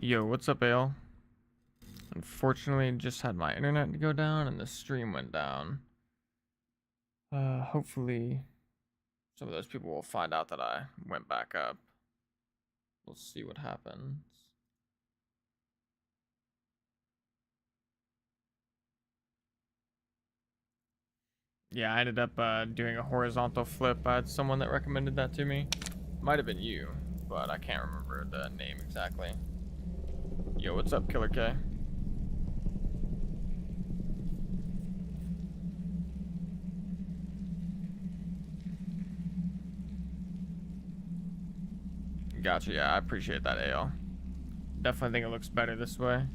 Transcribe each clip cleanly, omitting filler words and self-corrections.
Yo, what's up, Ale? Unfortunately, just had my internet go down and the stream went down. Hopefully, some of those people will find out that I went back up. We'll see what happens. Yeah, I ended up doing a horizontal flip. I had someone that recommended that to me. Might have been you, but I can't remember the name exactly. Yo, what's up, Killer K? Gotcha, yeah, I appreciate that, Ale. Definitely think it looks better this way.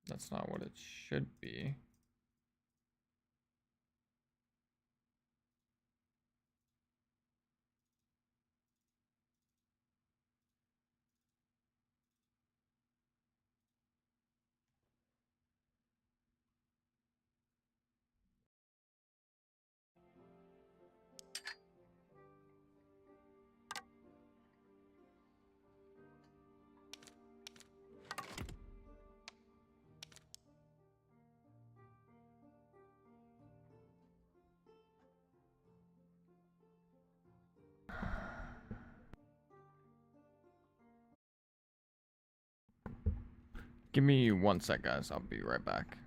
That's not what it should be. Give me 1 sec, guys. I'll be right back.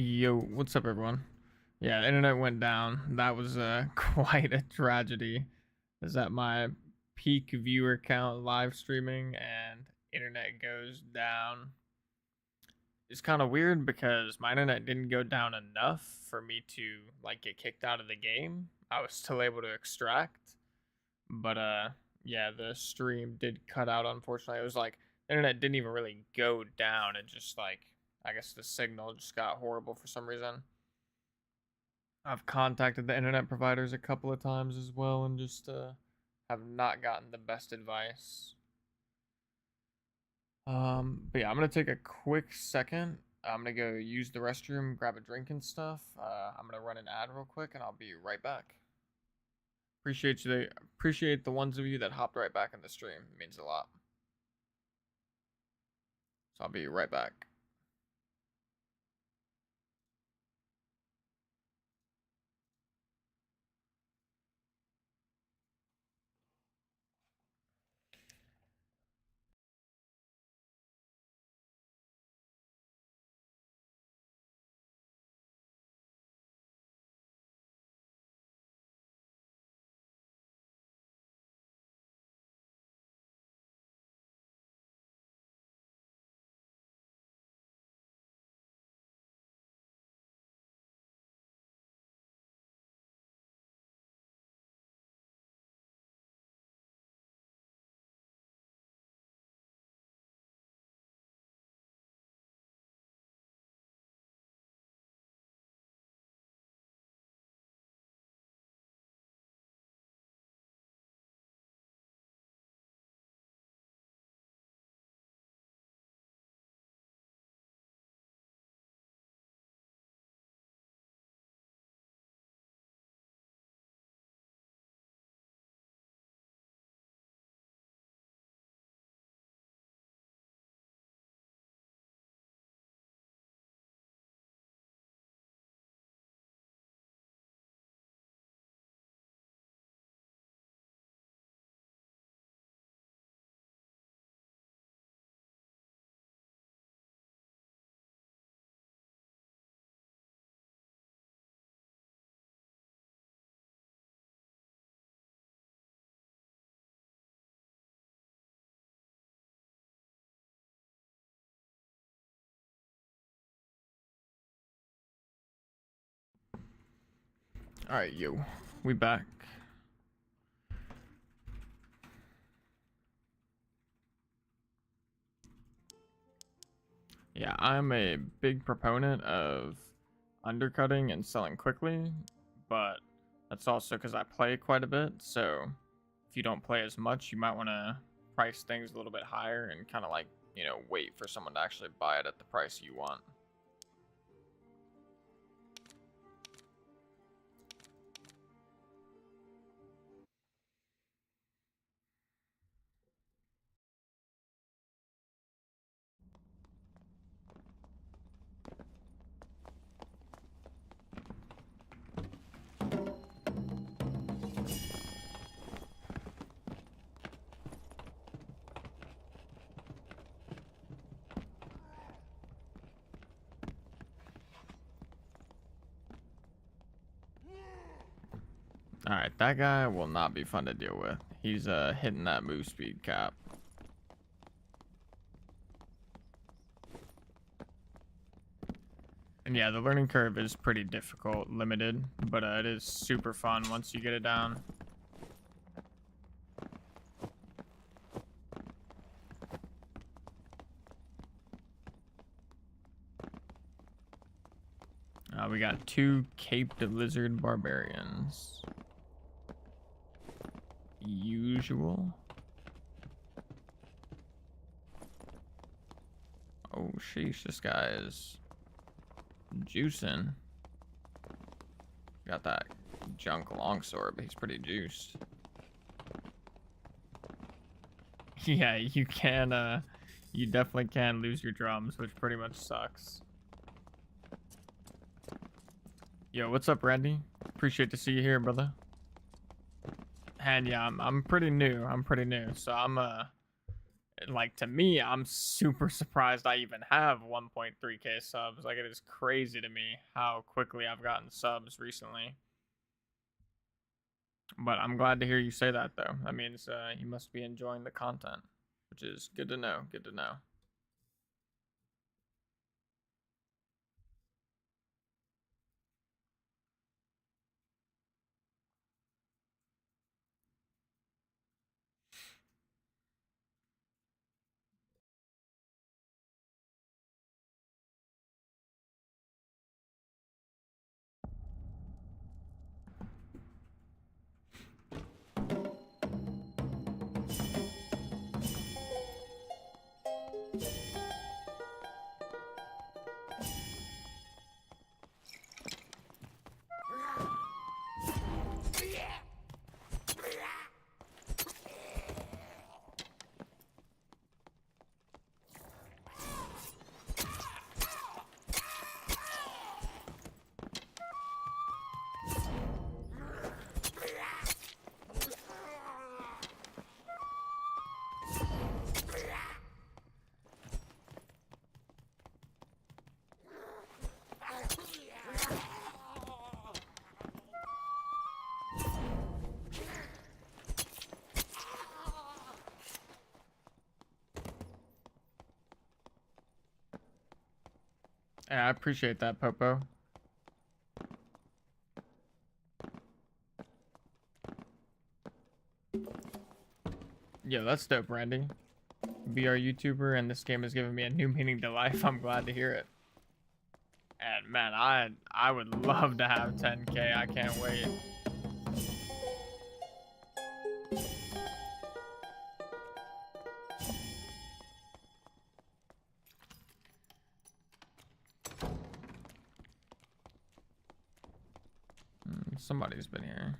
Yo, what's up, everyone? Yeah, the internet went down. That was quite a tragedy. Is that my peak viewer count live streaming and internet goes down? It's kind of weird because my internet didn't go down enough for me to like get kicked out of the game. I was still able to extract, but yeah, the stream did cut out unfortunately. It was like the internet didn't even really go down. It just like I guess the signal just got horrible for some reason. I've contacted the internet providers a couple of times as well and just have not gotten the best advice. But yeah, I'm gonna take a quick second. I'm gonna go use the restroom, grab a drink and stuff. I'm gonna run an ad real quick, and I'll be right back. Appreciate the ones of you that hopped right back in the stream. It means a lot. So I'll be right back. All right, yo, we back. Yeah, I'm a big proponent of undercutting and selling quickly, but that's also because I play quite a bit. So if you don't play as much, you might want to price things a little bit higher and kind of like, wait for someone to actually buy it at the price you want. Alright, that guy will not be fun to deal with. He's hitting that move speed cap. And yeah, the learning curve is pretty difficult, limited, but it is super fun once you get it down. We got 2 caped lizard barbarians. Usual. Oh sheesh, this guy is juicing. Got that junk longsword, but he's pretty juiced. Yeah, you can you definitely can lose your drums, which pretty much sucks. Yo, what's up, Randy? Appreciate to see you here, brother. And yeah, I'm pretty new. So Like, to me, I'm super surprised I even have 1.3k subs. Like, it is crazy to me how quickly I've gotten subs recently. But I'm glad to hear you say that, though. That means you must be enjoying the content, which is good to know. Good to know. Yeah, I appreciate that, Popo. Yo, that's dope, Randy. Be our YouTuber, and this game has given me a new meaning to life. I'm glad to hear it. And man, I would love to have 10k. I can't wait. Somebody's been here.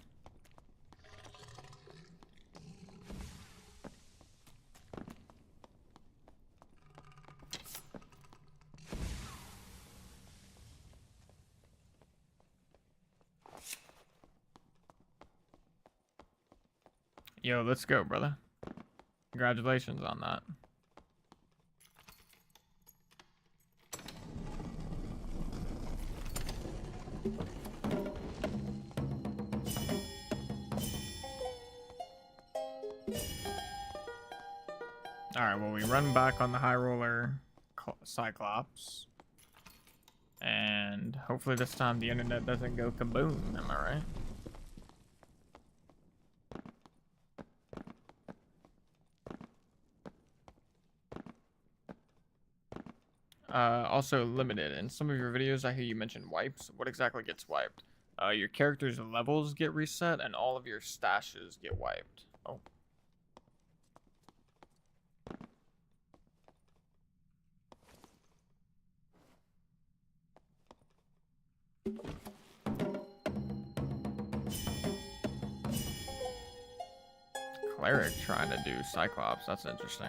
Yo, let's go, brother. Congratulations on that. Alright, well, we run back on the high roller Cyclops. And hopefully this time the internet doesn't go kaboom, am I right? Also limited. In some of your videos, I hear you mention wipes. What exactly gets wiped? Your character's levels get reset and all of your stashes get wiped. Oh. Cleric trying to do Cyclops. That's interesting.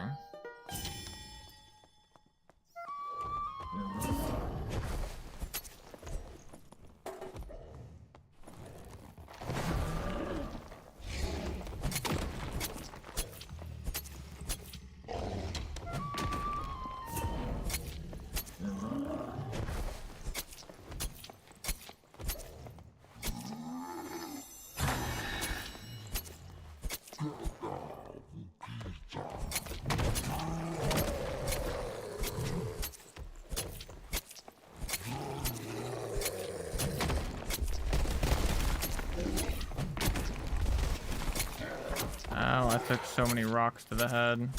Oh, I took so many rocks to the head.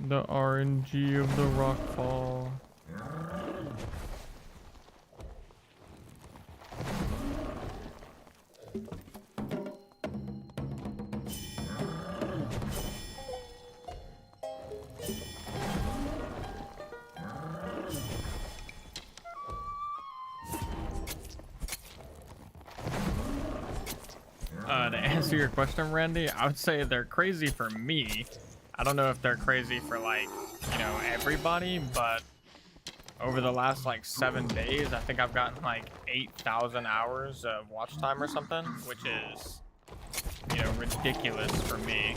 The RNG of the rockfall. To answer your question, Randy, I would say they're crazy for me. I don't know if they're crazy for, like, you know, everybody, but over the last like 7 days, I think I've gotten like 8,000 hours of watch time or something, which is, you know, ridiculous for me.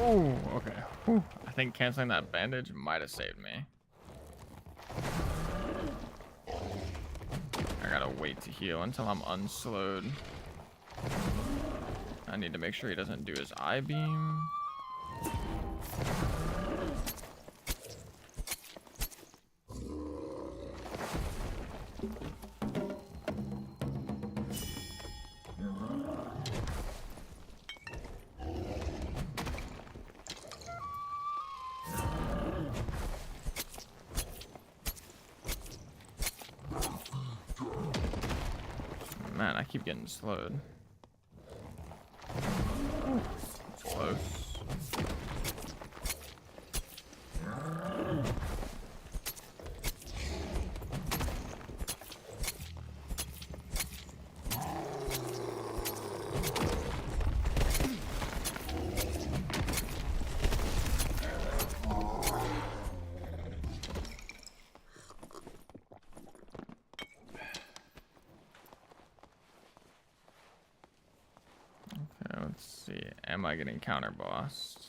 Oh, okay. Whew. I think canceling that bandage might have saved me. I gotta wait to heal until I'm unslowed. I need to make sure he doesn't do his eye beam. Man, I keep getting slowed. It's close. Let's see. Am I getting counter bossed?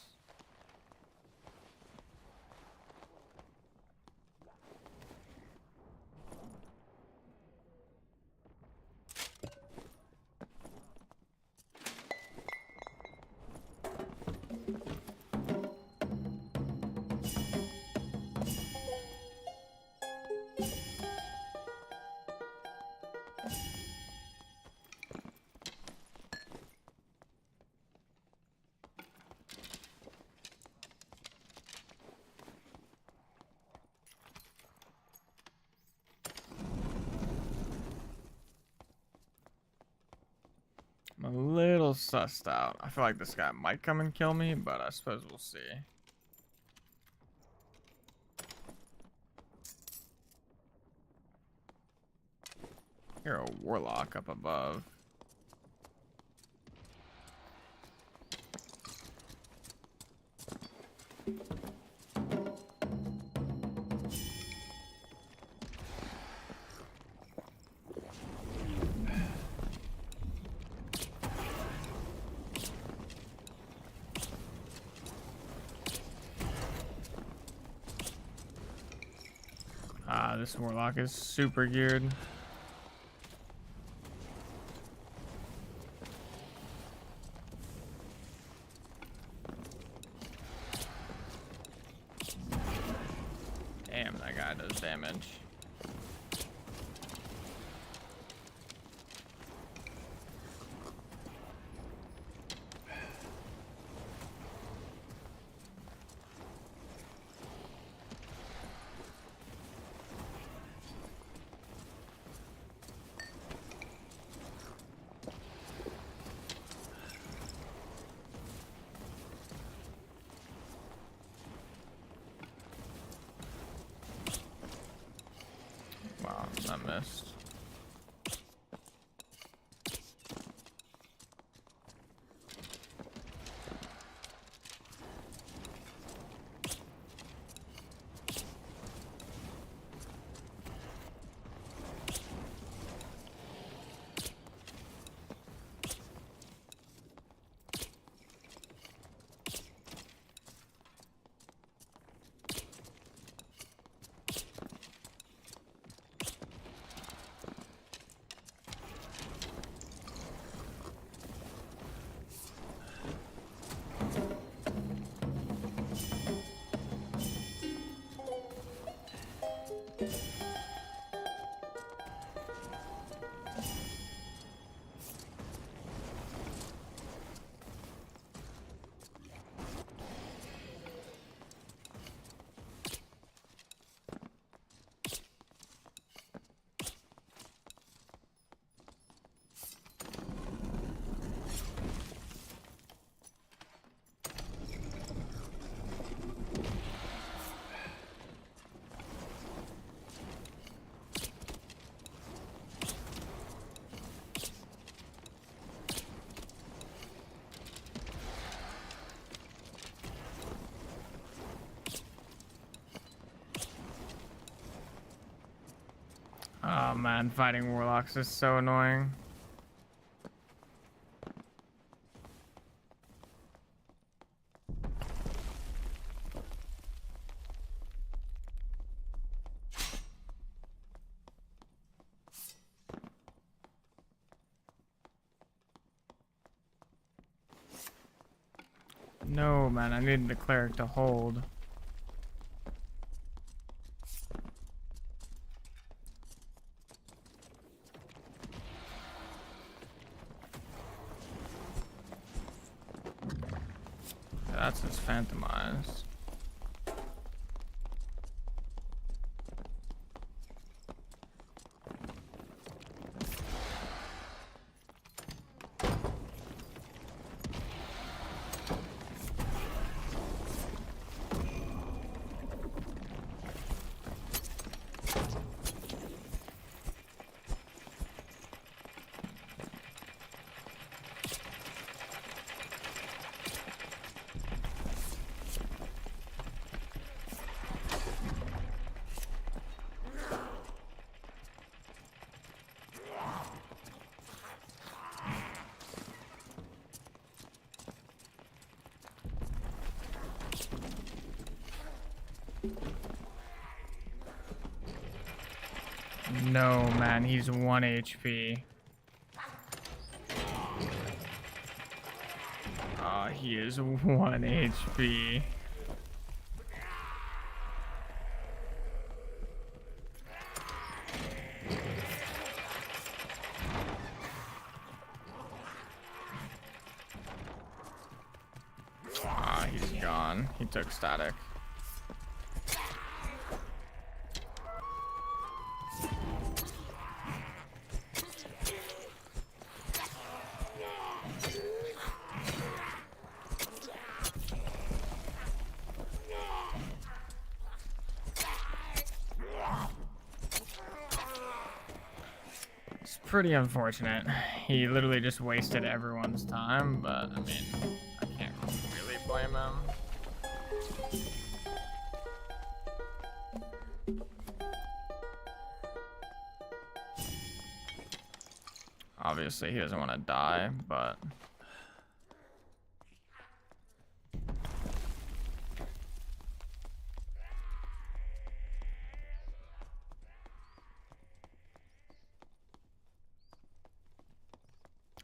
I'm a little sussed out. I feel like this guy might come and kill me, but I suppose we'll see. Hear a warlock up above. Ah, this warlock is super geared. Damn, that guy does damage. Wow, I missed. Oh man, fighting warlocks is so annoying. No, man, I needed the cleric to hold. That's his phantomized. No, man, he's 1 HP. Oh, he is 1 HP. Ah, he's gone. He took static. Pretty unfortunate. He literally just wasted everyone's time, but I mean, I can't really blame him. Obviously, he doesn't want to die, but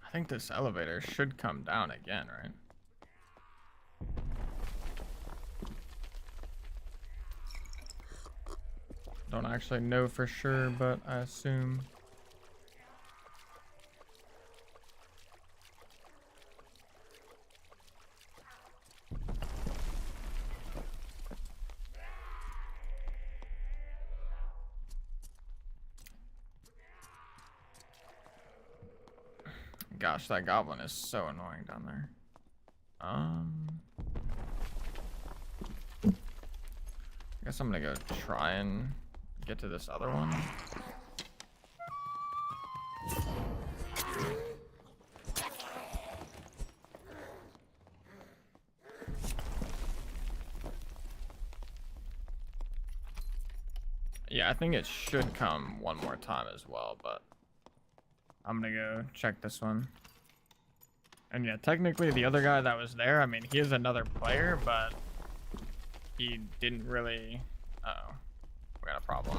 I think this elevator should come down again, right? Don't actually know for sure, but I assume. Gosh, that goblin is so annoying down there. I guess I'm gonna go try and get to this other one. Yeah, I think it should come one more time as well, but I'm gonna go check this one. And yeah, technically the other guy that was there, I mean, he is another player, but he didn't really... Uh-oh. We got a problem.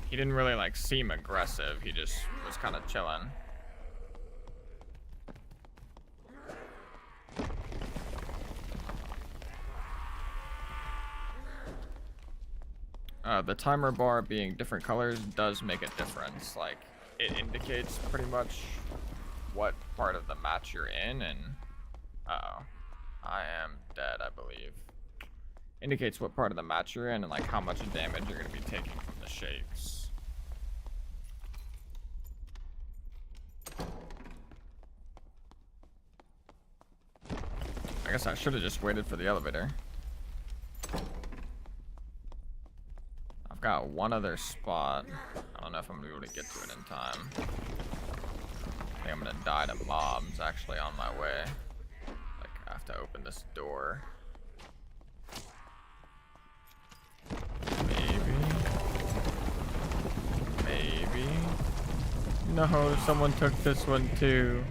He didn't really, like, seem aggressive. He just was kind of chilling. The timer bar being different colors does make a difference. Like, it indicates pretty much what part of the match you're in, and uh-oh, I am dead, I believe. Indicates what part of the match you're in and like how much damage you're going to be taking from the shakes. I guess I should have just waited for the elevator. I've got one other spot. I don't know if I'm gonna be able to get to it in time. I think I'm gonna die to mobs actually on my way. Like, I have to open this door. Maybe. No, someone took this one too.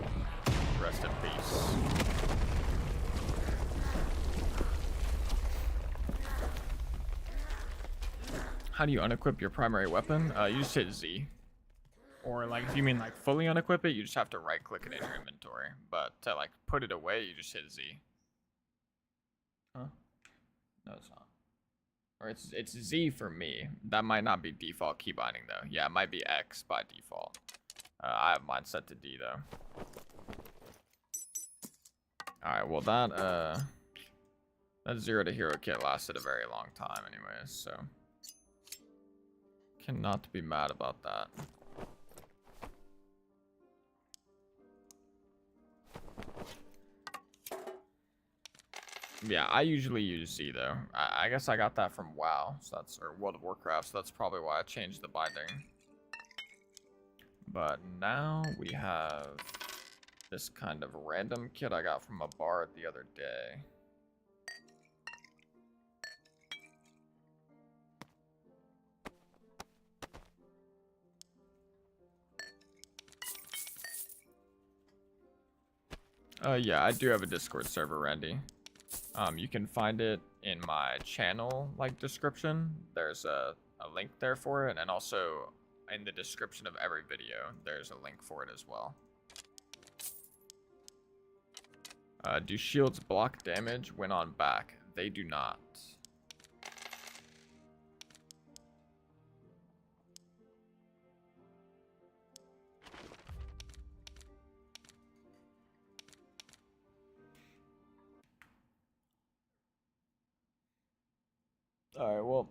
Rest in peace. How do you unequip your primary weapon? You just hit Z. Or like if you mean like fully unequip it, you just have to right click it in your inventory. But to like put it away, you just hit Z. Huh? No, it's not. Or it's Z for me. That might not be default key binding though. Yeah, it might be X by default. I have mine set to D though. Alright, well that 0 to hero kit lasted a very long time anyways, so cannot be mad about that. Yeah, I usually use Z though. I guess I got that from WoW, so that's, or World of Warcraft, so that's probably why I changed the binding. But now we have this kind of random kit I got from a bard the other day. Yeah, I do have a Discord server, Randy. You can find it in my channel, like, description. There's a link there for it, and also in the description of every video, there's a link for it as well. Do shields block damage when on back? They do not. Alright, well,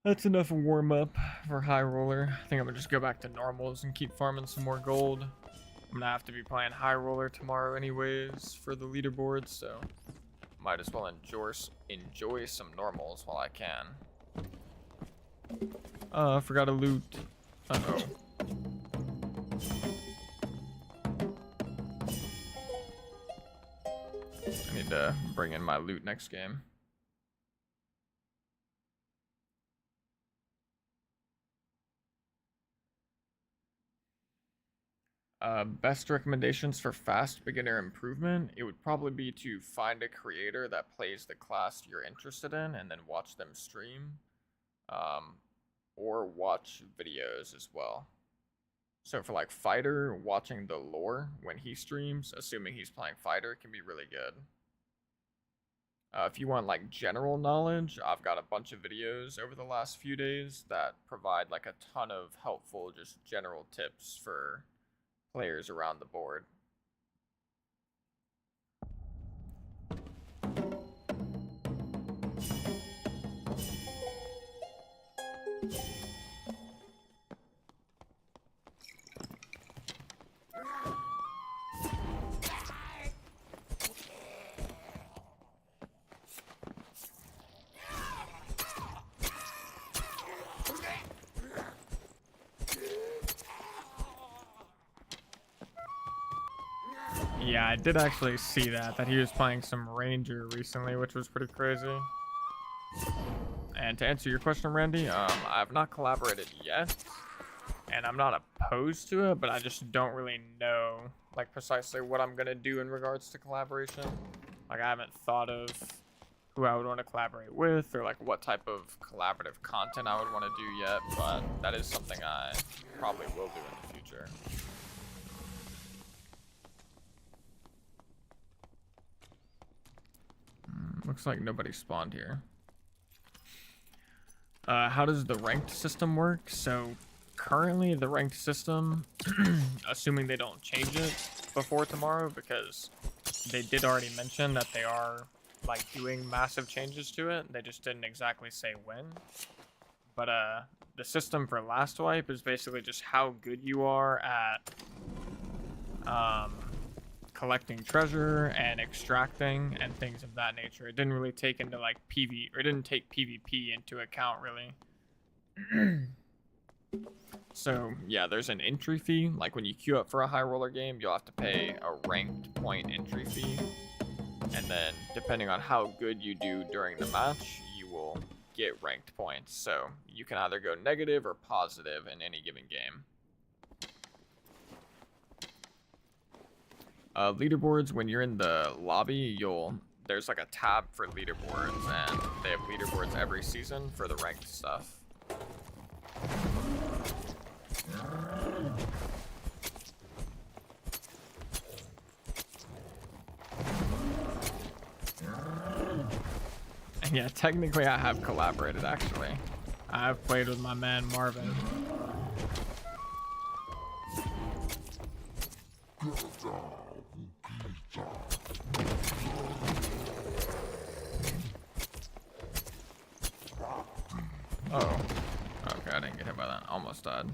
that's enough warm up for High Roller. I think I'm gonna just go back to normals and keep farming some more gold. I'm gonna have to be playing High Roller tomorrow anyways for the leaderboard, so might as well enjoy some normals while I can. I forgot to loot. Uh-oh. I need to bring in my loot next game. Best recommendations for fast beginner improvement, it would probably be to find a creator that plays the class you're interested in and then watch them stream, or watch videos as well. So for like fighter, watching the lore when he streams, assuming he's playing fighter, can be really good. If you want like general knowledge, I've got a bunch of videos over the last few days that provide like a ton of helpful just general tips for players around the board. Yeah, I did actually see that he was playing some Ranger recently, which was pretty crazy. And to answer your question, Randy, I've not collaborated yet, and I'm not opposed to it, but I just don't really know, like, precisely what I'm gonna do in regards to collaboration. Like, I haven't thought of who I would want to collaborate with, or like what type of collaborative content I would want to do yet, but that is something I probably will do in the future. Looks like nobody spawned here. How does the ranked system work? So currently the ranked system, assuming they don't change it before tomorrow, because they did already mention that they are like doing massive changes to it. They just didn't exactly say when. But the system for last wipe is basically just how good you are at collecting treasure and extracting and things of that nature. It didn't really take into like it didn't take PvP into account really. So yeah, there's an entry fee. Like when you queue up for a high roller game, you'll have to pay a ranked point entry fee. And then depending on how good you do during the match, you will get ranked points. So you can either go negative or positive in any given game. Leaderboards, when you're in the lobby, there's like a tab for leaderboards, and they have leaderboards every season for the ranked stuff. And yeah, technically I have collaborated, actually. I've played with my man Marvin. Oh. Okay, I didn't get hit by that. Almost died.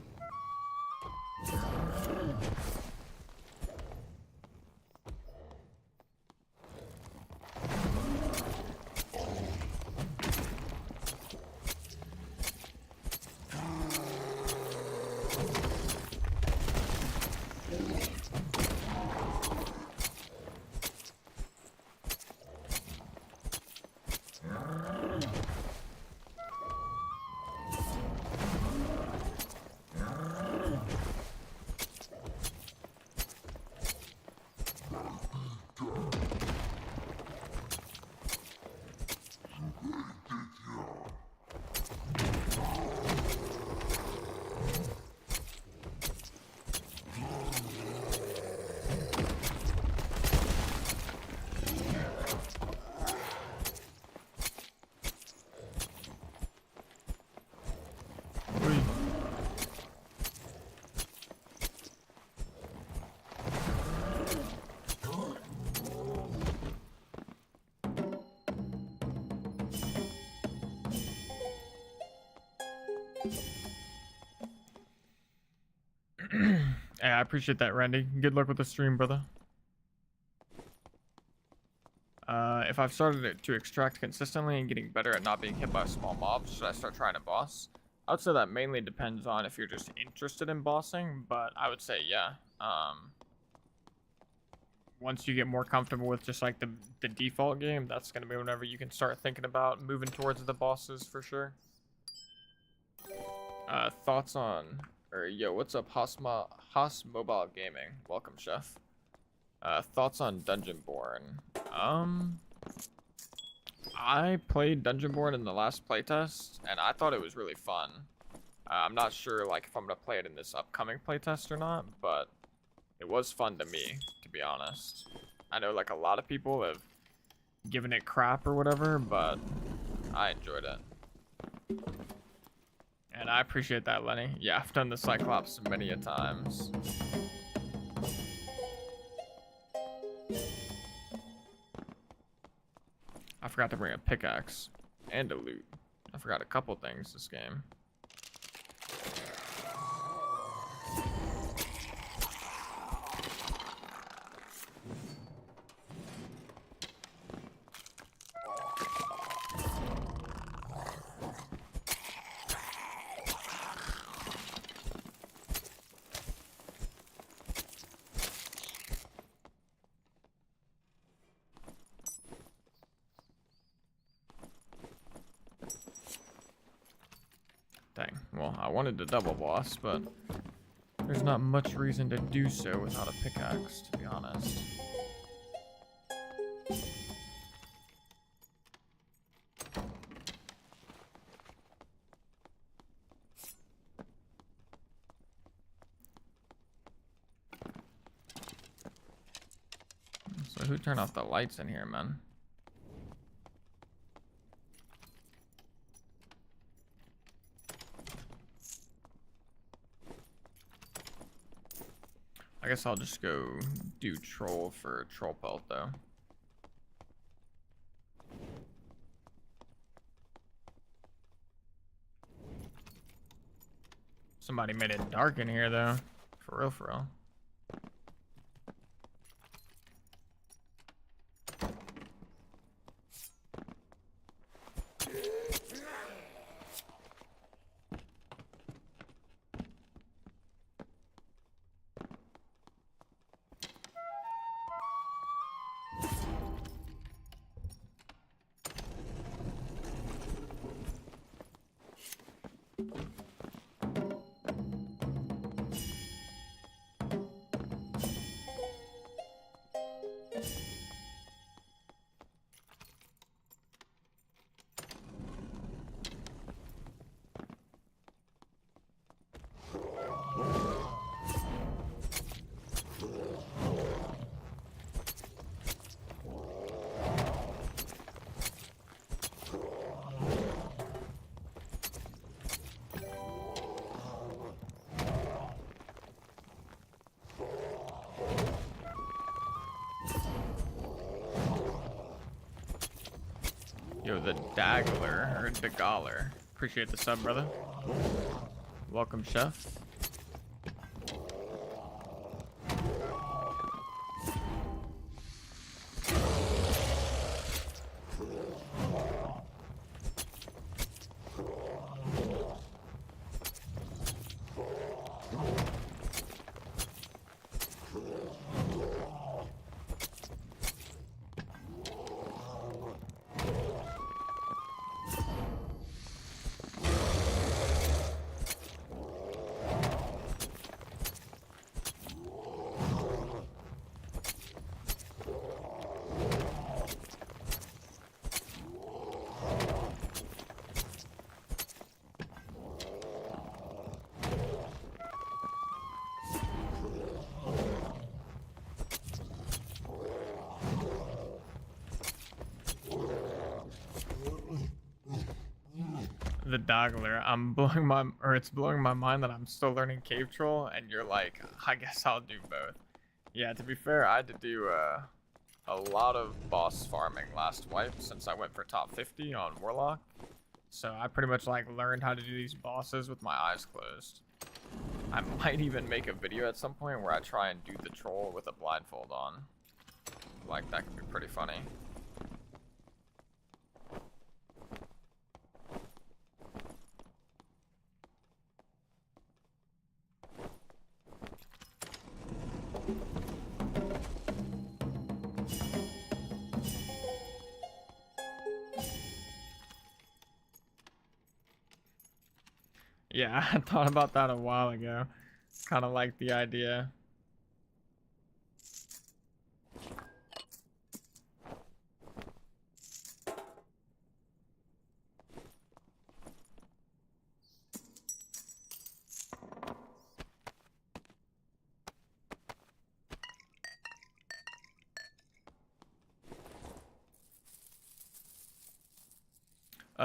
Hey, I appreciate that, Randy. Good luck with the stream, brother. If I've started to extract consistently and getting better at not being hit by small mobs, should I start trying to boss? I would say that mainly depends on if you're just interested in bossing, but I would say yeah. Once you get more comfortable with just like the default game, that's gonna be whenever you can start thinking about moving towards the bosses for sure. Thoughts on, or yo, what's up, Haas Mobile Gaming? Welcome, chef. Thoughts on Dungeonborn? I played Dungeonborn in the last playtest, and I thought it was really fun. I'm not sure like if I'm gonna play it in this upcoming playtest or not, but it was fun to me, to be honest. I know like a lot of people have given it crap or whatever, but I enjoyed it. And I appreciate that, Lenny. Yeah, I've done the Cyclops many a times. I forgot to bring a pickaxe and a loot. I forgot a couple things this game. Dang, well, I wanted to double boss, but there's not much reason to do so without a pickaxe, to be honest. So who turned off the lights in here, man? I guess I'll just go do troll for troll pelt though. Somebody made it dark in here though. For real, for real. Yo, the Daggler, or Dagaller. Appreciate the sub, brother. Welcome, chef. The Daggler. It's blowing my mind that I'm still learning Cave Troll, and you're like, I guess I'll do both. Yeah, to be fair, I had to do a lot of boss farming last wipe since I went for top 50 on Warlock. So I pretty much like learned how to do these bosses with my eyes closed. I might even make a video at some point where I try and do the troll with a blindfold on. Like, that could be pretty funny. Yeah, I thought about that a while ago. Kind of like the idea.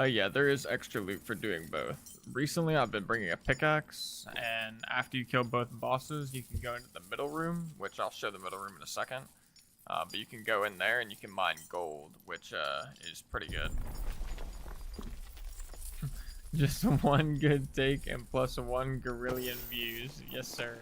Yeah, there is extra loot for doing both. Recently, I've been bringing a pickaxe, and after you kill both bosses, you can go into the middle room, which I'll show the middle room in a second. But you can go in there and you can mine gold, which is pretty good. Just one good take and plus 1 gorillion views. Yes, sir.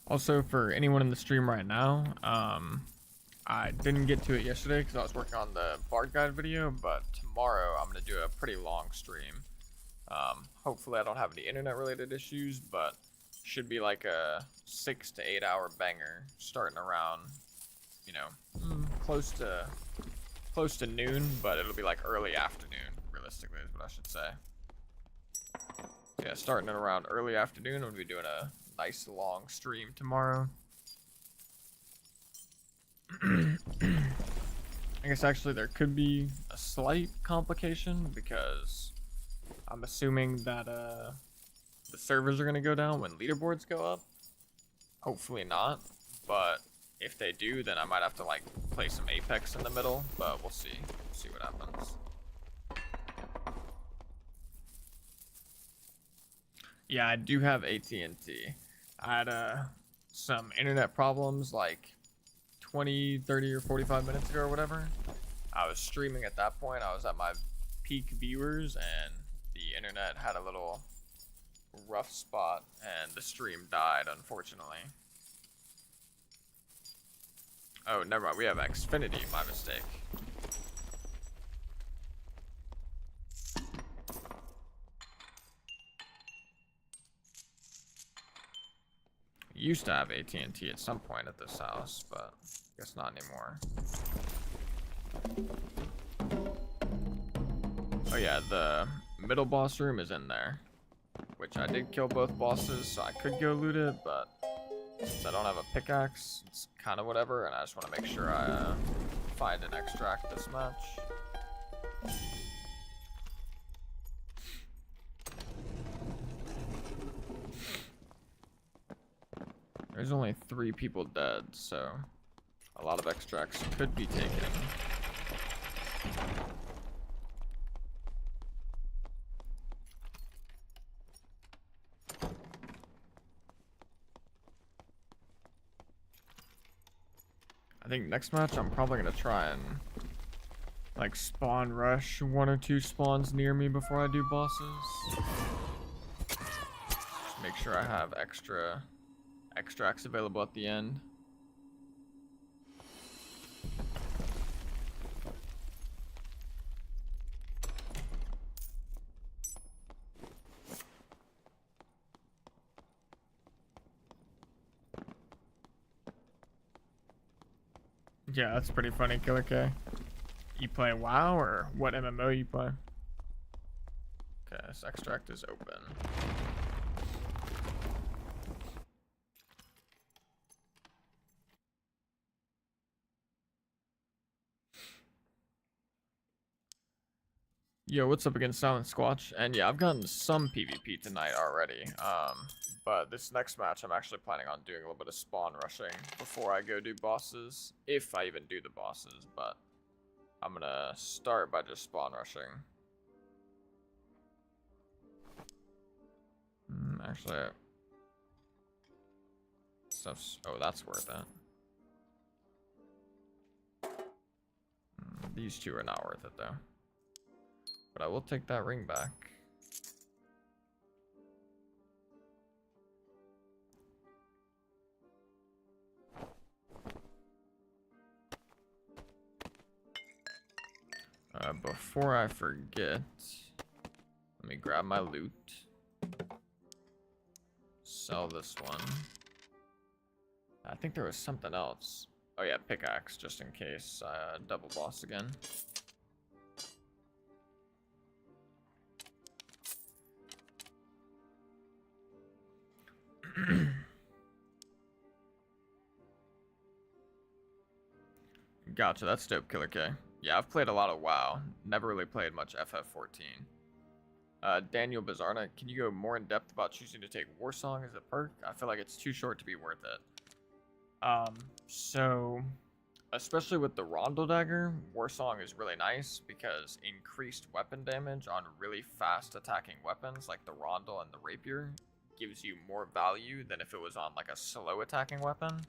Also, for anyone in the stream right now, I didn't get to it yesterday because I was working on the Bard Guide video, but tomorrow I'm going to do a pretty long stream. Hopefully I don't have any internet related issues, but should be like a 6 to 8 hour banger starting around, you know, close to noon, but it'll be like early afternoon, realistically is what I should say. Yeah, starting at around early afternoon, I'm going to be doing a nice long stream tomorrow. I guess actually there could be a slight complication because I'm assuming that the servers are going to go down when leaderboards go up. Hopefully not, but if they do, then I might have to like play some Apex in the middle, but we'll see. See what happens. Yeah, I do have AT&T. I had some internet problems like 20, 30, or 45 minutes ago or whatever. I was streaming at that point. I was at my peak viewers and the internet had a little rough spot and the stream died, unfortunately. Oh, never mind. We have Xfinity. My mistake. Used to have AT&T at some point at this house, but I guess not anymore. Oh yeah, the middle boss room is in there, which I did kill both bosses, so I could go loot it, but Since I don't have a pickaxe, it's kind of whatever, and I just want to make sure I find an extract this match. There's only 3 people dead, so a lot of extracts could be taken. I think next match I'm probably gonna try and like spawn rush 1 or 2 spawns near me before I do bosses. Just make sure I have extra extracts available at the end. Yeah, that's pretty funny, Killer K. You play WoW or what MMO you play? Okay, this extract is open. Yo, what's up against Silent Squatch? And yeah, I've gotten some PvP tonight already. But this next match I'm actually planning on doing a little bit of spawn rushing before I go do bosses, if I even do the bosses, but I'm gonna start by just spawn rushing. Actually, stuff's, oh, that's worth it. These 2 are not worth it though. But I will take that ring back. Before I forget, let me grab my loot. Sell this one. I think there was something else. Oh yeah, pickaxe, just in case I double boss again. Gotcha, that's dope, Killer K. Yeah, I've played a lot of WoW. Never really played much FF14. Daniel Bizarna, can you go more in depth about choosing to take Warsong as a perk? I feel like it's too short to be worth it. So, especially with the Rondel Dagger, Warsong is really nice because increased weapon damage on really fast attacking weapons like the Rondel and the Rapier gives you more value than if it was on like a slow attacking weapon.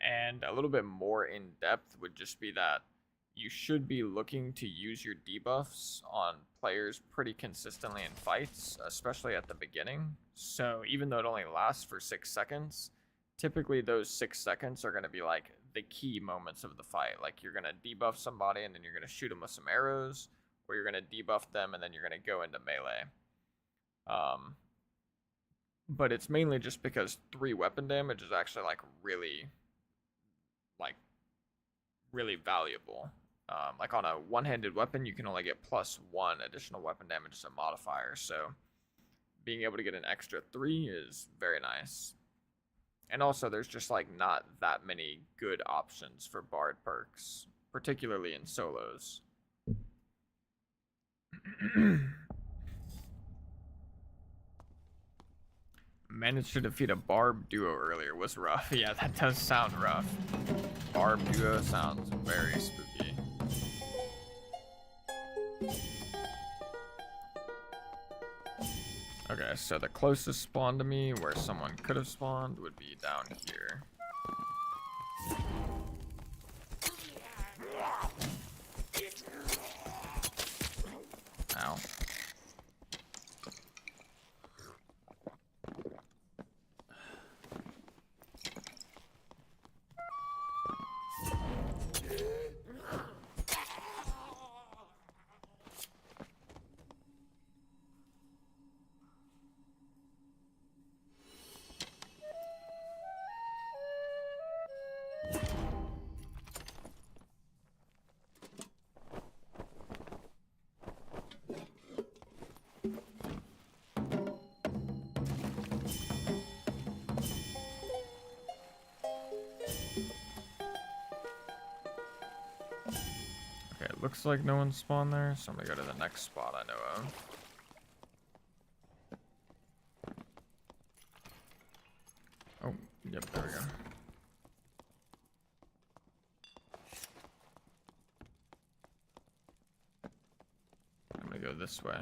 And a little bit more in depth would just be that you should be looking to use your debuffs on players pretty consistently in fights, especially at the beginning. So even though it only lasts for 6 seconds, typically those 6 seconds are going to be like the key moments of the fight. Like you're going to debuff somebody and then you're going to shoot them with some arrows, or you're going to debuff them and then you're going to go into melee. But it's mainly just because 3 weapon damage is actually like really valuable. Like on a one-handed weapon, you can only get +1 additional weapon damage as a modifier, so being able to get an extra 3 is very nice. And also, there's just like not that many good options for Bard perks, particularly in solos. Managed to defeat a Barb duo earlier was rough. Yeah, that does sound rough. Barb duo sounds very spooky. Okay, so the closest spawn to me where someone could have spawned would be down here. Ow. Looks like no one spawned there, so I'm gonna go to the next spot I know of. Oh, yep, there we go. I'm gonna go this way.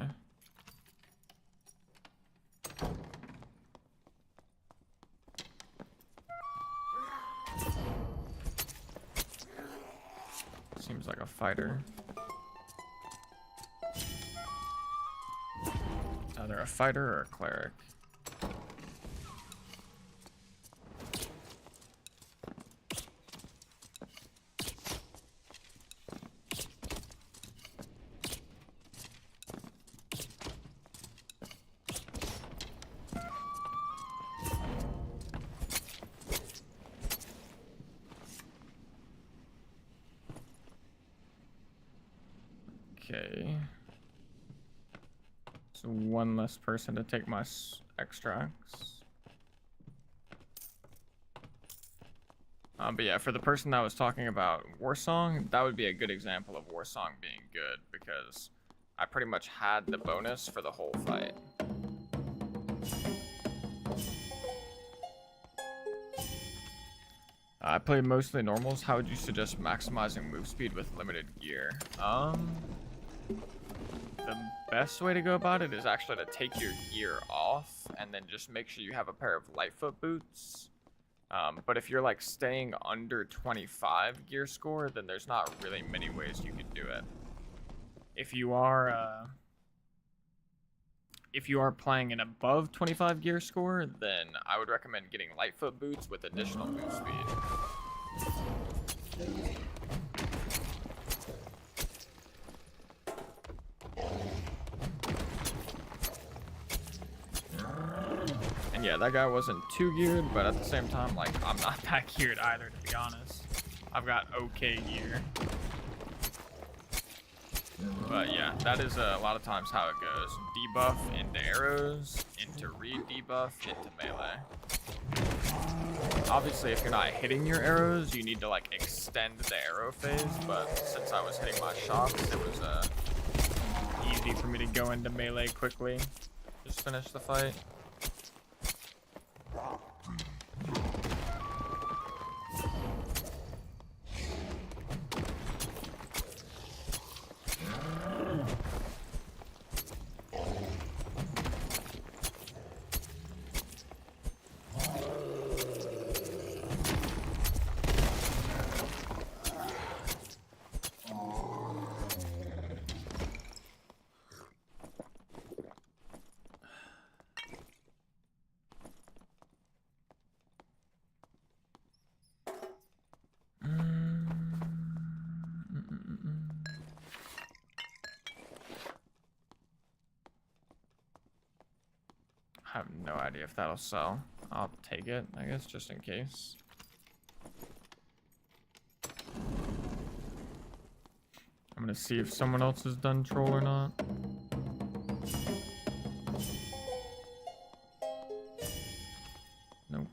Seems like a fighter. Either a fighter or a cleric. Okay. So one less person to take my extracts. But yeah, for the person that was talking about Warsong, that would be a good example of Warsong being good because I pretty much had the bonus for the whole fight. I played mostly normals. How would you suggest maximizing move speed with limited gear? The best way to go about it is actually to take your gear off and then just make sure you have a pair of Lightfoot boots. But if you're like staying under 25 gear score, then there's not really many ways you can do it. If you are playing an above 25 gear score, then I would recommend getting Lightfoot boots with additional move speed. And yeah, that guy wasn't too geared, but at the same time, like, I'm not that geared either, to be honest. I've got okay gear. But yeah, that is a lot of times how it goes. Debuff into arrows, into re-debuff, into melee. Obviously, if you're not hitting your arrows, you need to like extend the arrow phase, but since I was hitting my shots, it was easy for me to go into melee quickly. Just finish the fight. I have no idea if that'll sell. I'll take it, I guess, just in case. I'm gonna see if someone else has done troll or not. Nope.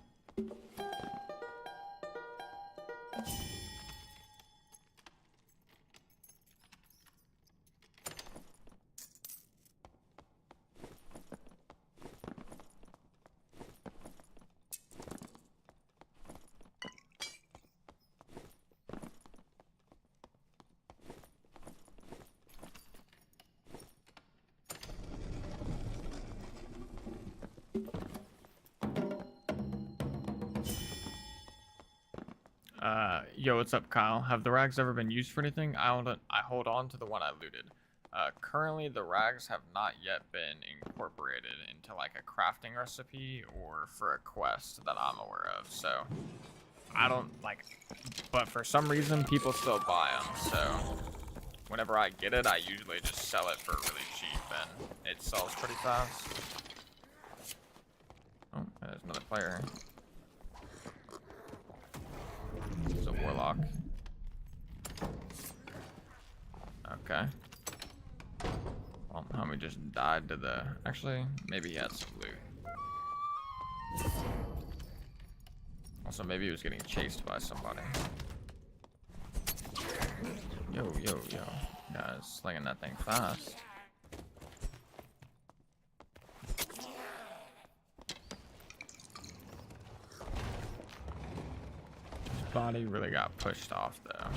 Yo, what's up, Kyle? Have the rags ever been used for anything? I hold on to the one I looted. Currently, the rags have not yet been incorporated into like a crafting recipe or for a quest that I'm aware of. So, I don't like, but for some reason, people still buy them. So, whenever I get it, I usually just sell it for really cheap, and it sells pretty fast. Oh, there's another player. It's a warlock. Okay. Well, homie just died to the... Actually, maybe he had some loot. Also, maybe he was getting chased by somebody. Yo, yo, yo. Guys, slinging that thing fast. His body really got pushed off though.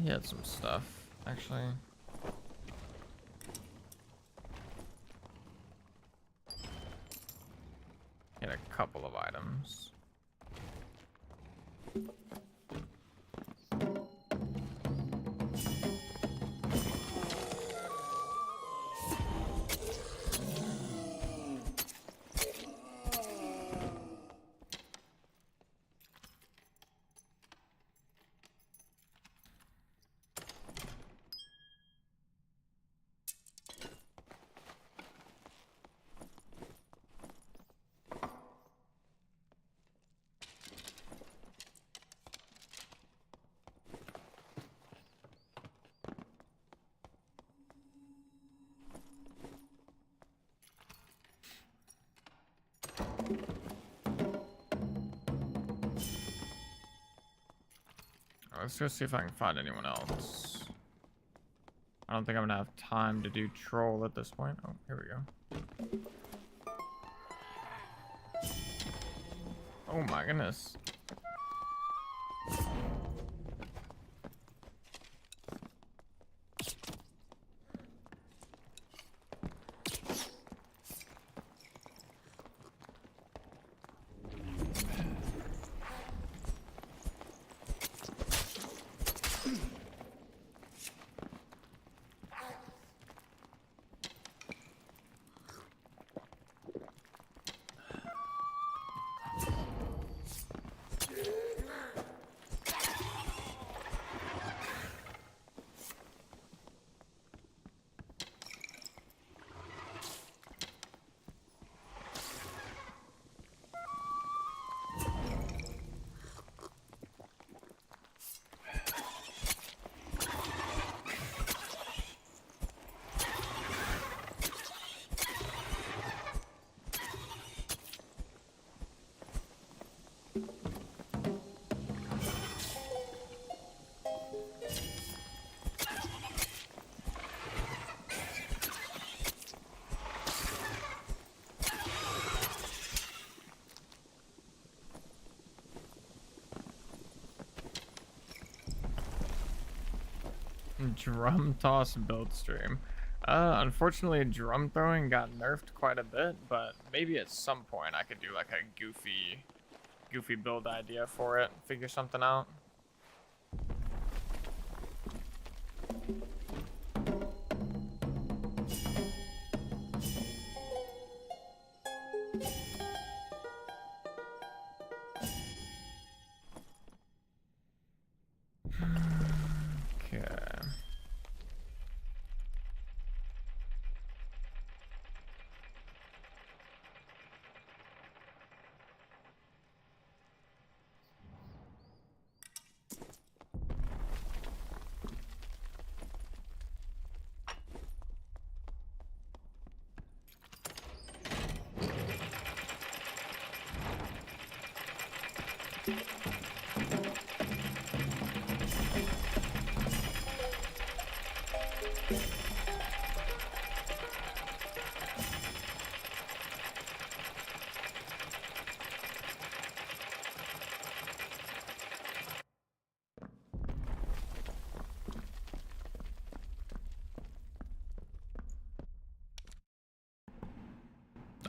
He had some stuff, actually. He had a couple of items. Let's go see if I can find anyone else. I don't think I'm gonna have time to do troll at this point. Oh, here we go. Oh my goodness. Drum toss build stream. Unfortunately, drum throwing got nerfed quite a bit, but maybe at some point I could do like a goofy build idea for it. Figure something out. Okay.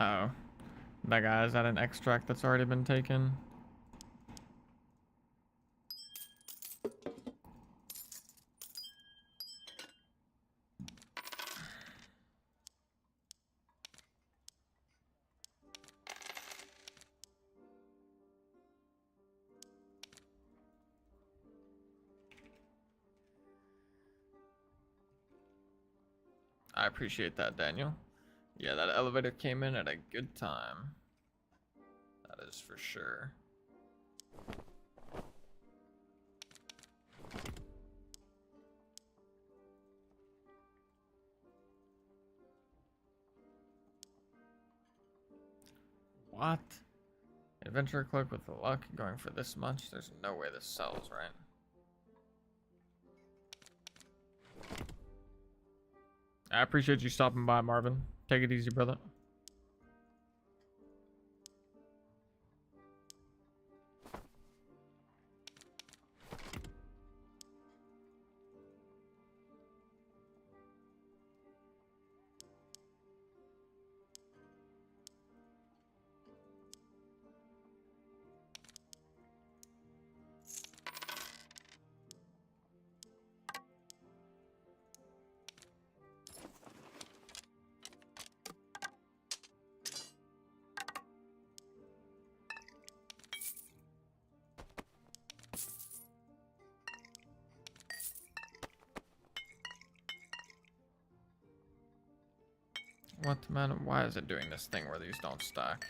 Oh, that guy is at an extract that's already been taken. I appreciate that, Daniel. Yeah, that elevator came in at a good time. That is for sure. What? Adventure cloak with the luck going for this much? There's no way this sells, right? I appreciate you stopping by, Marvin. Take it easy, brother. What, man? Why is it doing this thing where these don't stack?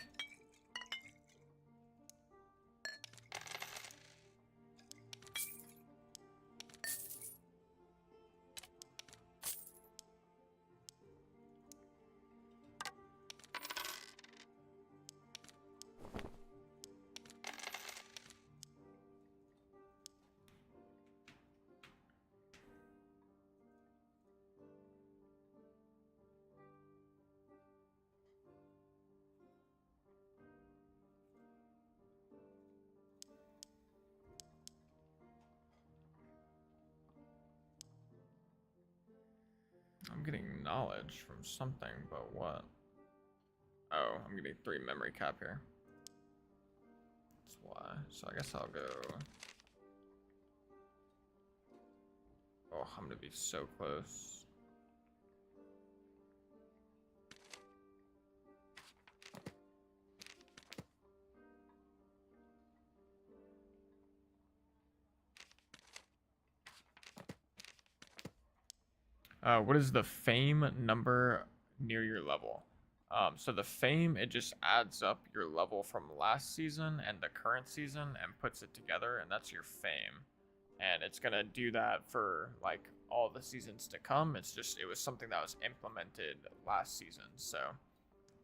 I'm getting knowledge from something, but what? Oh, I'm getting 3 memory cap here. That's why. So I guess I'll go. Oh, I'm gonna be so close. What is the fame number near your level? So the fame, it just adds up your level from last season and the current season and puts it together, and that's your fame. And it's gonna do that for like all the seasons to come. It's just, it was something that was implemented last season. So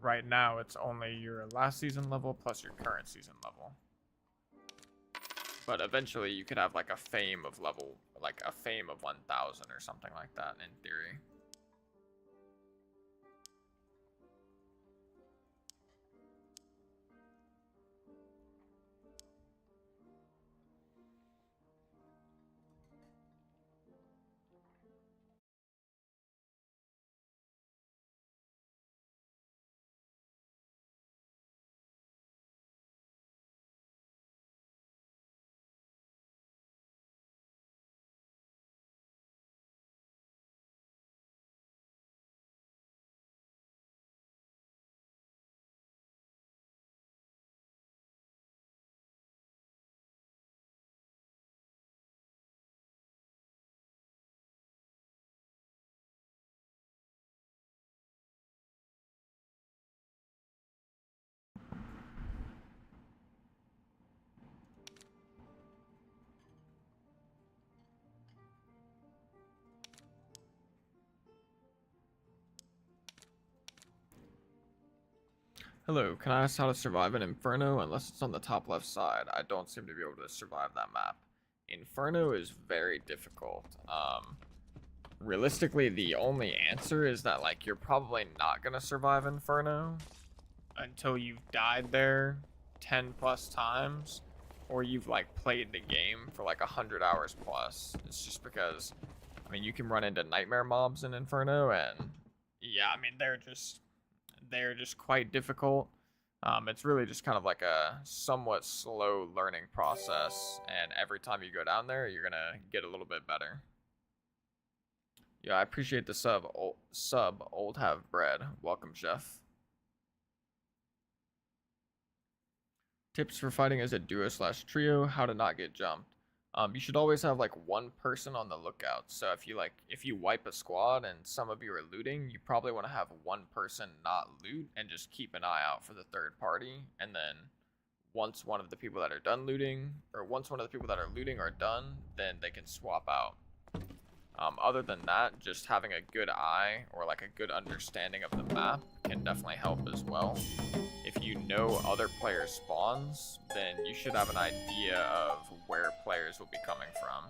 right now it's only your last season level plus your current season level. But eventually you could have like a fame of level, like a fame of 1000 or something like that in theory. Hello, can I ask how to survive an Inferno? Unless it's on the top left side, I don't seem to be able to survive that map. Inferno is very difficult. Realistically, the only answer is that like you're probably not gonna survive Inferno until you've died there 10 plus times, or you've like played the game for like 100 hours plus. It's just because, I mean, you can run into nightmare mobs in Inferno, and yeah, I mean, they're just, they're just quite difficult. It's really just kind of like a somewhat slow learning process, and every time you go down there, you're gonna get a little bit better. Yeah, I appreciate the sub, old have bread. Welcome, chef. Tips for fighting as a duo slash trio, how to not get jumped. You should always have like one person on the lookout. So if you wipe a squad and some of you are looting, you probably want to have one person not loot and just keep an eye out for the third party. And then once one of the people that are done looting, or once one of the people that are looting are done, then they can swap out. Other than that, just having a good eye or like a good understanding of the map can definitely help as well. If you know other players' spawns, then you should have an idea of where players will be coming from.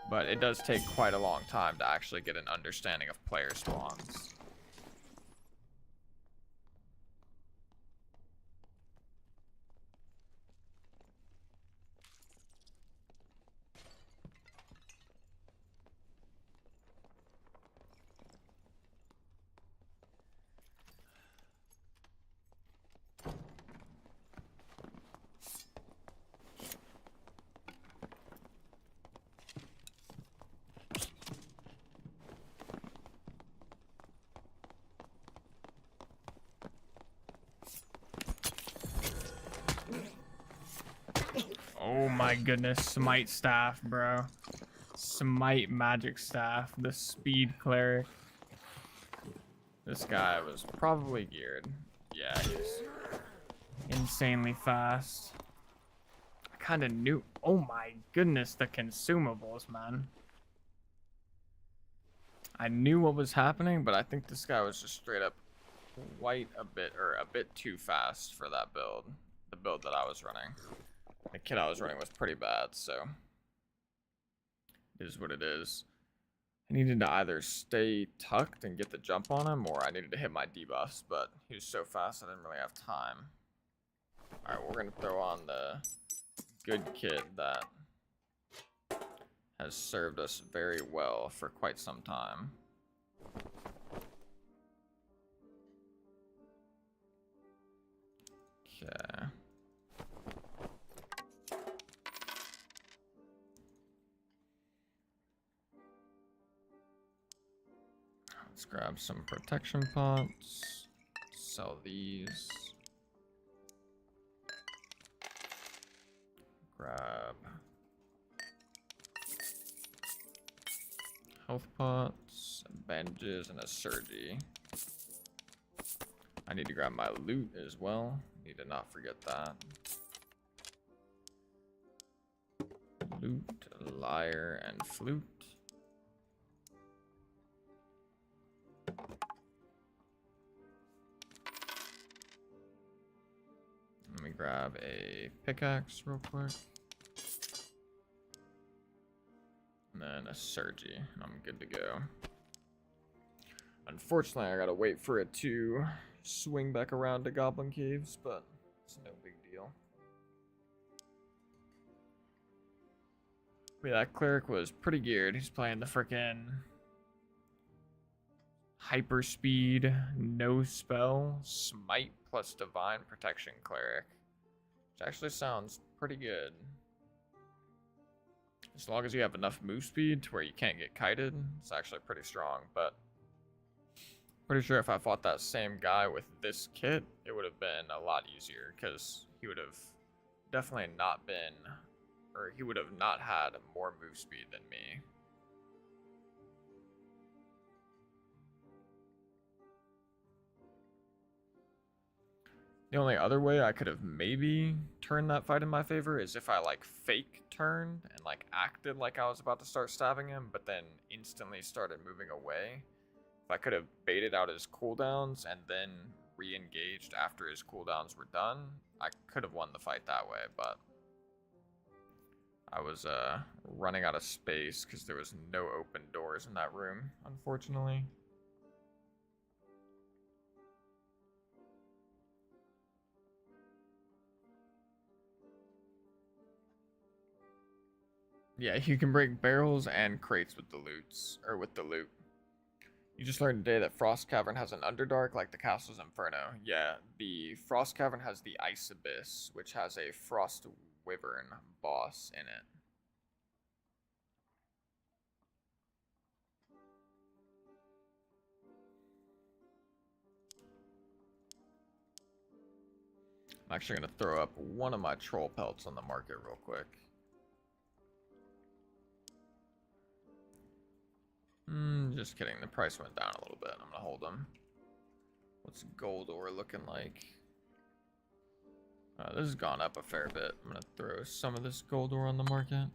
But it does take quite a long time to actually get an understanding of player spawns. Oh my goodness, smite staff, bro. Smite magic staff, the speed cleric. This guy was probably geared. Yeah, he's insanely fast. I kind of knew. Oh my goodness, the consumables, man. I knew what was happening, but I think this guy was just straight up quite a bit too fast for that build. The build that I was running. The kit I was running was pretty bad, so it is what it is. I needed to either stay tucked and get the jump on him, or I needed to hit my debuffs, but he was so fast I didn't really have time. Alright, we're gonna throw on the good kit that has served us very well for quite some time. Okay. Let's grab some protection pots. Sell these. Grab health pots, bandages, and a surgy. I need to grab my loot as well. Need to not forget that. Loot, lyre, and flute. Let me grab a pickaxe real quick. And then a surgy, and I'm good to go. Unfortunately, I gotta wait for it to swing back around to Goblin Caves, but it's no big deal. Yeah, that cleric was pretty geared. He's playing the frickin' hyper speed, no spell, smite plus divine protection cleric, which actually sounds pretty good. As long as you have enough move speed to where you can't get kited, it's actually pretty strong. But pretty sure if I fought that same guy with this kit, it would have been a lot easier, because he would have definitely not been, or he would have not had more move speed than me. The only other way I could have maybe turned that fight in my favor is if I like fake turned and like acted like I was about to start stabbing him, but then instantly started moving away. If I could have baited out his cooldowns and then re-engaged after his cooldowns were done, I could have won the fight that way, but I was running out of space because there was no open doors in that room, unfortunately. Yeah, you can break barrels and crates with the loot. You just learned today that Frost Cavern has an Underdark like the Castle's Inferno. Yeah, the Frost Cavern has the Ice Abyss, which has a Frost Wyvern boss in it. I'm actually going to throw up one of my troll pelts on the market real quick. Just kidding. The price went down a little bit. I'm going to hold them. What's gold ore looking like? This has gone up a fair bit. I'm going to throw some of this gold ore on the market.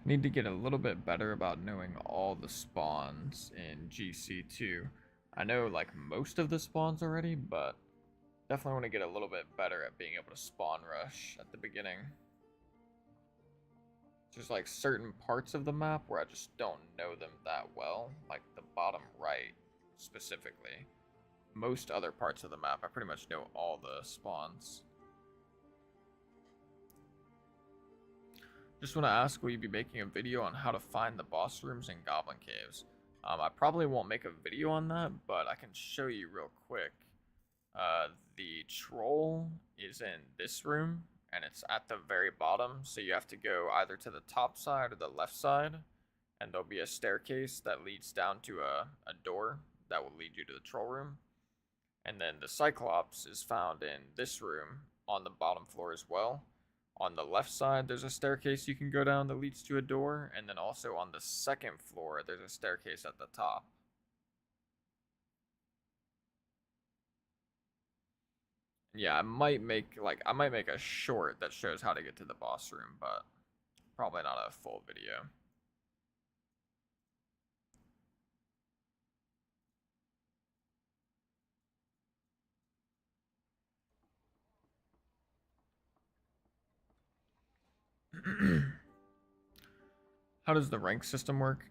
Need to get a little bit better about knowing all the spawns in GC2. I know like most of the spawns already, but definitely want to get a little bit better at being able to spawn rush at the beginning. There's like certain parts of the map where I just don't know them that well, like the bottom right specifically. Most other parts of the map, I pretty much know all the spawns. Just want to ask, will you be making a video on how to find the boss rooms in Goblin Caves? I probably won't make a video on that, but I can show you real quick. The troll is in this room, and it's at the very bottom, so you have to go either to the top side or the left side, and there'll be a staircase that leads down to a door that will lead you to the troll room. And then the Cyclops is found in this room on the bottom floor as well. On the left side, there's a staircase you can go down that leads to a door, and then also on the second floor, there's a staircase at the top. Yeah, I might make a short that shows how to get to the boss room, but probably not a full video. How does the rank system work?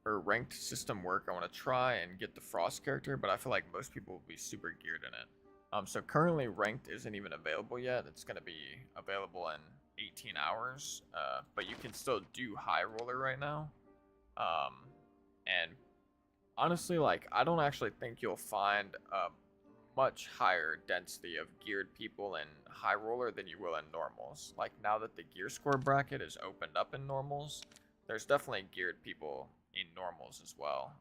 Or ranked system work? I want to try and get the Frost character, but I feel like most people will be super geared in it. So currently ranked isn't even available yet. It's going to be available in 18 hours, but you can still do high roller right now. And honestly, like, I don't actually think you'll find a much higher density of geared people in high roller than you will in normals. Like, now that the gear score bracket is opened up in normals, there's definitely geared people in normals as well.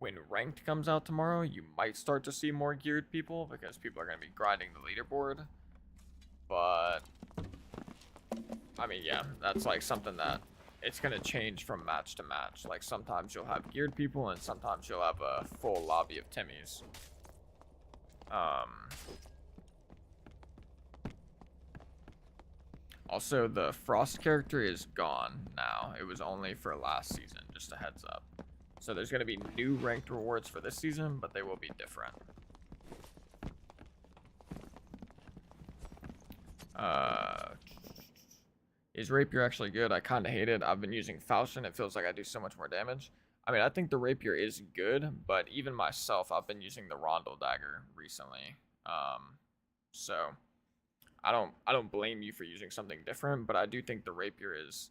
When ranked comes out tomorrow, you might start to see more geared people because people are going to be grinding the leaderboard. But I mean, yeah, that's like something that it's going to change from match to match. Like, sometimes you'll have geared people and sometimes you'll have a full lobby of Timmies. Also, the Frost character is gone now. It was only for last season, just a heads up. So there's going to be new ranked rewards for this season, but they will be different. Is Rapier actually good? I kind of hate it. I've been using Falchion. It feels like I do so much more damage. I mean, I think the Rapier is good, but even myself, I've been using the Rondel Dagger recently. So I don't blame you for using something different, but I do think the Rapier is,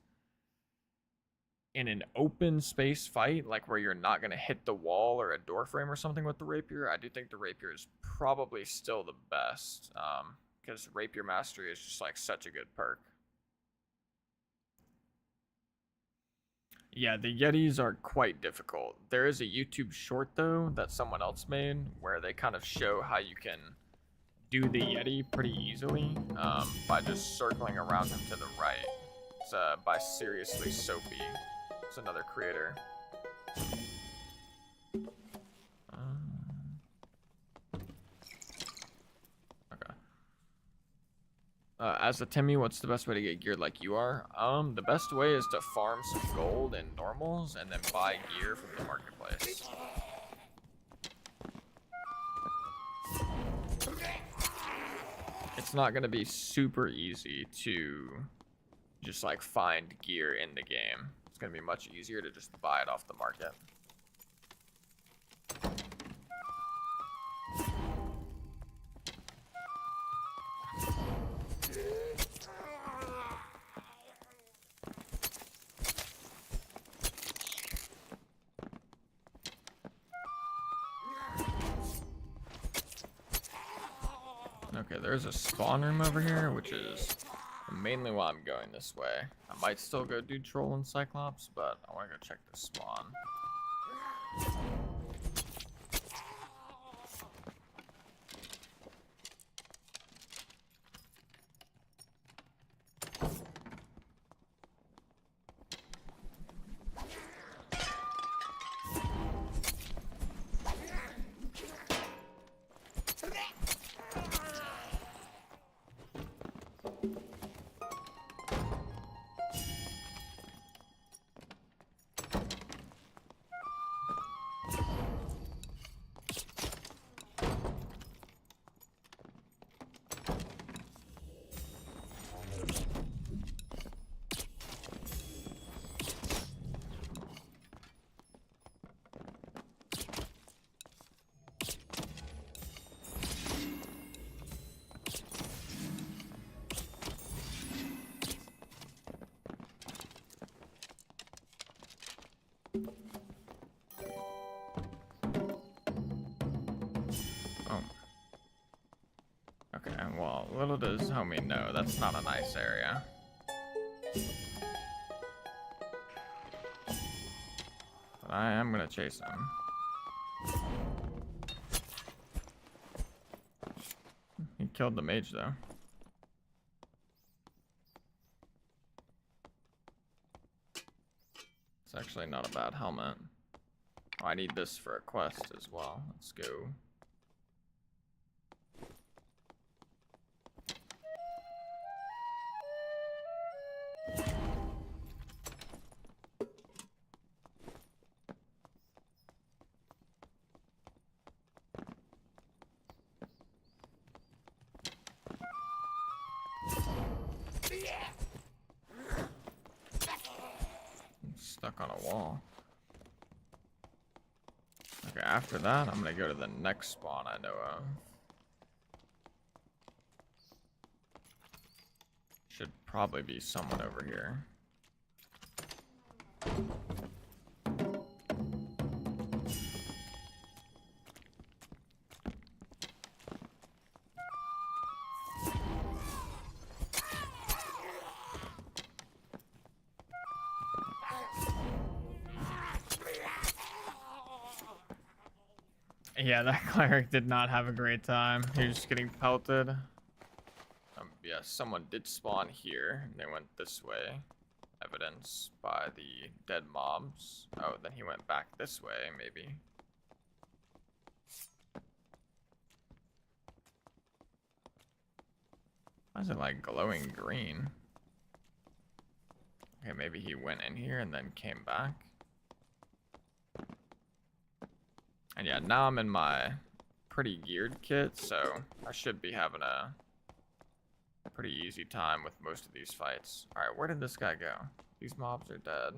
in an open space fight, like where you're not going to hit the wall or a door frame or something with the Rapier, I do think the Rapier is probably still the best, because Rapier Mastery is just like such a good perk. Yeah, the Yetis are quite difficult. There is a YouTube short, though, that someone else made where they kind of show how you can do the Yeti pretty easily by just circling around him to the right. It's by Seriously Soapy. It's another creator. Okay. As a Timmy, what's the best way to get geared like you are? The best way is to farm some gold and normals and then buy gear from the marketplace. It's not gonna be super easy to just like find gear in the game. It's gonna be much easier to just buy it off the market. Okay, there's a spawn room over here, which is mainly why I'm going this way. I might still go do Troll and Cyclops, but I want to go check the spawn. Oh. Okay, well, little does homie know, that's not a nice area. But I am gonna chase him. He killed the mage, though. It's actually not a bad helmet. Oh, I need this for a quest as well. Let's go. I'm stuck on a wall. Okay, after that, I'm gonna go to the next spawn I know of. Should probably be someone over here. Yeah, that cleric did not have a great time. He was just getting pelted. Yeah, someone did spawn here, and they went this way. Evidence by the dead mobs. Oh, then he went back this way, maybe. Why is it like glowing green? Okay, maybe he went in here and then came back. And yeah, now I'm in my pretty geared kit, so I should be having a pretty easy time with most of these fights. Alright, where did this guy go? These mobs are dead.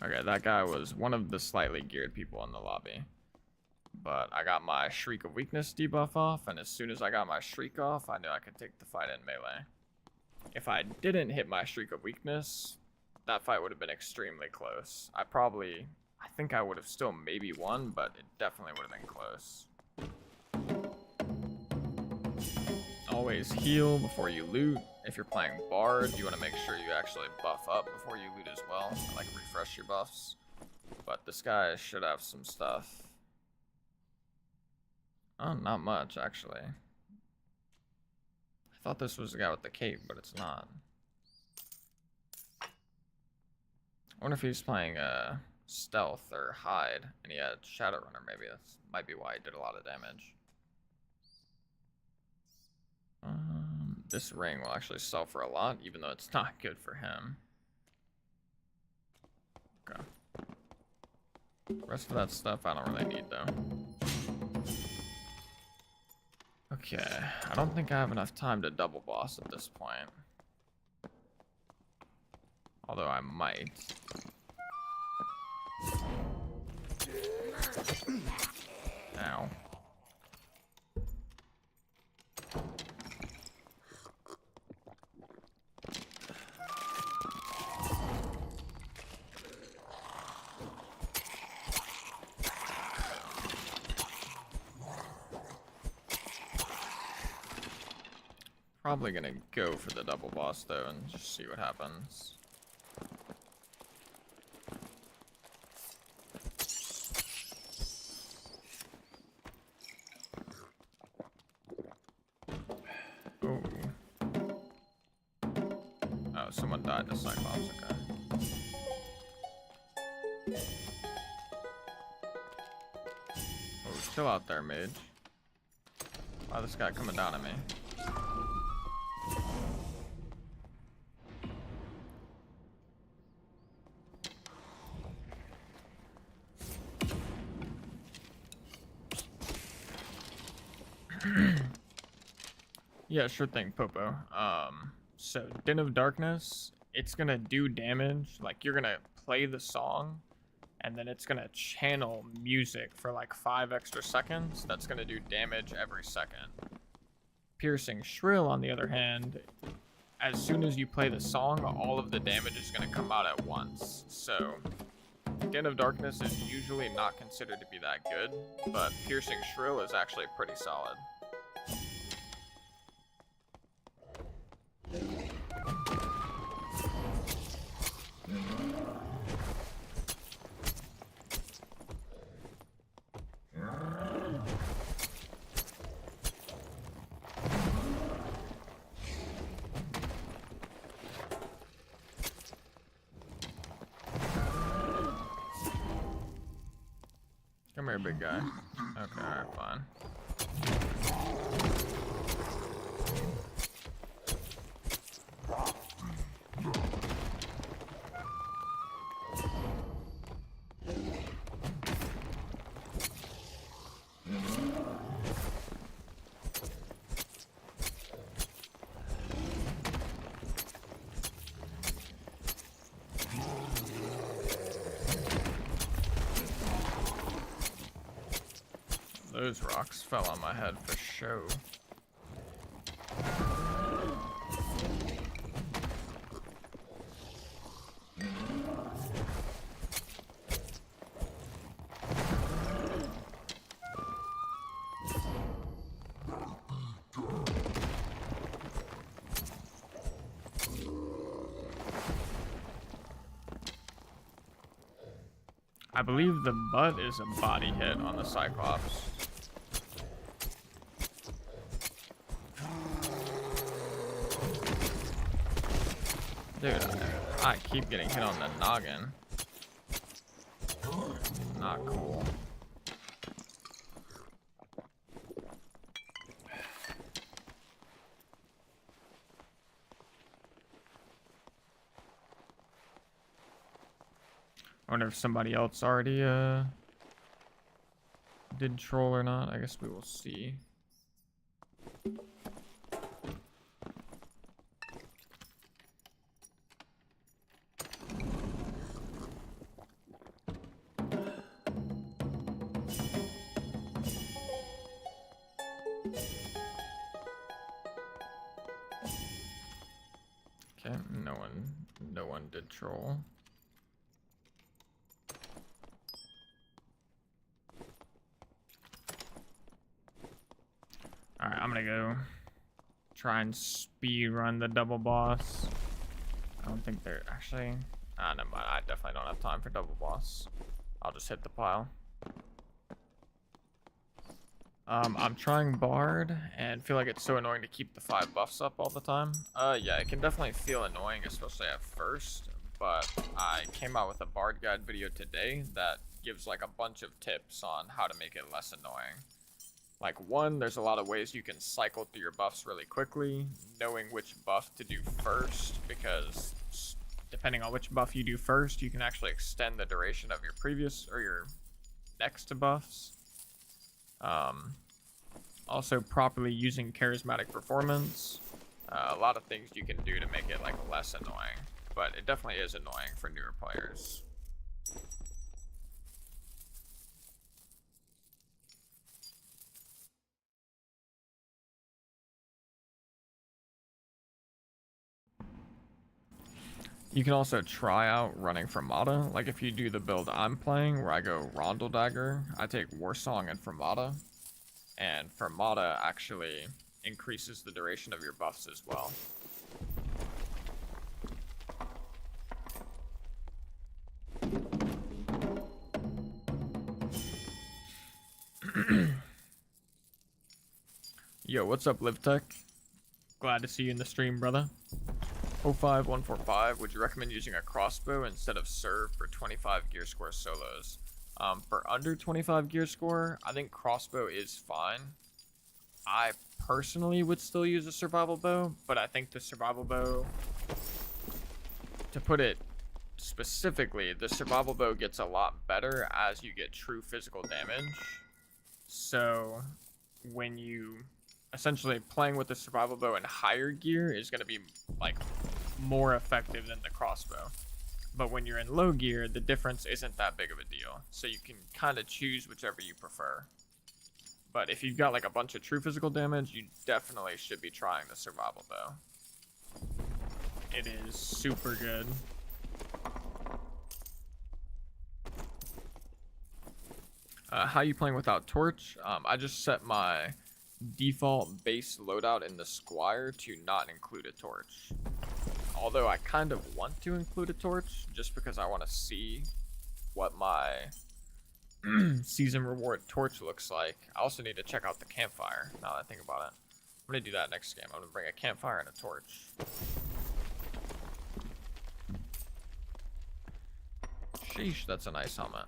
Okay, that guy was one of the slightly geared people in the lobby. But I got my Shriek of Weakness debuff off, and as soon as I got my Shriek off, I knew I could take the fight in melee. If I didn't hit my Shriek of Weakness, that fight would have been extremely close. I think I would have still maybe won, but it definitely would have been close. always heal before you loot. If you're playing Bard, you want to make sure you actually buff up before you loot as well. Like refresh your buffs. But this guy should have some stuff. Oh, not much actually. I thought this was the guy with the cape, but it's not. I wonder if he's playing stealth or hide, and he had Shadowrunner. Maybe that might be why he did a lot of damage. This ring will actually sell for a lot, even though it's not good for him. Okay. Rest of that stuff I don't really need though. Okay, I don't think I have enough time to double boss at this point. Although I might. Ow. Probably gonna go for the double boss though and just see what happens. Oh. Oh, someone died to Cyclops, okay. Oh, chill out there, mage. Wow, this guy coming down at me. Yeah, sure thing, Popo. So Den of Darkness, it's gonna do damage. Like, you're gonna play the song, and then it's gonna channel music for like 5 extra seconds. That's gonna do damage every second. Piercing Shrill, on the other hand, as soon as you play the song, all of the damage is gonna come out at once. So Den of Darkness is usually not considered to be that good, but Piercing Shrill is actually pretty solid. Come here, big guy. Okay, alright, fine. Those rocks fell on my head for show. I believe the butt is a body hit on the Cyclops. Dude, I keep getting hit on the noggin. Not cool. I wonder if somebody else already did troll or not. I guess we will see. Okay, no one did troll. Alright, I'm gonna go try and speed run the double boss. I don't think they're actually. Never mind. I definitely don't have time for double boss. I'll just hit the pile. I'm trying Bard and feel like it's so annoying to keep the 5 buffs up all the time. Yeah, it can definitely feel annoying, especially at first, but I came out with a Bard guide video today that gives like a bunch of tips on how to make it less annoying. Like 1, there's a lot of ways you can cycle through your buffs really quickly, knowing which buff to do first, because depending on which buff you do first, you can actually extend the duration of your previous or your next buffs. Also properly using charismatic performance. A lot of things you can do to make it like less annoying, but it definitely is annoying for newer players. You can also try out running Fermata. Like if you do the build I'm playing, where I go Rondel Dagger, I take Warsong and Fermata. And Fermata actually increases the duration of your buffs as well. Yo, what's up, LiveTech? Glad to see you in the stream, brother. 05145, would you recommend using a crossbow instead of serve for 25 gear score solos? For under 25 gear score, I think crossbow is fine. I personally would still use a survival bow, but I think the survival bow, to put it specifically, the survival bow gets a lot better as you get true physical damage. So when you essentially playing with the survival bow in higher gear is going to be like more effective than the crossbow. But when you're in low gear, the difference isn't that big of a deal. So you can kind of choose whichever you prefer. But if you've got like a bunch of true physical damage, you definitely should be trying the survival bow. It is super good. How you playing without torch? I just set my default base loadout in the Squire to not include a torch. Although I kind of want to include a torch just because I want to see what my season reward torch looks like. I also need to check out the campfire now that I think about it. I'm going to do that next game. I'm going to bring a campfire and a torch. Sheesh, that's a nice helmet.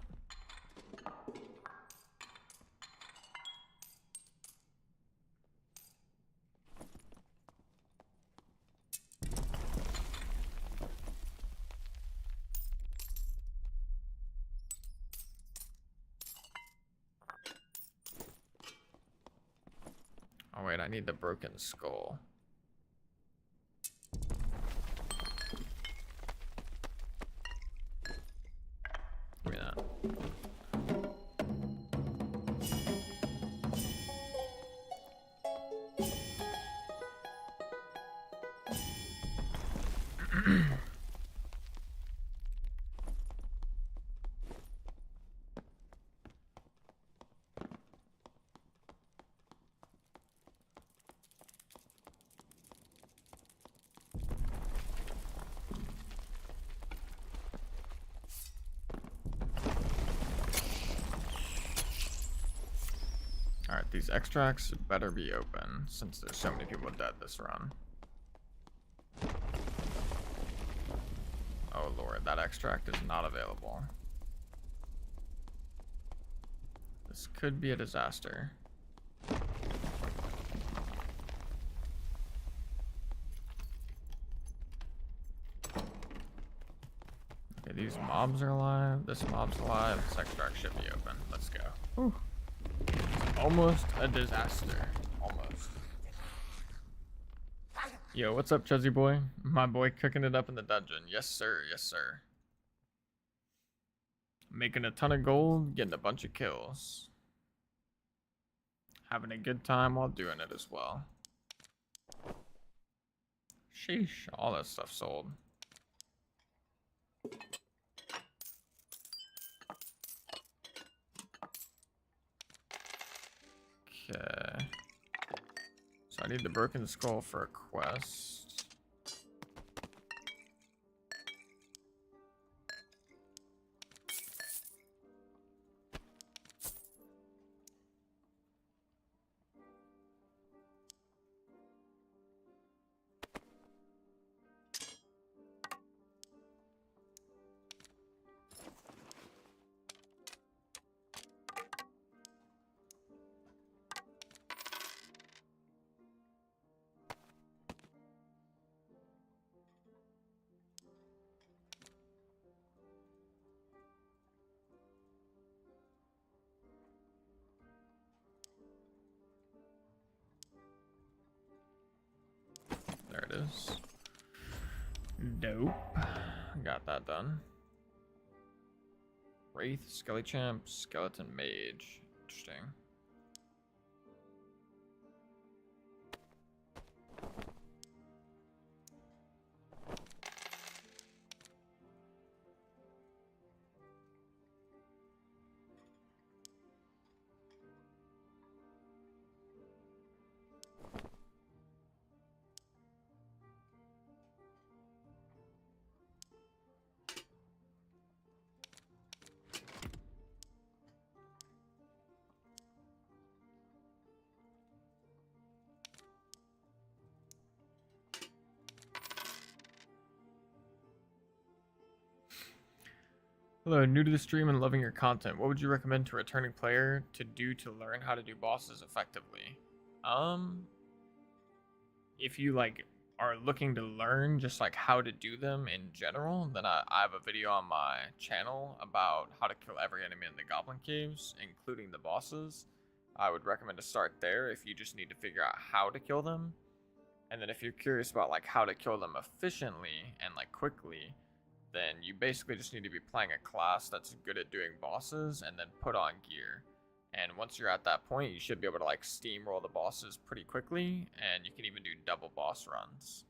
Oh wait, I need the broken skull. Give me that. Alright, these extracts better be open since there's so many people dead this run. Oh lord, that extract is not available. This could be a disaster. Okay, these mobs are alive. This mob's alive. This extract should be open. Let's go. Whew. Almost a disaster. Almost. Yo, what's up, Chuzzy boy? My boy cooking it up in the dungeon. Yes, sir. Yes, sir. Making a ton of gold, getting a bunch of kills. Having a good time while doing it as well. Sheesh, all that stuff sold. Okay. So I need the broken skull for a quest. There it is. Dope. Got that done. Wraith, Skelly Champ, Skeleton Mage. Interesting. Hello, new to the stream and loving your content. What would you recommend to a returning player to do to learn how to do bosses effectively? If you like are looking to learn just like how to do them in general, then I have a video on my channel about how to kill every enemy in the Goblin Caves, including the bosses. I would recommend to start there if you just need to figure out how to kill them. And then if you're curious about like how to kill them efficiently and like quickly, then you basically just need to be playing a class that's good at doing bosses and then put on gear. And once you're at that point, you should be able to like steamroll the bosses pretty quickly, and you can even do double boss runs.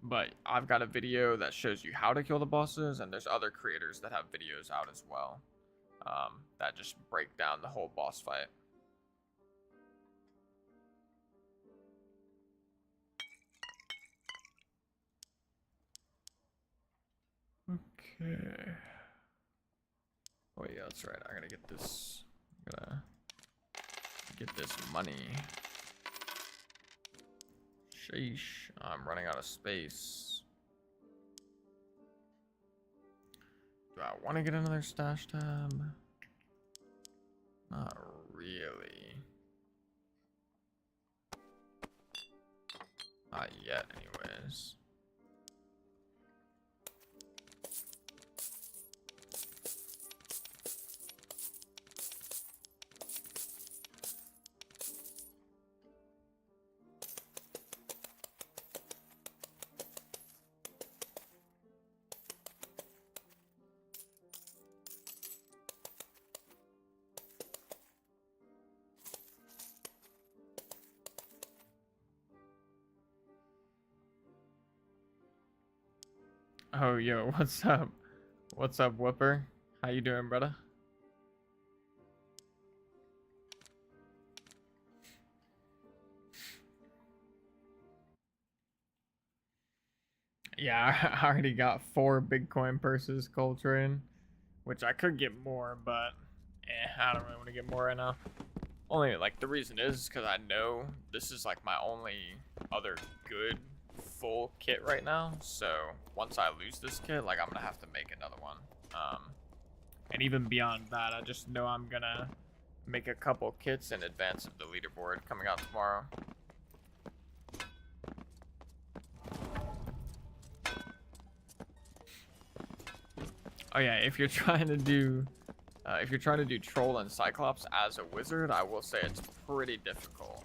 But I've got a video that shows you how to kill the bosses, and there's other creators that have videos out as well that just break down the whole boss fight. Okay. Oh yeah, that's right. I gotta get this. Gotta get this money. Sheesh. I'm running out of space. Do I want to get another stash tab? Not really. Not yet, anyways. Oh, yo, what's up? What's up, Whooper? How you doing, brother? Yeah, I already got 4 Bitcoin purses, Coltrane, which I could get more, but I don't really want to get more right now. Only, like, the reason is because I know this is, like, my only other good full kit right now, so once I lose this kit, like, I'm gonna have to make another one. And even beyond that, I just know I'm gonna make a couple kits in advance of the leaderboard coming out tomorrow. Oh yeah, if you're trying to do Troll and Cyclops as a wizard, I will say it's pretty difficult.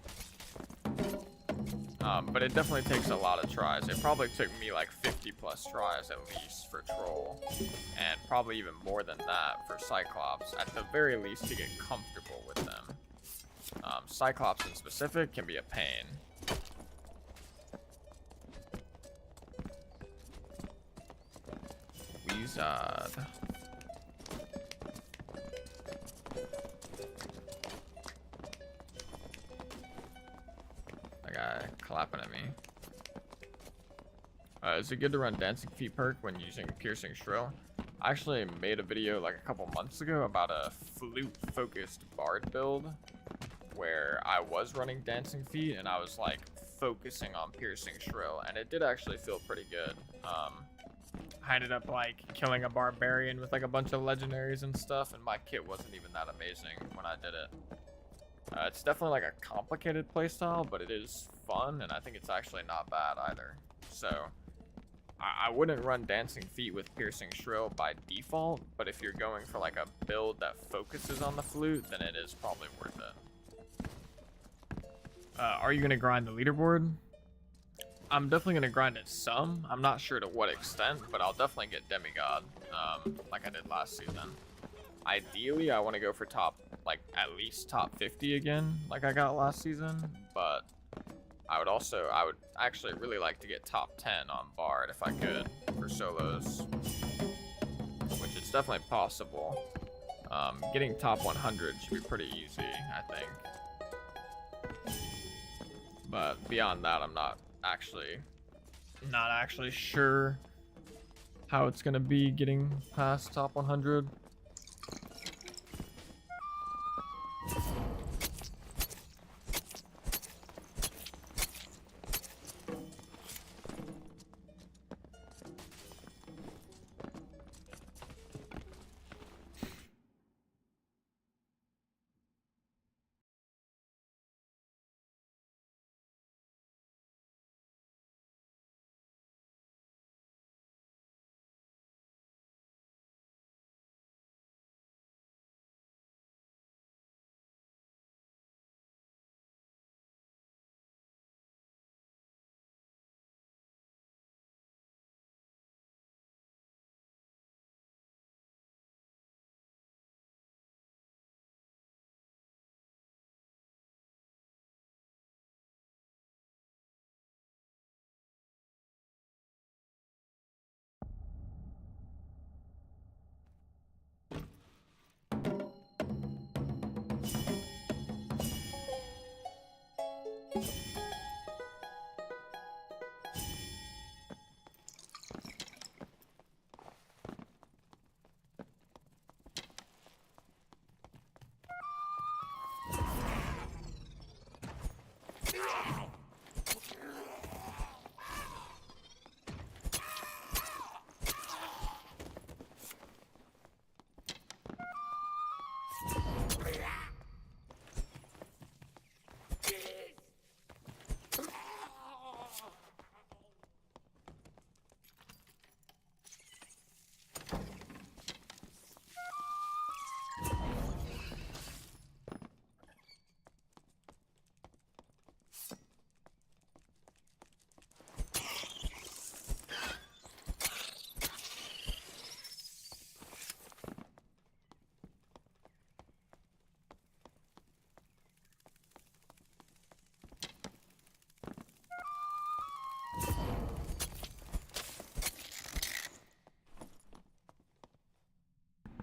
But it definitely takes a lot of tries. It probably took me like 50 plus tries at least for Troll, and probably even more than that for Cyclops, at the very least to get comfortable with them. Cyclops in specific can be a pain. Wizard. clapping at me. Is it good to run Dancing Feet perk when using Piercing Shrill? I actually made a video like a couple months ago about a flute-focused bard build where I was running Dancing Feet and I was like focusing on Piercing Shrill, and it did actually feel pretty good. I ended up like killing a Barbarian with like a bunch of legendaries and stuff, and my kit wasn't even that amazing when I did it. It's definitely like a complicated playstyle, but it is fun, and I think it's actually not bad either. So I wouldn't run Dancing Feet with Piercing Shrill by default, but if you're going for like a build that focuses on the flute, then it is probably worth it. Are you going to grind the leaderboard? I'm definitely going to grind it some. I'm not sure to what extent, but I'll definitely get Demigod, like I did last season. Ideally, I want to go for at least top 50 again, like I got last season, but I would actually really like to get top 10 on Bard if I could for solos, which is definitely possible. Getting top 100 should be pretty easy, I think. But beyond that, I'm not actually sure how it's gonna be getting past top 100.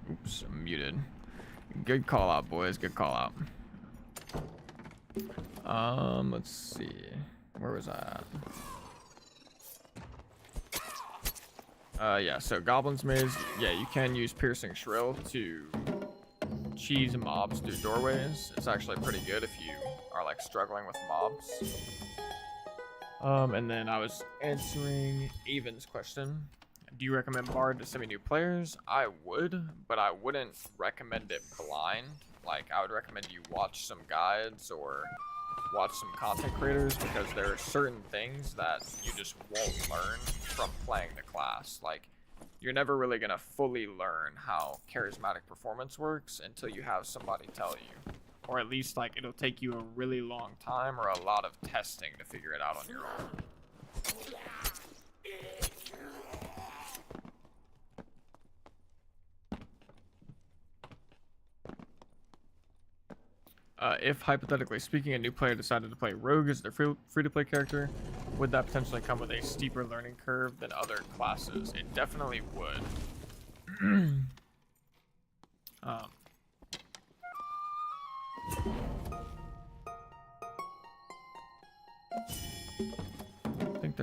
Oops, I'm muted. Good call out, boys. Good call out. Let's see. Where was I at? Yeah, so Goblin's Maze. Yeah, you can use Piercing Shrill to cheese mobs through doorways. It's actually pretty good if you are like struggling with mobs. And then I was answering Avon's question. Do you recommend Bard to semi-new players? I would, but I wouldn't recommend it blind. Like, I would recommend you watch some guides or watch some content creators, because there are certain things that you just won't learn from playing the class. Like, you're never really going to fully learn how charismatic performance works until you have somebody tell you. Or at least, like, it'll take you a really long time or a lot of testing to figure it out on your own. If, hypothetically speaking, a new player decided to play Rogue as their free-to-play character, would that potentially come with a steeper learning curve than other classes? It definitely would.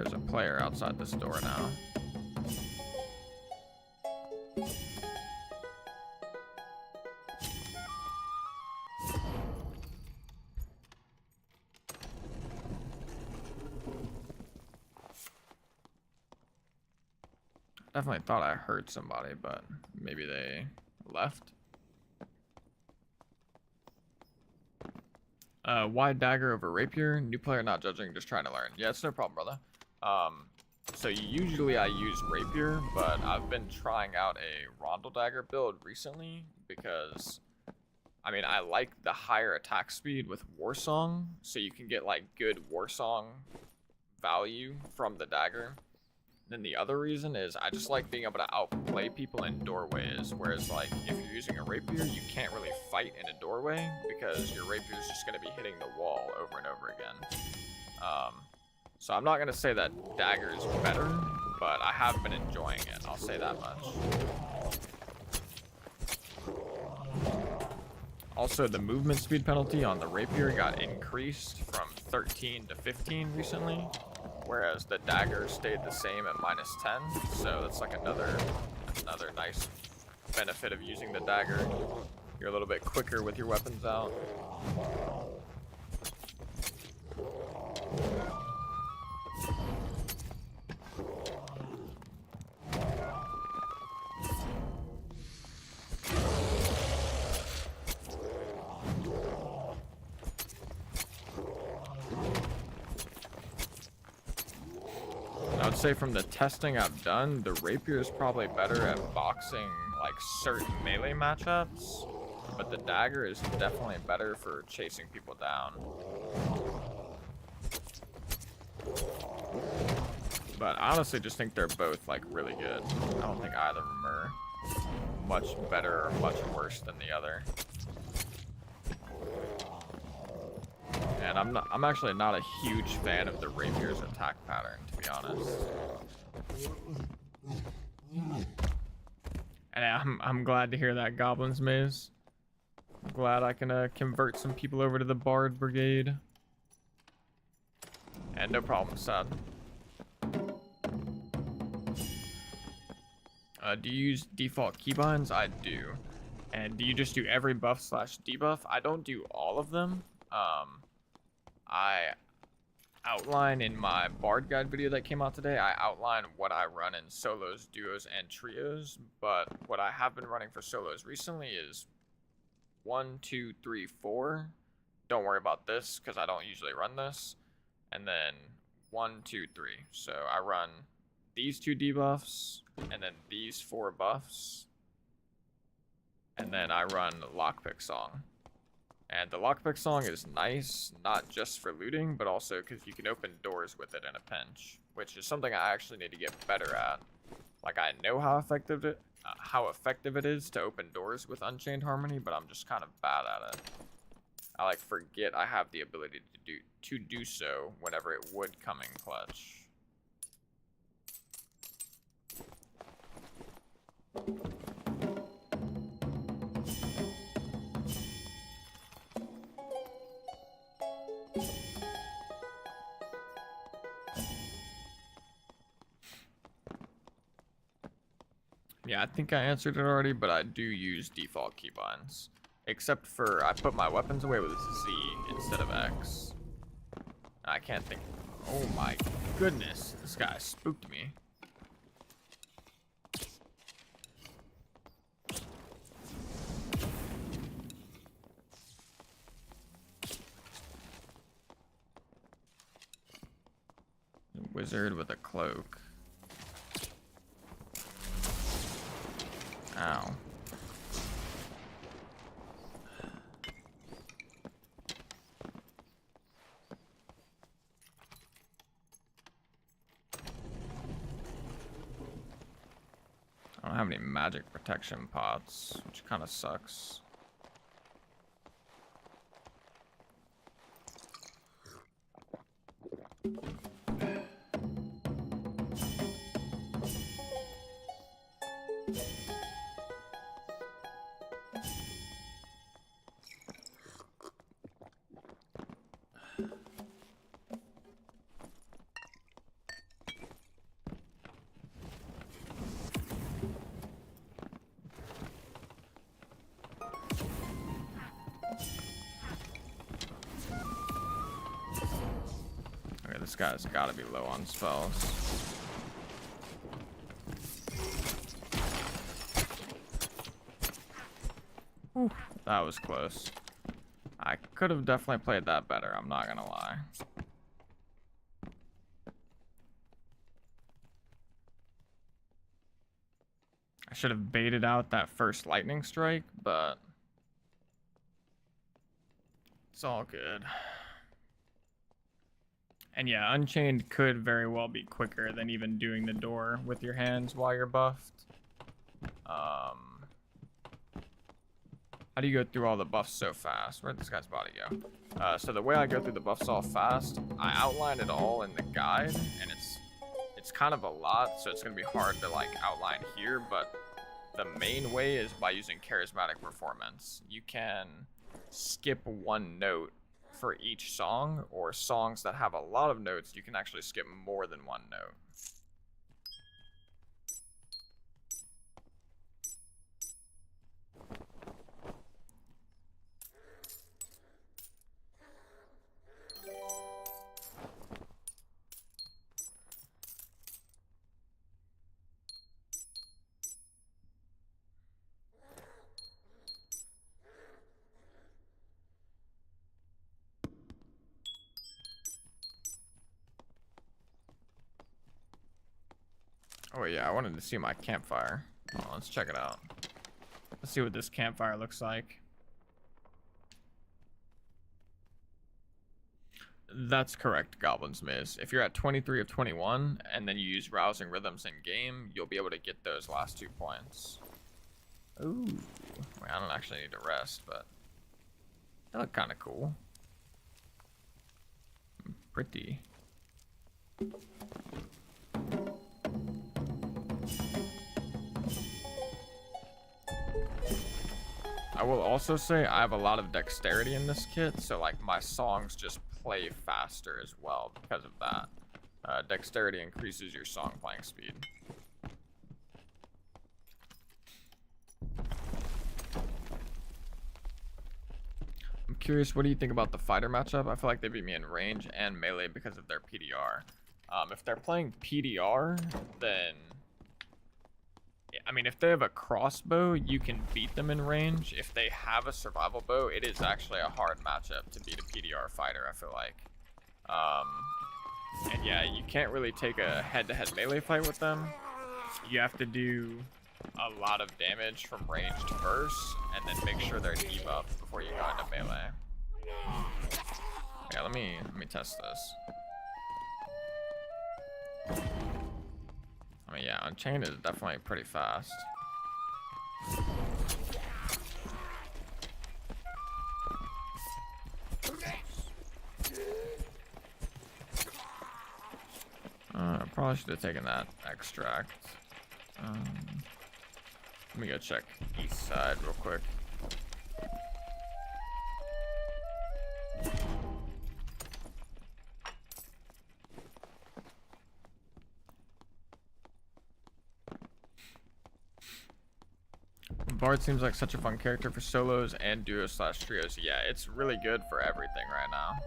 there's a player outside this door now. Definitely thought I heard somebody, but maybe they left. Wide dagger over rapier. New player not judging, just trying to learn. Yeah, it's no problem, brother. So usually I use rapier, but I've been trying out a rondel dagger build recently because, I mean, I like the higher attack speed with Warsong, so you can get like good Warsong value from the dagger. Then the other reason is I just like being able to outplay people in doorways, whereas like if you're using a rapier, you can't really fight in a doorway because your rapier is just going to be hitting the wall over and over again. So I'm not going to say that dagger is better, but I have been enjoying it, I'll say that much. Also, the movement speed penalty on the rapier got increased from 13 to 15 recently, whereas the dagger stayed the same at -10, so that's like another nice benefit of using the dagger. You're a little bit quicker with your weapons out. I would say from the testing I've done, the rapier is probably better at boxing like certain melee matchups, but the dagger is definitely better for chasing people down. But I honestly just think they're both like really good. I don't think either of them are much better or much worse than the other. And I'm actually not a huge fan of the rapier's attack pattern, to be honest. And I'm glad to hear that, Goblin's Maze. I'm glad I can convert some people over to the Bard Brigade. And no problem, Sad. Do you use default keybinds? I do. And do you just do every buff / debuff? I don't do all of them. I outline in my Bard Guide video that came out today, I outline what I run in solos, duos, and trios, but what I have been running for solos recently is 1, 2, 3, 4. Don't worry about this, because I don't usually run this. And then 1, 2, 3. So I run these 2 debuffs, and then these 4 buffs, and then I run Lockpick Song. And the Lockpick Song is nice, not just for looting, but also because you can open doors with it in a pinch, which is something I actually need to get better at. Like, I know how effective it is to open doors with Unchained Harmony, but I'm just kind of bad at it. I like forget I have the ability to do so whenever it would come in clutch. Yeah, I think I answered it already, but I do use default keybinds. Except for I put my weapons away with Z instead of X. I can't think. Oh my goodness, this guy spooked me. Wizard with a cloak. Ow. I don't have any magic protection pots, which kind of sucks. This guy's gotta be low on spells. Ooh, that was close. I could have definitely played that better, I'm not gonna lie. I should have baited out that first lightning strike, but it's all good. And yeah, Unchained could very well be quicker than even doing the door with your hands while you're buffed. How do you go through all the buffs so fast? Where'd this guy's body go? So the way I go through the buffs all fast, I outline it all in the guide, and it's kind of a lot, so it's gonna be hard to like outline here, but the main way is by using charismatic performance. You can skip one note for each song, or songs that have a lot of notes, you can actually skip more than one note. Oh yeah, I wanted to see my campfire. Oh, let's check it out. Let's see what this campfire looks like. That's correct, Goblin's Maze. If you're at 23 of 21, and then you use Rousing Rhythms in game, you'll be able to get those last 2 points. Ooh. Wait, I don't actually need to rest, but they look kind of cool. Pretty. I will also say I have a lot of dexterity in this kit, so like my songs just play faster as well because of that. Dexterity increases your song playing speed. I'm curious, what do you think about the fighter matchup? I feel like they beat me in range and melee because of their PDR. If they're playing PDR, then I mean, if they have a crossbow, you can beat them in range. If they have a survival bow, it is actually a hard matchup to beat a PDR fighter, I feel like. And yeah, you can't really take a head-to-head melee fight with them. You have to do a lot of damage from ranged first, and then make sure they're debuffed before you go into melee. Yeah, let me test this. I mean, yeah, Unchained is definitely pretty fast. I probably should have taken that extract. Let me go check east side real quick. Bard seems like such a fun character for solos and duos/trios. Yeah, it's really good for everything right now.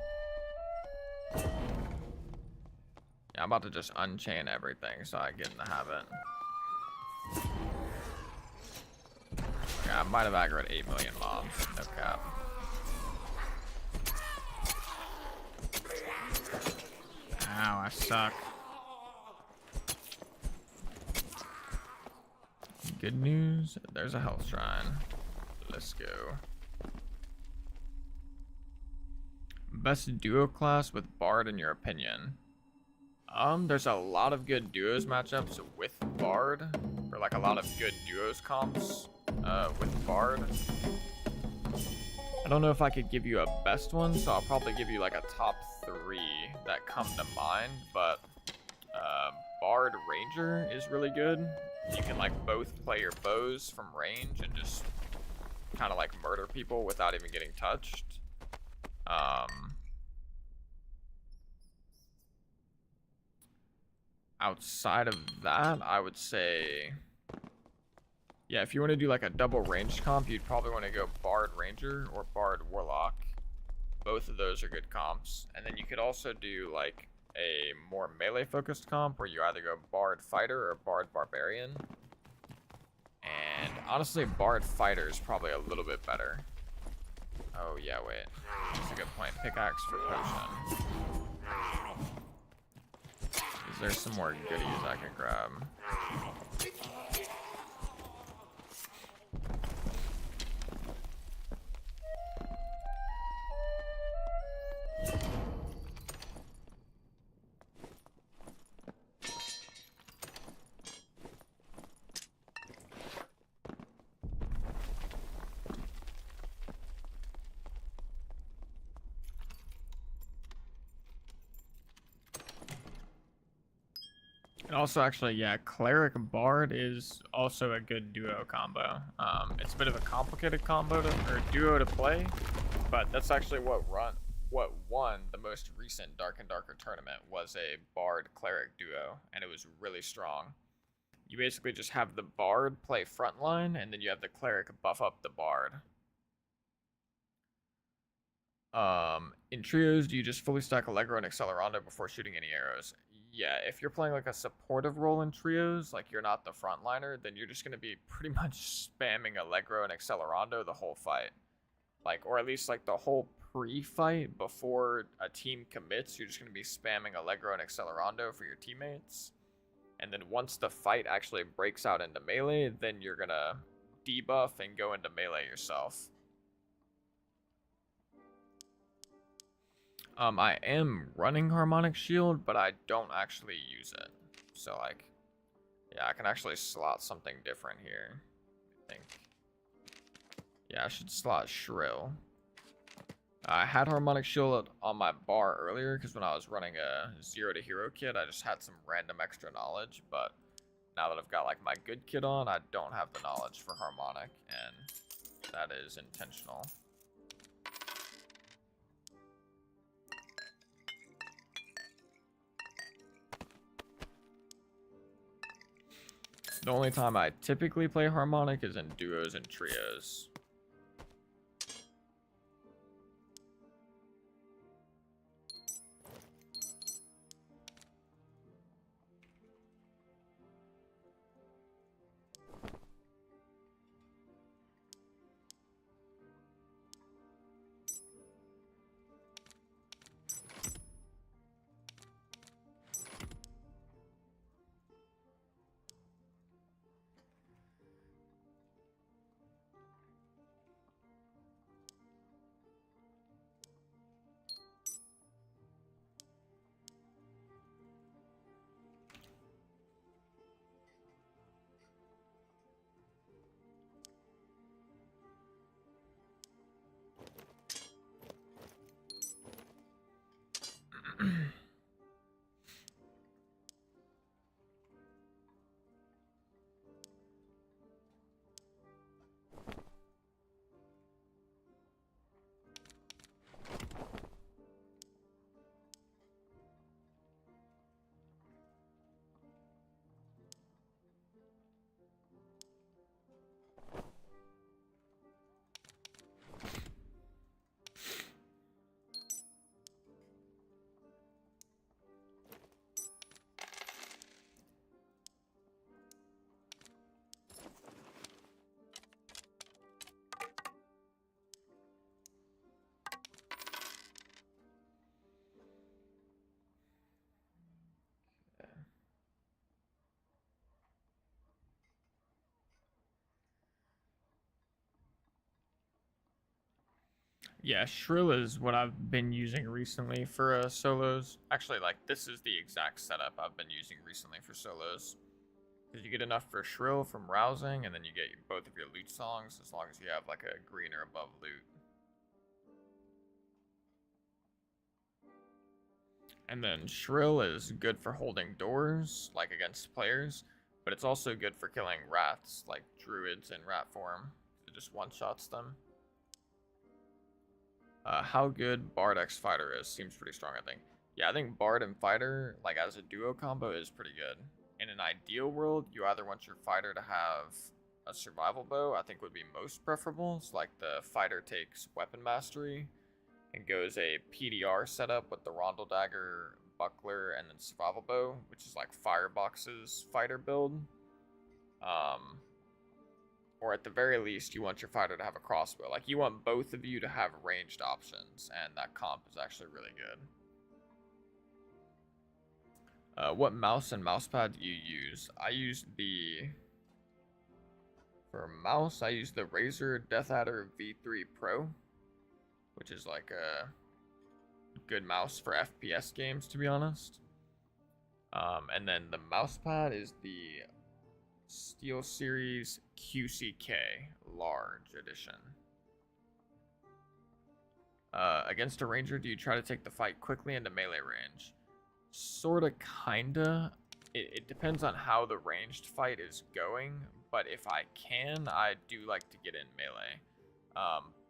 Yeah, I'm about to just unchain everything so I get in the habit. Yeah, I might have aggroed 8 million mobs. No cap. Ow, I suck. Good news, there's a health shrine. Let's go. Best duo class with Bard in your opinion? There's a lot of good duos matchups with Bard, or like a lot of good duos comps with Bard. I don't know if I could give you a best one, so I'll probably give you like a top 3 that come to mind, but Bard Ranger is really good. You can like both play your bows from range and just kind of like murder people without even getting touched. Outside of that, I would say, yeah, if you want to do like a double ranged comp, you'd probably want to go Bard Ranger or Bard Warlock. Both of those are good comps. And then you could also do like a more melee focused comp where you either go Bard Fighter or Bard Barbarian. And honestly, Bard Fighter is probably a little bit better. Oh yeah, wait. That's a good point. Pickaxe for potion. Is there some more goodies I can grab? And also, actually, yeah, Cleric Bard is also a good duo combo. It's a bit of a complicated combo or duo to play, but that's actually what won the most recent Dark and Darker tournament was a Bard Cleric duo, and it was really strong. You basically just have the Bard play frontline, and then you have the Cleric buff up the Bard. In trios, do you just fully stack Allegro and Accelerando before shooting any arrows? Yeah, if you're playing like a supportive role in trios, like you're not the frontliner, then you're just going to be pretty much spamming Allegro and Accelerando the whole fight. Like, or at least like the whole pre-fight before a team commits, you're just going to be spamming Allegro and Accelerando for your teammates. And then once the fight actually breaks out into melee, then you're going to debuff and go into melee yourself. I am running Harmonic Shield, but I don't actually use it. So, like, yeah, I can actually slot something different here, I think. Yeah, I should slot Shrill. I had Harmonic Shield on my bar earlier, because when I was running a 0 to Hero kit, I just had some random extra knowledge, but now that I've got, like, my good kit on, I don't have the knowledge for Harmonic, and that is intentional. The only time I typically play Harmonic is in duos and trios. Yeah, Shrill is what I've been using recently for solos. Actually, like, this is the exact setup I've been using recently for solos. Because you get enough for Shrill from Rousing, and then you get both of your loot songs as long as you have, like, a green or above loot. And then Shrill is good for holding doors, like, against players. But it's also good for killing rats, like druids in rat form. It just one-shots them. How good Bard X Fighter is seems pretty strong, I think. Yeah, I think Bard and Fighter, like as a duo combo, is pretty good. In an ideal world, you either want your fighter to have a survival bow, I think would be most preferable. So like the fighter takes weapon mastery and goes a PDR setup with the Rondel Dagger buckler, and then survival bow, which is like Firebox's fighter build. Or at the very least, you want your fighter to have a crossbow. Like, you want both of you to have ranged options, and that comp is actually really good. What mouse and mousepad do you use? For mouse, I use the Razer Death Adder V3 Pro, which is like a good mouse for FPS games, to be honest. And then the mousepad is the SteelSeries QCK Large Edition. Against a ranger, do you try to take the fight quickly into melee range? Sorta, kinda. It depends on how the ranged fight is going, but if I can, I do like to get in melee.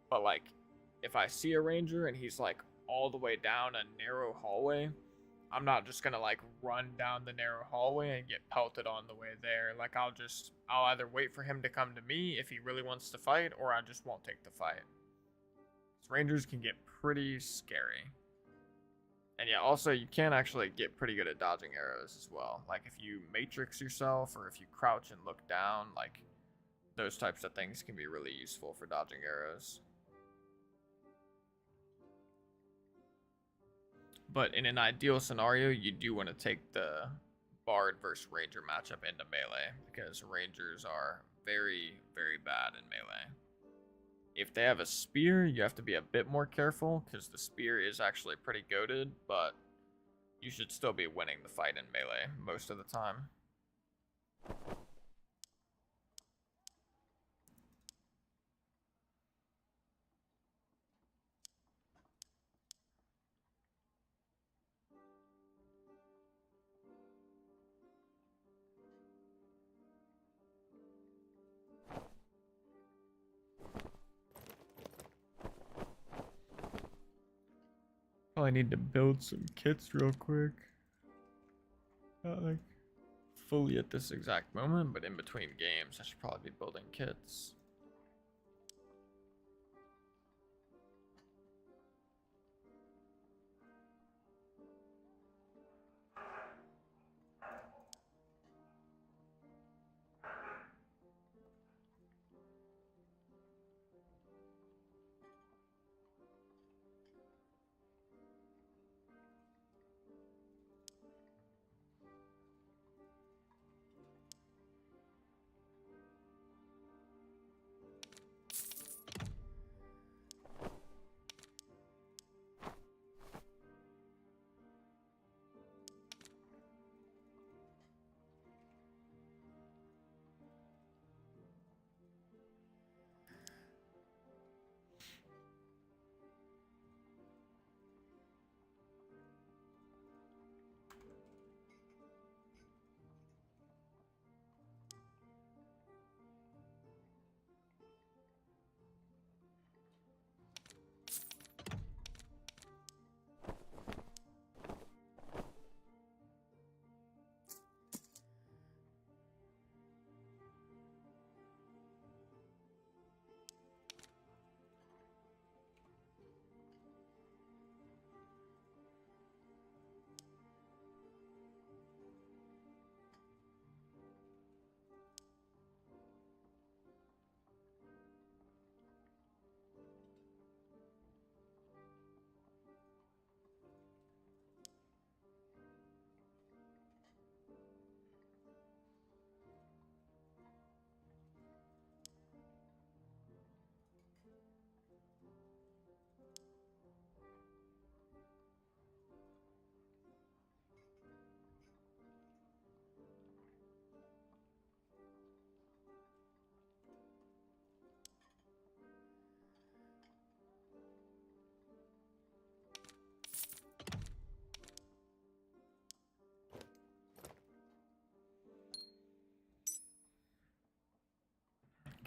But like, if I see a ranger and he's like all the way down a narrow hallway, I'm not just gonna like run down the narrow hallway and get pelted on the way there. Like, I'll either wait for him to come to me if he really wants to fight, or I just won't take the fight. So rangers can get pretty scary. And yeah, also you can actually get pretty good at dodging arrows as well. Like, if you matrix yourself or if you crouch and look down, like, those types of things can be really useful for dodging arrows. But in an ideal scenario, you do want to take the Bard versus Ranger matchup into melee, because Rangers are very, very bad in melee. If they have a spear, you have to be a bit more careful, because the spear is actually pretty goated, but you should still be winning the fight in melee most of the time. Probably need to build some kits real quick. Not like fully at this exact moment, but in between games, I should probably be building kits.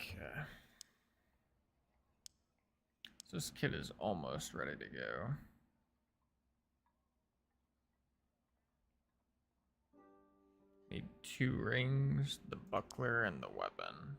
Okay. So this kit is almost ready to go. Need 2 rings, the buckler, and the weapon.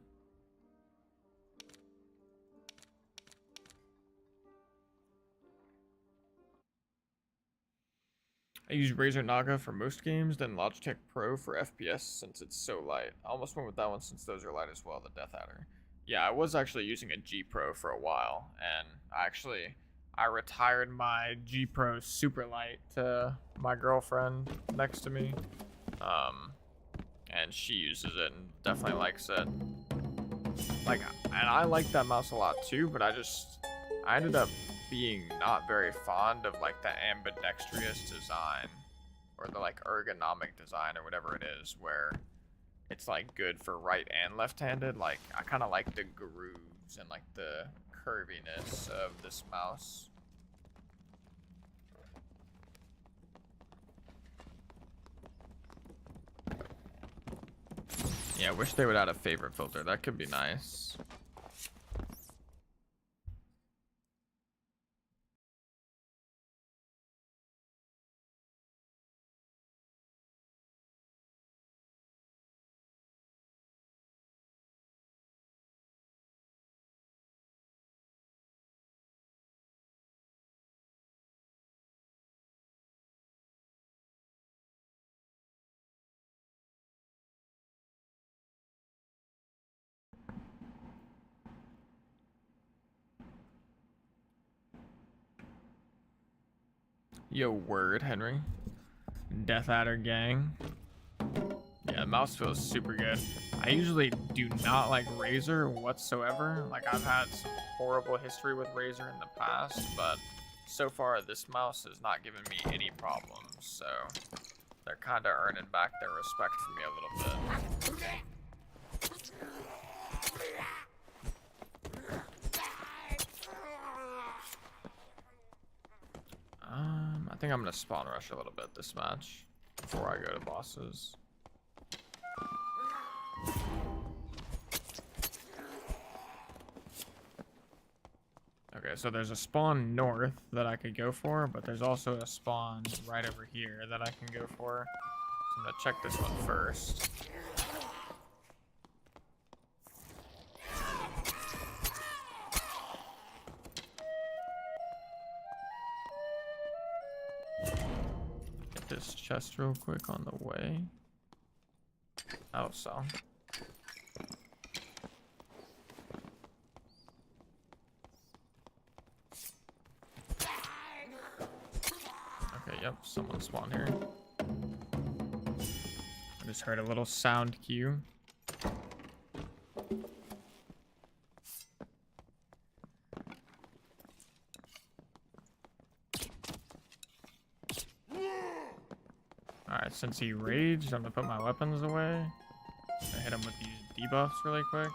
I use Razer Naga for most games, then Logitech Pro for FPS since it's so light. I almost went with that one since those are light as well, the Death Adder. Yeah, I was actually using a G Pro for a while, and I retired my G Pro super light to my girlfriend next to me. And she uses it and definitely likes it. Like, and I like that mouse a lot too, but I ended up being not very fond of like the ambidextrous design or the like ergonomic design or whatever it is, where it's like good for right and left-handed. Like, I kind of like the grooves and like the curviness of this mouse. Yeah, I wish they would add a favorite filter. That could be nice. Yo, word, Henry. Death Adder gang. Yeah, the mouse feels super good. I usually do not like Razer whatsoever. Like, I've had some horrible history with Razer in the past, but so far this mouse has not given me any problems. So they're kind of earning back their respect for me a little bit. I think I'm gonna spawn rush a little bit this match before I go to bosses. Okay, so there's a spawn north that I could go for, but there's also a spawn right over here that I can go for. So I'm gonna check this one first. Get this chest real quick on the way. Oh, so. Okay, yep, someone spawned here. I just heard a little sound cue. Alright, since he raged, I'm gonna put my weapons away. I hit him with these debuffs really quick.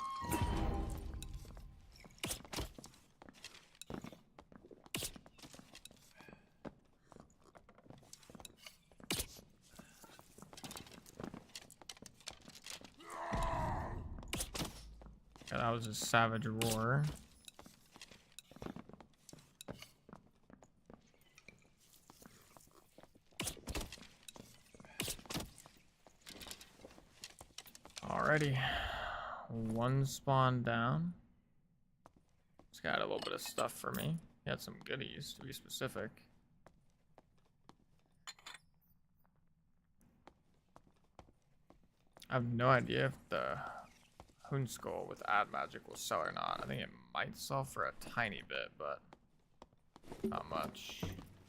Yeah, that was a savage roar. Alrighty, one spawn down. This guy had a little bit of stuff for me. He had some goodies, to be specific. I have no idea if the Hoon Skull with ad magic will sell or not. I think it might sell for a tiny bit, but not much.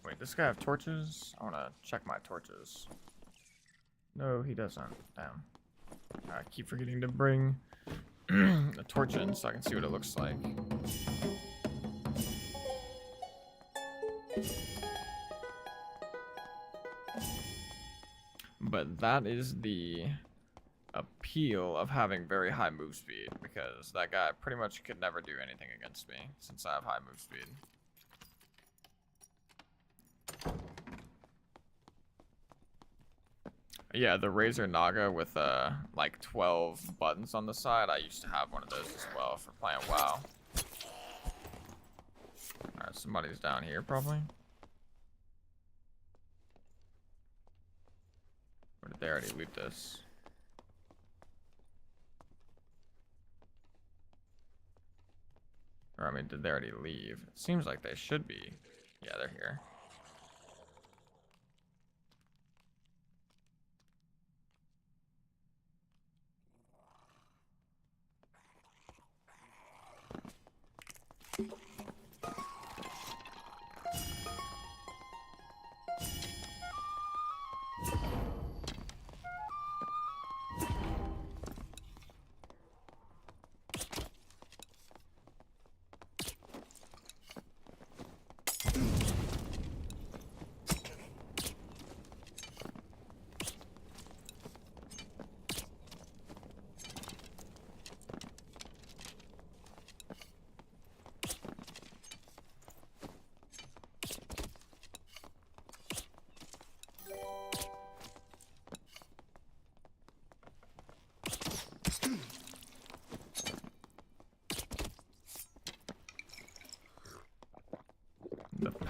Wait, does this guy have torches? I want to check my torches. No, he doesn't. Damn. I keep forgetting to bring a torch in so I can see what it looks like. But that is the appeal of having very high move speed, because that guy pretty much could never do anything against me since I have high move speed. Yeah, the Razer Naga with like 12 buttons on the side. I used to have one of those as well for playing WoW. Alright, somebody's down here probably. Or did they already loot this? Or I mean, did they already leave? It seems like they should be. Yeah, they're here.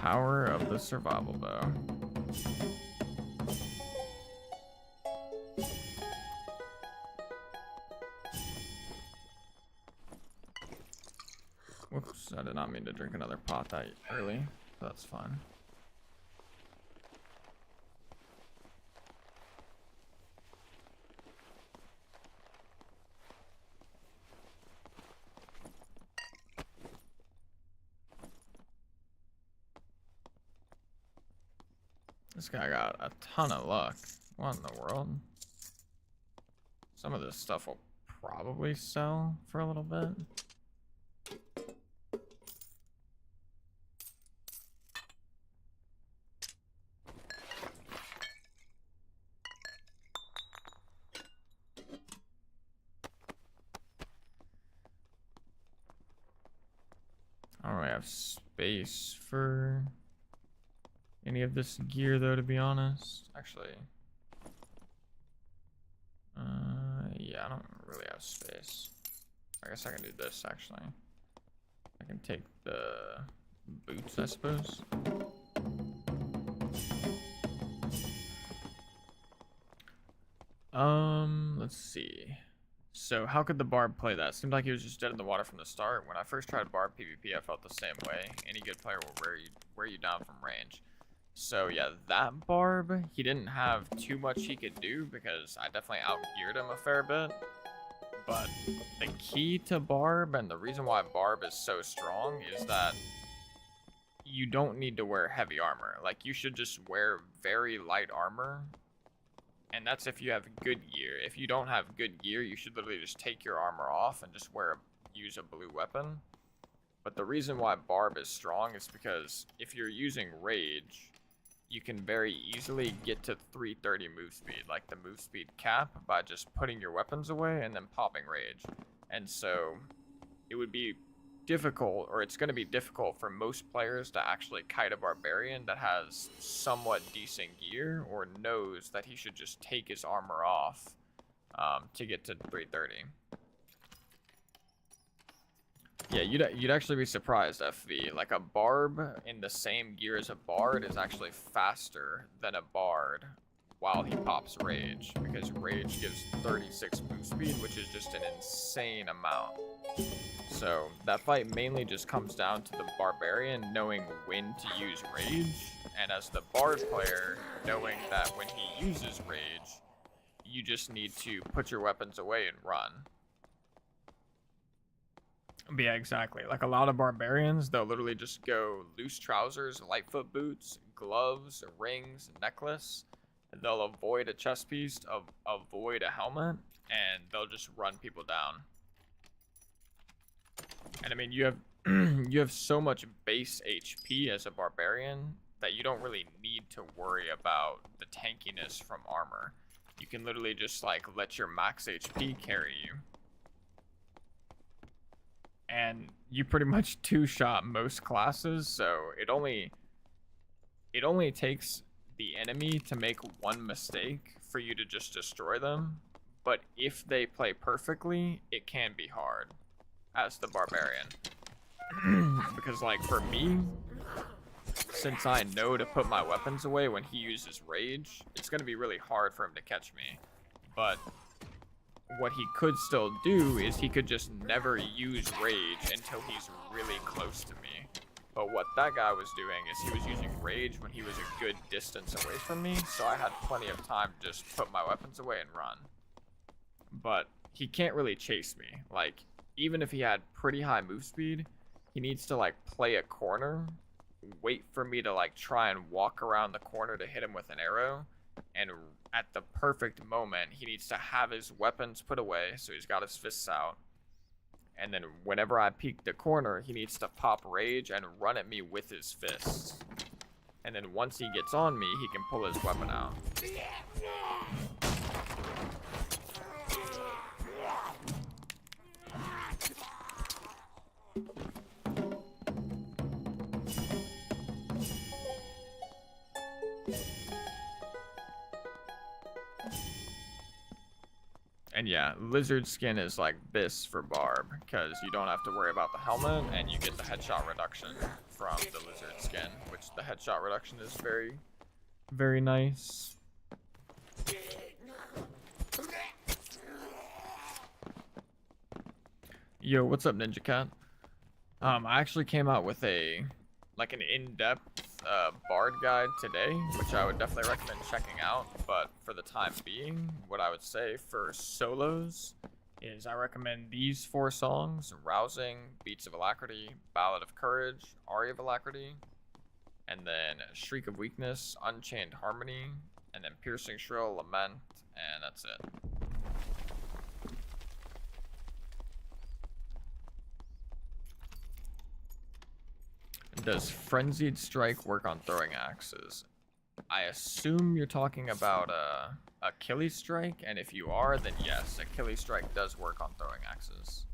Power of the survival bow. Whoops, I did not mean to drink another pot that early. That's fine. This guy got a ton of luck. What in the world? Some of this stuff will probably sell for a little bit. I don't really have space for any of this gear though, to be honest. Actually, yeah, I don't really have space. I guess I can do this actually. I can take the boots, I suppose. Let's see. So how could the Barb play that? Seemed like he was just dead in the water from the start. When I first tried Barb PvP, I felt the same way. Any good player will wear you down from range. So yeah, that Barb, he didn't have too much he could do because I definitely outgeared him a fair bit. But the key to Barb and the reason why Barb is so strong is that you don't need to wear heavy armor. Like, you should just wear very light armor. And that's if you have good gear. If you don't have good gear, you should literally just take your armor off and just use a blue weapon. But the reason why Barb is strong is because if you're using Rage, you can very easily get to 330 move speed, like the move speed cap, by just putting your weapons away and then popping Rage. And so it would be difficult, or it's going to be difficult for most players to actually kite a Barbarian that has somewhat decent gear or knows that he should just take his armor off to get to 330. Yeah, you'd actually be surprised, FV. Like, a Barb in the same gear as a Bard is actually faster than a Bard while he pops Rage, because Rage gives 36 move speed, which is just an insane amount. So that fight mainly just comes down to the Barbarian knowing when to use Rage, and as the Bard player knowing that when he uses Rage, you just need to put your weapons away and run. Yeah, exactly. Like, a lot of Barbarians, they'll literally just go loose trousers, lightfoot boots, gloves, rings, necklace. They'll avoid a chest piece, avoid a helmet, and they'll just run people down. And I mean, you have you have so much base HP as a Barbarian that you don't really need to worry about the tankiness from armor. You can literally just, like, let your max HP carry you. And you pretty much two-shot most classes, so it only takes the enemy to make one mistake for you to just destroy them. But if they play perfectly, it can be hard as the Barbarian. Because, like, for me, since I know to put my weapons away when he uses Rage, it's going to be really hard for him to catch me. But what he could still do is he could just never use Rage until he's really close to me. But what that guy was doing is he was using Rage when he was a good distance away from me, so I had plenty of time to just put my weapons away and run. But he can't really chase me. Like, even if he had pretty high move speed, he needs to, like, play a corner, wait for me to, like, try and walk around the corner to hit him with an arrow, and at the perfect moment, he needs to have his weapons put away, so he's got his fists out. And then whenever I peek the corner, he needs to pop Rage and run at me with his fists. And then once he gets on me, he can pull his weapon out. And And yeah, lizard skin is like this for Barb, because you don't have to worry about the helmet, and you get the headshot reduction from the lizard skin, which the headshot reduction is very, very nice. Yo, what's up, Ninja Cat? I actually came out with an in-depth Bard guide today, which I would definitely recommend checking out. But for the time being, what I would say for solos is I recommend these 4 songs: Rousing, Beats of Alacrity, Ballad of Courage, Aria of Alacrity, and then Shriek of Weakness, Unchained Harmony, and then Piercing Shrill, Lament, and that's it. Does Frenzied Strike work on throwing axes? I assume you're talking about Achilles Strike, and if you are, then yes, Achilles Strike does work on throwing axes.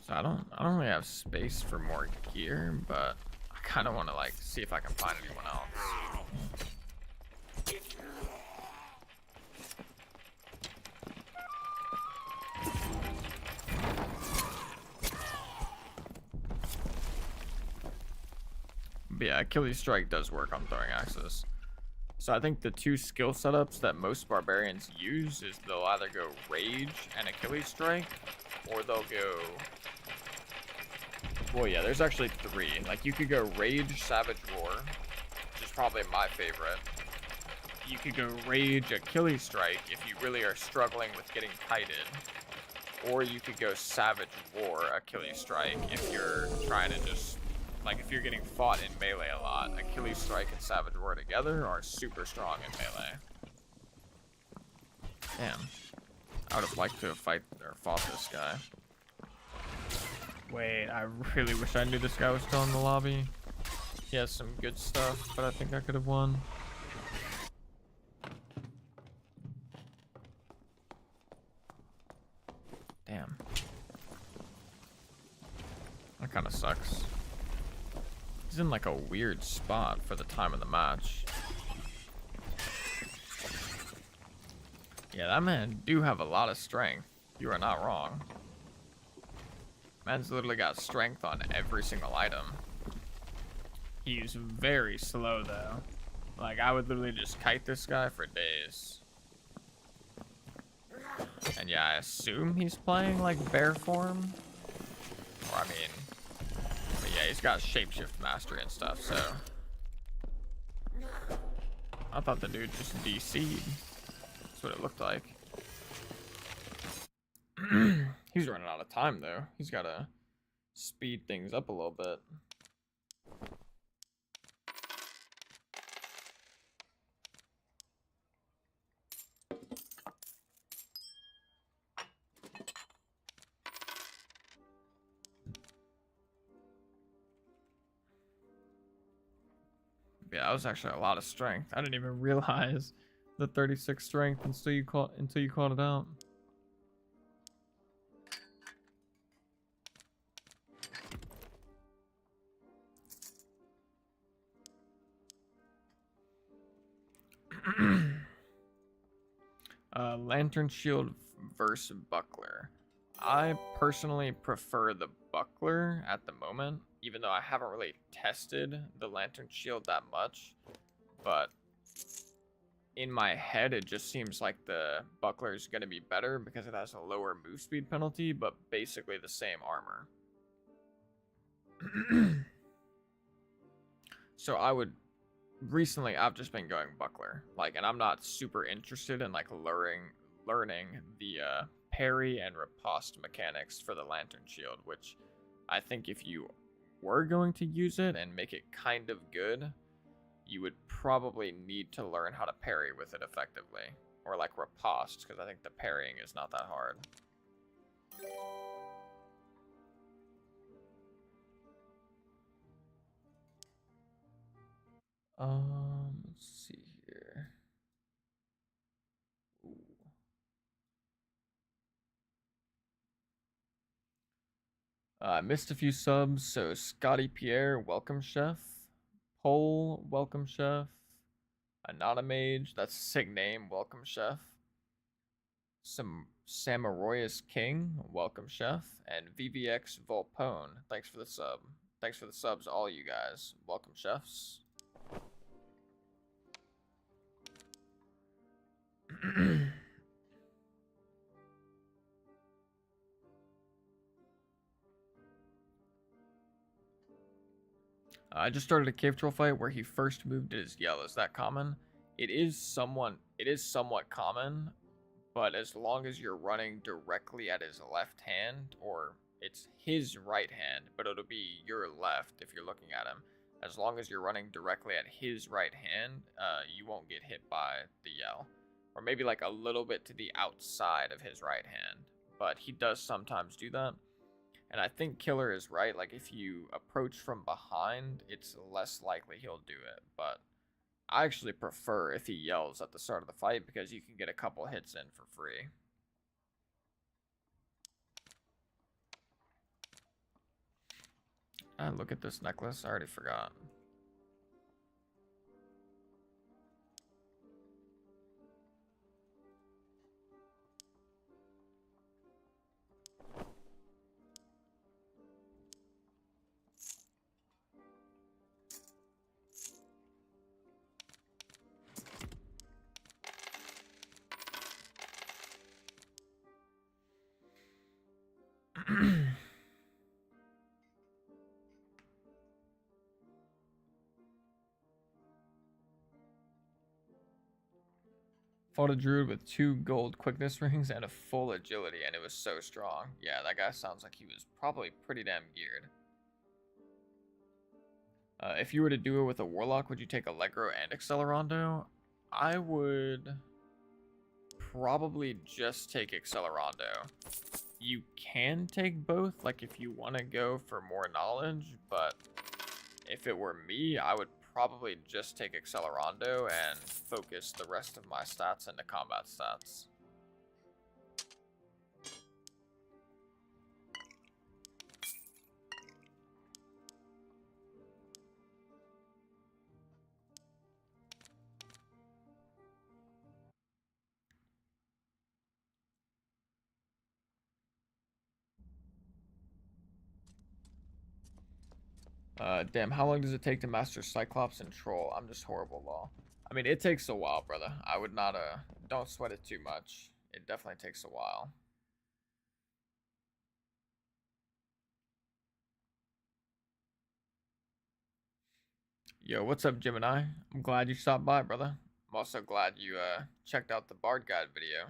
So I don't really have space for more gear, but I kind of want to see if I can find anyone else. But yeah, Achilles Strike does work on throwing axes. So I think the 2 skill setups that most barbarians use is they'll either go Rage and Achilles Strike, or they'll go... Well, yeah, there's actually 3. Like, you could go Rage, Savage Roar, which is probably my favorite. You could go Rage, Achilles Strike if you really are struggling with getting kited. Or you could go Savage Roar, Achilles Strike if you're trying to just... Like, if you're getting fought in melee a lot, Achilles Strike and Savage Roar together are super strong in melee. Damn. I would have liked to have fought this guy. Wait, I really wish I knew this guy was still in the lobby. He has some good stuff, but I think I could have won. Damn. That kind of sucks. He's in like a weird spot for the time of the match. Yeah, that man do have a lot of strength. You are not wrong. Man's literally got strength on every single item. He's very slow though. Like, I would literally just kite this guy for days. And yeah, I assume he's playing like bear form. Or I mean, but yeah, he's got shapeshift mastery and stuff, so. I thought the dude just DC'd. That's what it looked like. He's running out of time though. He's gotta speed things up a little bit. Yeah, that was actually a lot of strength. I didn't even realize the 36 strength until you called it out. Lantern Shield versus Buckler. I personally prefer the Buckler at the moment, even though I haven't really tested the Lantern Shield that much. But in my head, it just seems like the Buckler is going to be better because it has a lower move speed penalty, but basically the same armor. So recently I've just been going Buckler, and I'm not super interested in learning the parry and riposte mechanics for the Lantern Shield, which I think if you were going to use it and make it kind of good, you would probably need to learn how to parry with it effectively, or riposte, because I think the parrying is not that hard. Let's see here. I missed a few subs, so Scotty Pierre, welcome, chef. Pole, welcome, chef. Anonymage, that's a sick name, welcome, chef. Some Samaroyus King, welcome, chef. And VVX Volpone, thanks for the sub. Thanks for the subs, all you guys. Welcome, chefs. I just started a cave troll fight where he first moved his yell. Is that common? It is somewhat common, but as long as you're running directly at his left hand, or it's his right hand, but it'll be your left if you're looking at him. As long as you're running directly at his right hand, you won't get hit by the yell. Or maybe like a little bit to the outside of his right hand. But he does sometimes do that. And I think Killer is right. Like, if you approach from behind, it's less likely he'll do it. But I actually prefer if he yells at the start of the fight because you can get a couple hits in for free. Look at this necklace. I already forgot. Fought a druid with 2 gold quickness rings and a full agility, and it was so strong. Yeah, that guy sounds like he was probably pretty damn geared. If you were to do it with a warlock, would you take Allegro and Accelerando? I would probably just take Accelerando. You can take both, like if you want to go for more knowledge, but if it were me, I would probably just take Accelerando and focus the rest of my stats into combat stats. Damn, how long does it take to master Cyclops and Troll? I'm just horrible, lol. I mean, it takes a while, brother. I would not, don't sweat it too much. It definitely takes a while. Yo, what's up, Gemini? I'm glad you stopped by, brother. I'm also glad you, checked out the Bard Guide video.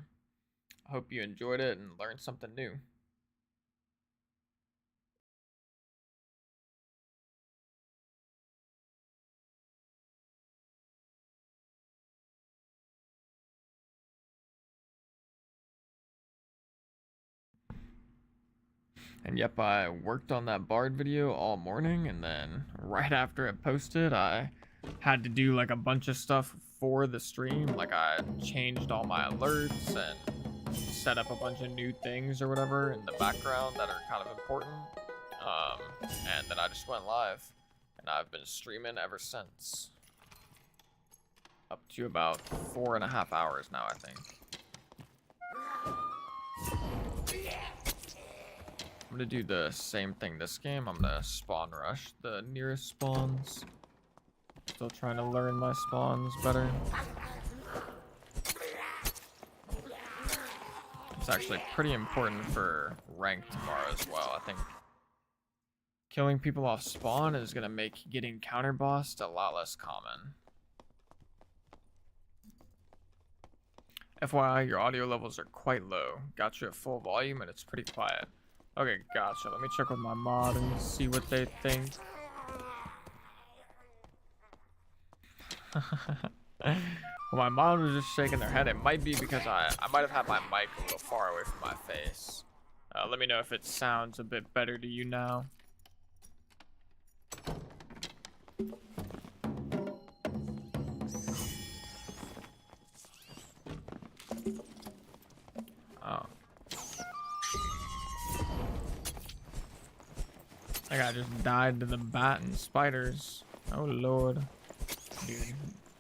I hope you enjoyed it and learned something new. And yep, I worked on that Bard video all morning, and then right after it posted, I had to do like a bunch of stuff for the stream. Like I changed all my alerts and set up a bunch of new things or whatever in the background that are kind of important. And then I just went live, and I've been streaming ever since. Up to about 4.5 hours now, I think. I'm gonna do the same thing this game. I'm gonna spawn rush the nearest spawns. Still trying to learn my spawns better. It's actually pretty important for rank tomorrow as well. I think killing people off spawn is gonna make getting counterbossed a lot less common. FYI, your audio levels are quite low. Got you at full volume and it's pretty quiet. Okay, gotcha. Let me check with my mod and see what they think. Well, my mod was just shaking their head. It might be because I might have had my mic a little far away from my face. Let me know if it sounds a bit better to you now. Oh. That guy just died to the bat and spiders. Oh lord. Dude,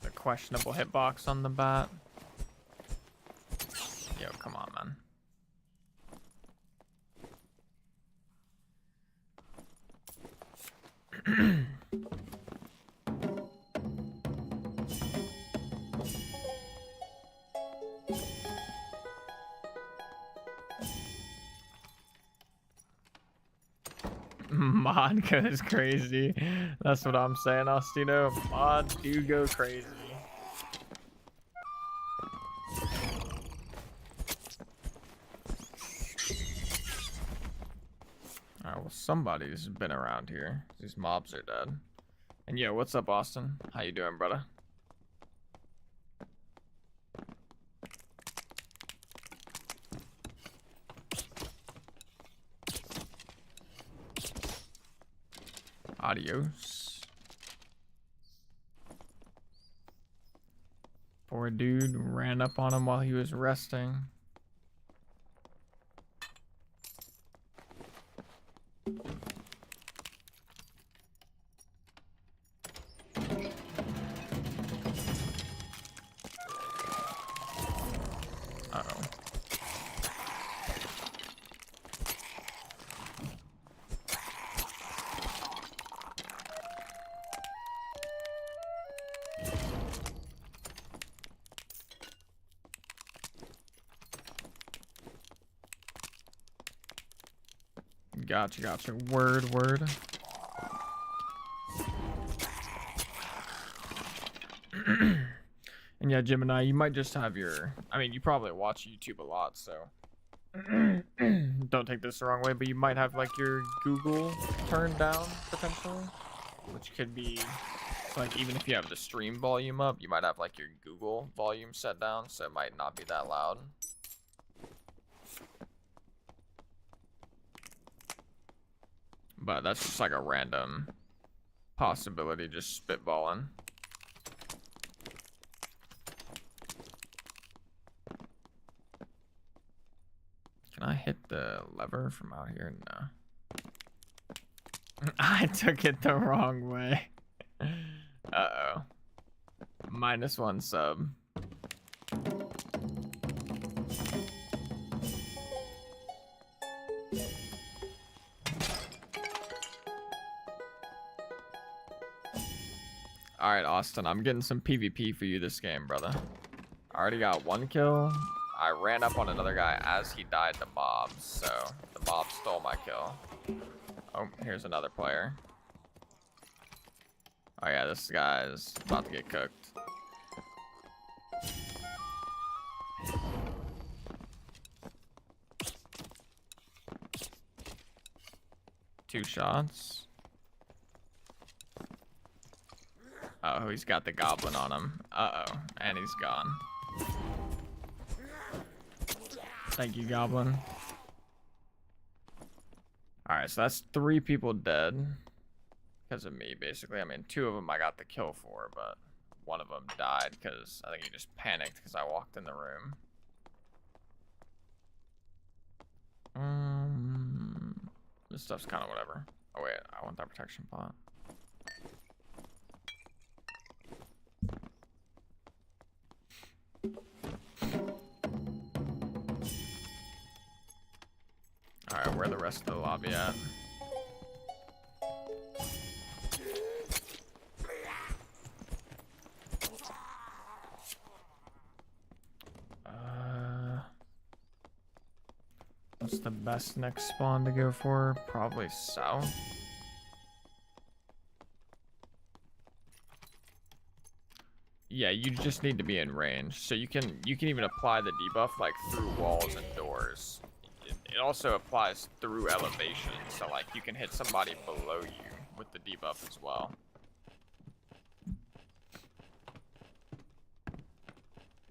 the questionable hitbox on the bat. Yo, come on, man. Mod goes crazy. That's what I'm saying, Ostino. Mod do go crazy. Alright, well somebody's been around here. These mobs are dead. And yo, what's up, Austin? How you doing, brother? Adios. Poor dude ran up on him while he was resting. Uh-oh. Gotcha. Word. And yeah, Gemini, you might just have your... I mean, you probably watch YouTube a lot, so... Don't take this the wrong way, but you might have, like, your Google turned down, potentially. Which could be... Like, even if you have the stream volume up, you might have, like, your Google volume set down, so it might not be that loud. But that's just like a random possibility, just spitballing. Can I hit the lever from out here? No. I took it the wrong way. Uh-oh. -1 sub. Alright, Austin, I'm getting some PvP for you this game, brother. I already got 1 kill. I ran up on another guy as he died to mobs, so the mob stole my kill. Oh, here's another player. Oh yeah, this guy's about to get cooked. Two shots. Oh, he's got the goblin on him. Uh-oh, and he's gone. Thank you, goblin. Alright, so that's 3 people dead. Because of me, basically. I mean, 2 of them I got the kill for, but 1 of them died because I think he just panicked because I walked in the room. This stuff's kind of whatever. Oh wait, I want that protection pot. Alright, where the rest of the lobby at? What's the best next spawn to go for? Probably south. Yeah, you just need to be in range. So you can even apply the debuff like through walls and doors. It also applies through elevation, so like you can hit somebody below you with the debuff as well.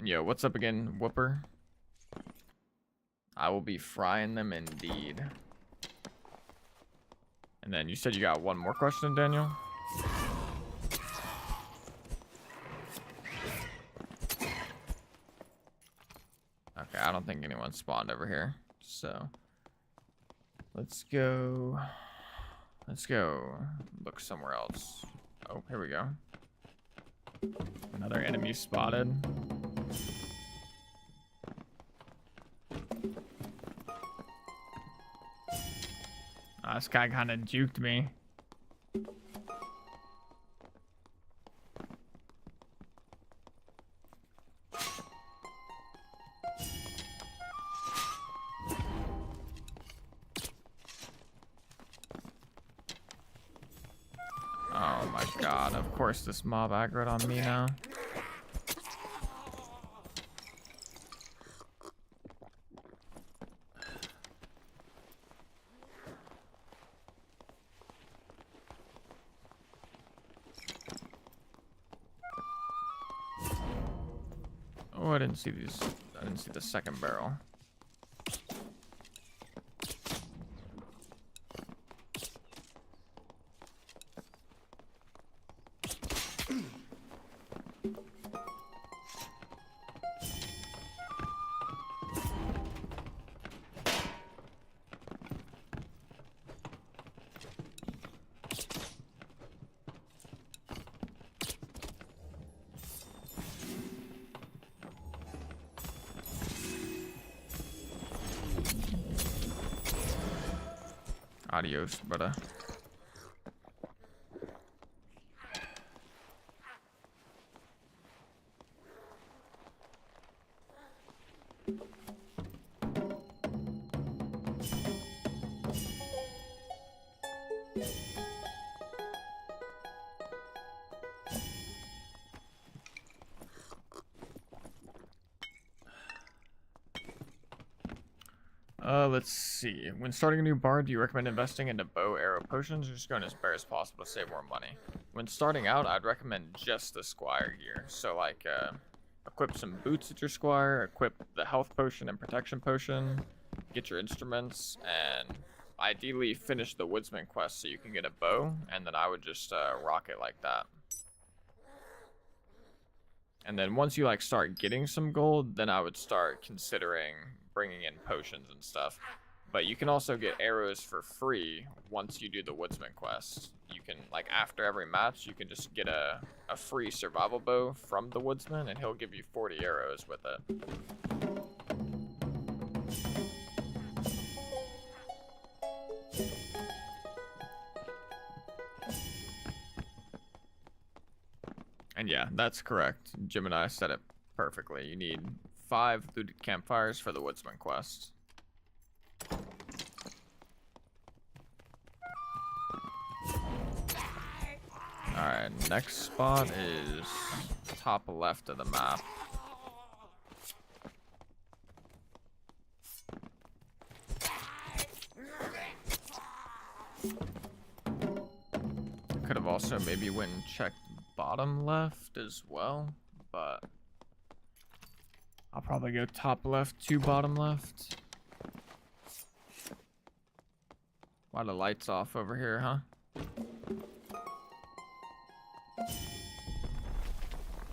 Yo, what's up again, Whooper? I will be frying them indeed. And then you said you got 1 more question, Daniel? Okay, I don't think anyone spawned over here. So let's go. Let's go look somewhere else. Oh, here we go. Another enemy spotted. Oh, this guy kind of juked me. Oh my god, of course this mob aggroed on me now. Oh, I didn't see these. I didn't see the second barrel. Adios, brother. Let's see. When starting a new bar, do you recommend investing into bow, arrow, potions, or just going as bare as possible to save more money? When starting out, I'd recommend just the squire gear. So, like, equip some boots at your squire, equip the health potion and protection potion, get your instruments, and ideally finish the woodsman quest so you can get a bow, and then I would just rock it like that. And then once you like start getting some gold, then I would start considering bringing in potions and stuff. But you can also get arrows for free once you do the woodsman quest. You can, like, after every match, you can just get a free survival bow from the woodsman, and he'll give you 40 arrows with it. And yeah, that's correct. Gemini said it perfectly. You need 5 looted campfires for the woodsman quest. Alright, next spot is top left of the map. Could have also maybe went and checked bottom left as well, but I'll probably go top left to bottom left. Why are the lights off over here, huh?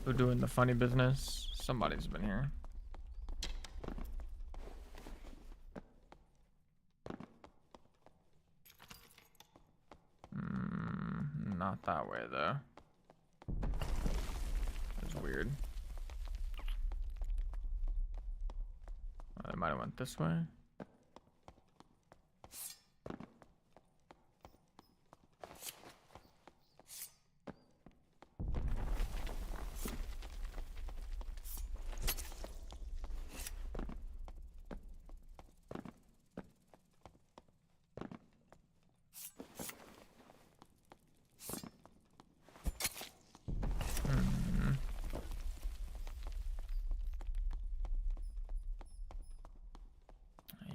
Who doing the funny business? Somebody's been here. Not that way though. That's weird. I might have went this way.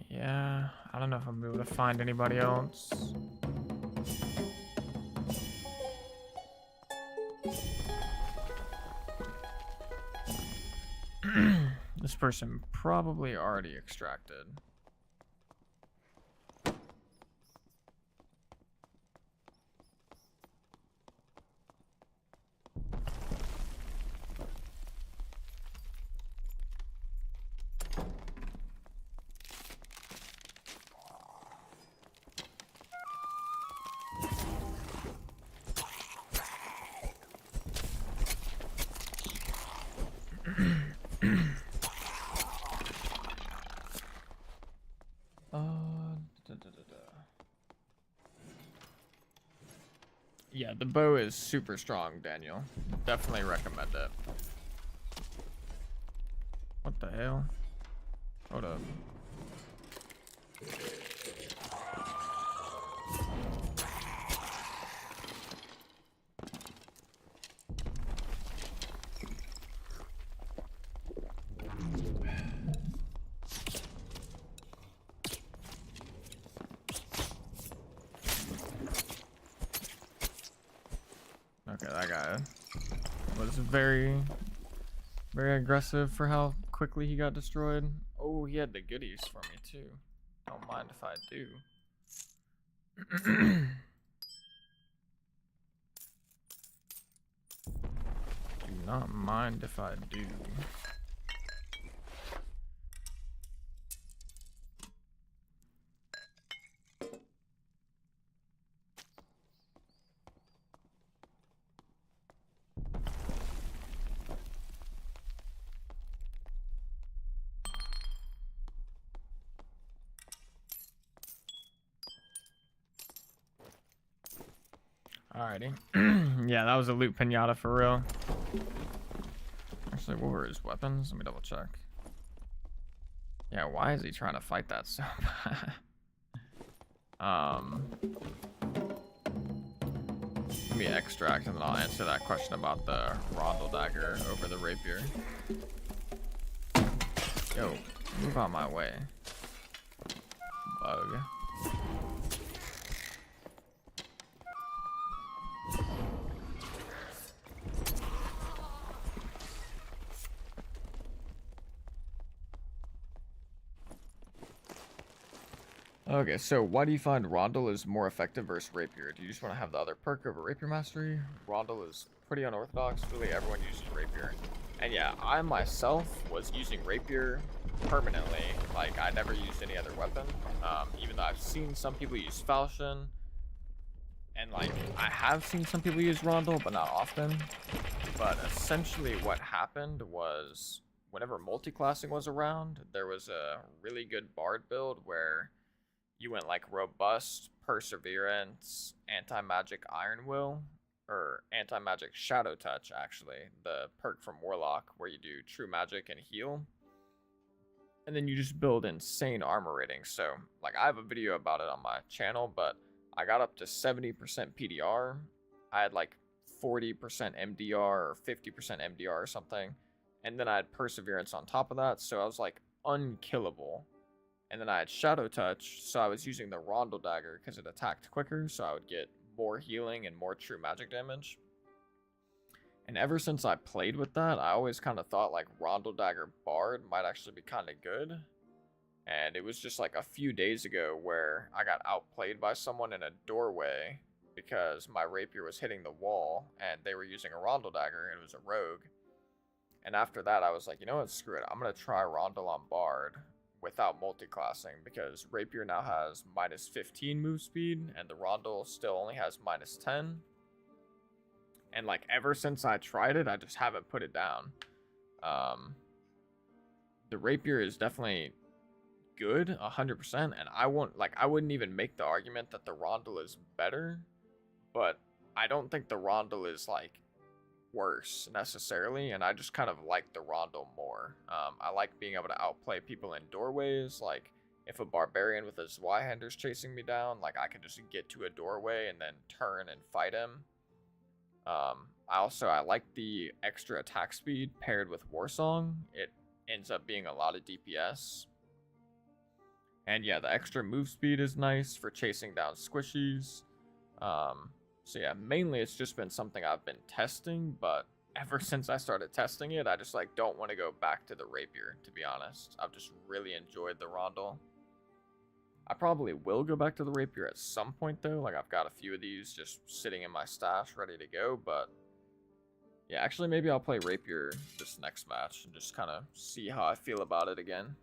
Yeah, I don't know if I'm able to find anybody else. This person probably already extracted. Yeah, the bow is super strong, Daniel. Definitely recommend it. What the hell? Hold up. Okay, that guy was very aggressive for how quickly he got destroyed. Oh, he had the goodies for me too. Don't mind if I do. Do not mind if I do. Alrighty. Yeah, that was a loot pinata for real. Actually, what were his weapons? Let me double check. Yeah, why is he trying to fight that so bad? Let me extract and then I'll answer that question about the rondel dagger over the rapier. Yo, move out my way. Bug. Okay, so why do you find Rondel is more effective versus Rapier? Do you just want to have the other perk over Rapier Mastery? Rondel is pretty unorthodox. Really, everyone uses Rapier. And yeah, I myself was using Rapier permanently. Like, I never used any other weapon. Even though I've seen some people use Falchion. And like, I have seen some people use Rondel, but not often. But essentially what happened was, whenever multi-classing was around, there was a really good Bard build where you went like Robust, Perseverance, Anti-Magic Iron Will, or Anti-Magic Shadow Touch, actually, the perk from Warlock, where you do True Magic and Heal. And then you just build insane armor ratings. So, like, I have a video about it on my channel, but I got up to 70% PDR. I had like 40% MDR or 50% MDR or something. And then I had Perseverance on top of that, so I was like unkillable. And then I had Shadow Touch, so I was using the Rondel Dagger because it attacked quicker, so I would get more healing and more true magic damage. And ever since I played with that, I always kind of thought like Rondel Dagger Bard might actually be kind of good. And it was just like a few days ago where I got outplayed by someone in a doorway because my rapier was hitting the wall and they were using a Rondel Dagger and it was a rogue. And after that, I was like, you know what, screw it. I'm going to try Rondel on Bard without multi-classing because Rapier now has minus 15 move speed and the Rondel still only has minus 10. And like ever since I tried it, I just haven't put it down. The Rapier is definitely good 100%, and I wouldn't even make the argument that the Rondel is better, but I don't think the Rondel is like worse necessarily, and I just kind of like the Rondel more. I like being able to outplay people in doorways. Like if a Barbarian with a Zweihander is chasing me down, like I can just get to a doorway and then turn and fight him. I like the extra attack speed paired with Warsong. It ends up being a lot of DPS. And yeah, the extra move speed is nice for chasing down squishies. So yeah, mainly it's just been something I've been testing, but ever since I started testing it, I just like don't want to go back to the Rapier, to be honest. I've just really enjoyed the Rondel. I probably will go back to the Rapier at some point though, like I've got a few of these just sitting in my stash ready to go, but yeah, actually maybe I'll play Rapier this next match and just kind of see how I feel about it again.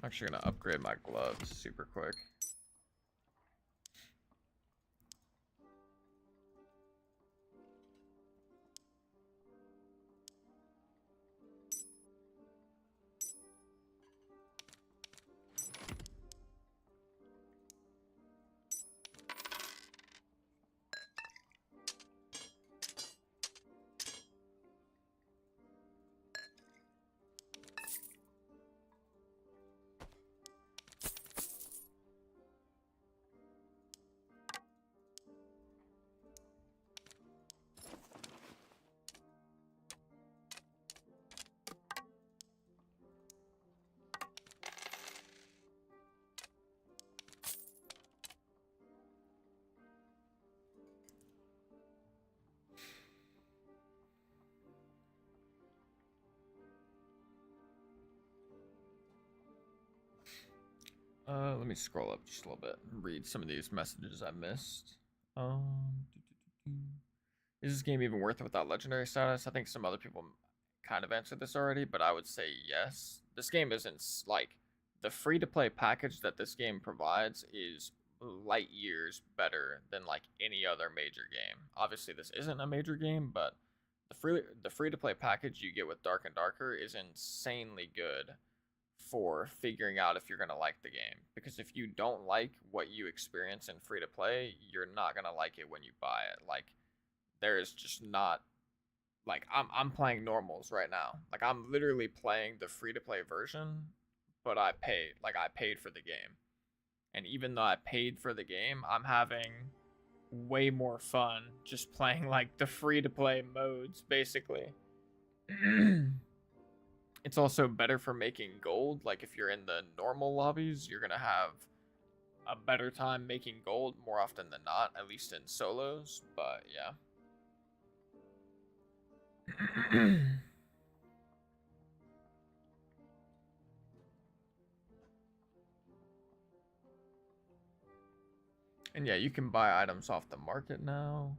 I'm actually gonna upgrade my gloves super quick. Let me scroll up just a little bit and read some of these messages I missed. Is this game even worth it without legendary status? I think some other people kind of answered this already, but I would say yes. This game isn't like the free-to-play package that this game provides is light years better than like any other major game. Obviously, this isn't a major game, but the free-to-play package you get with Dark and Darker is insanely good for figuring out if you're going to like the game, because if you don't like what you experience in free to play, you're not going to like it when you buy it. Like there is just not like I'm playing normals right now. Like I'm literally playing the free to play version, but I paid for the game. And even though I paid for the game, I'm having way more fun just playing like the free to play modes basically. It's also better for making gold. Like if you're in the normal lobbies, you're gonna have a better time making gold more often than not, at least in solos. But yeah. And yeah, you can buy items off the market now.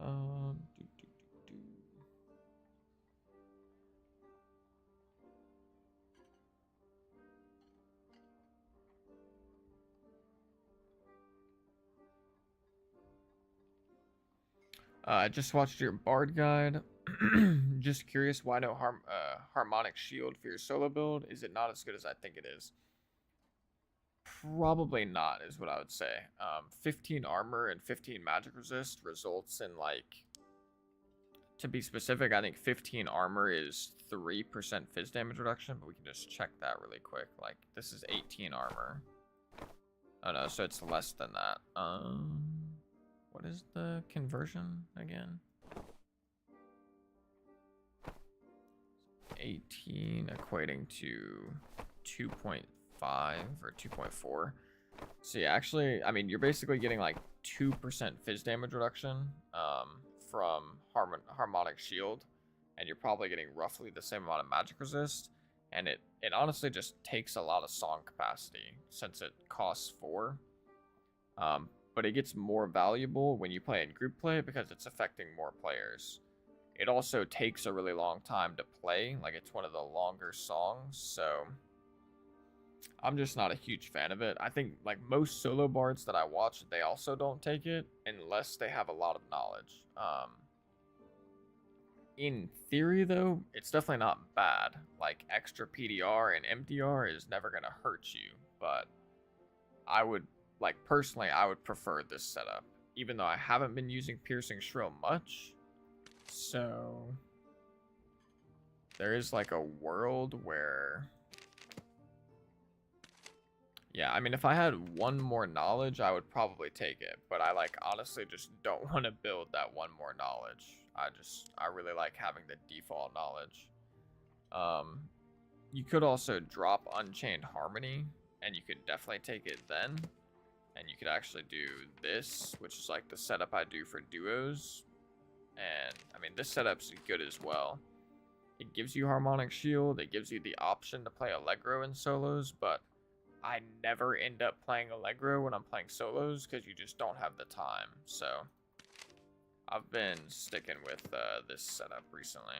Um, do, do, do, do. I just watched your Bard guide. Just curious, why no harmonic shield for your solo build? Is it not as good as I think it is? Probably not, is what I would say. 15 armor and 15 magic resist results in like, to be specific, I think 15 armor is 3% phys damage reduction, but we can just check that really quick. Like this is 18 armor. Oh no, so it's less than that. What is the conversion again? 18 equating to 2.5 or 2.4. So yeah, actually, I mean, you're basically getting like 2% phys damage reduction from harmonic shield, and you're probably getting roughly the same amount of magic resist. And it honestly just takes a lot of song capacity since it costs 4. But it gets more valuable when you play in group play because it's affecting more players. It also takes a really long time to play, like it's one of the longer songs, so I'm just not a huge fan of it. I think like most solo bards that I watch, they also don't take it unless they have a lot of knowledge. In theory though, it's definitely not bad. Like extra PDR and MDR is never gonna hurt you, but I would, like personally, I would prefer this setup, even though I haven't been using Piercing Shrill much. So there is like a world where, yeah, I mean, if I had one more knowledge, I would probably take it, but I like honestly just don't want to build that one more knowledge. I really like having the default knowledge. You could also drop Unchained Harmony, and you could definitely take it then. And you could actually do this, which is like the setup I do for duos. And I mean, this setup's good as well. It gives you Harmonic Shield, it gives you the option to play Allegro in solos, but I never end up playing Allegro when I'm playing solos because you just don't have the time. So I've been sticking with this setup recently.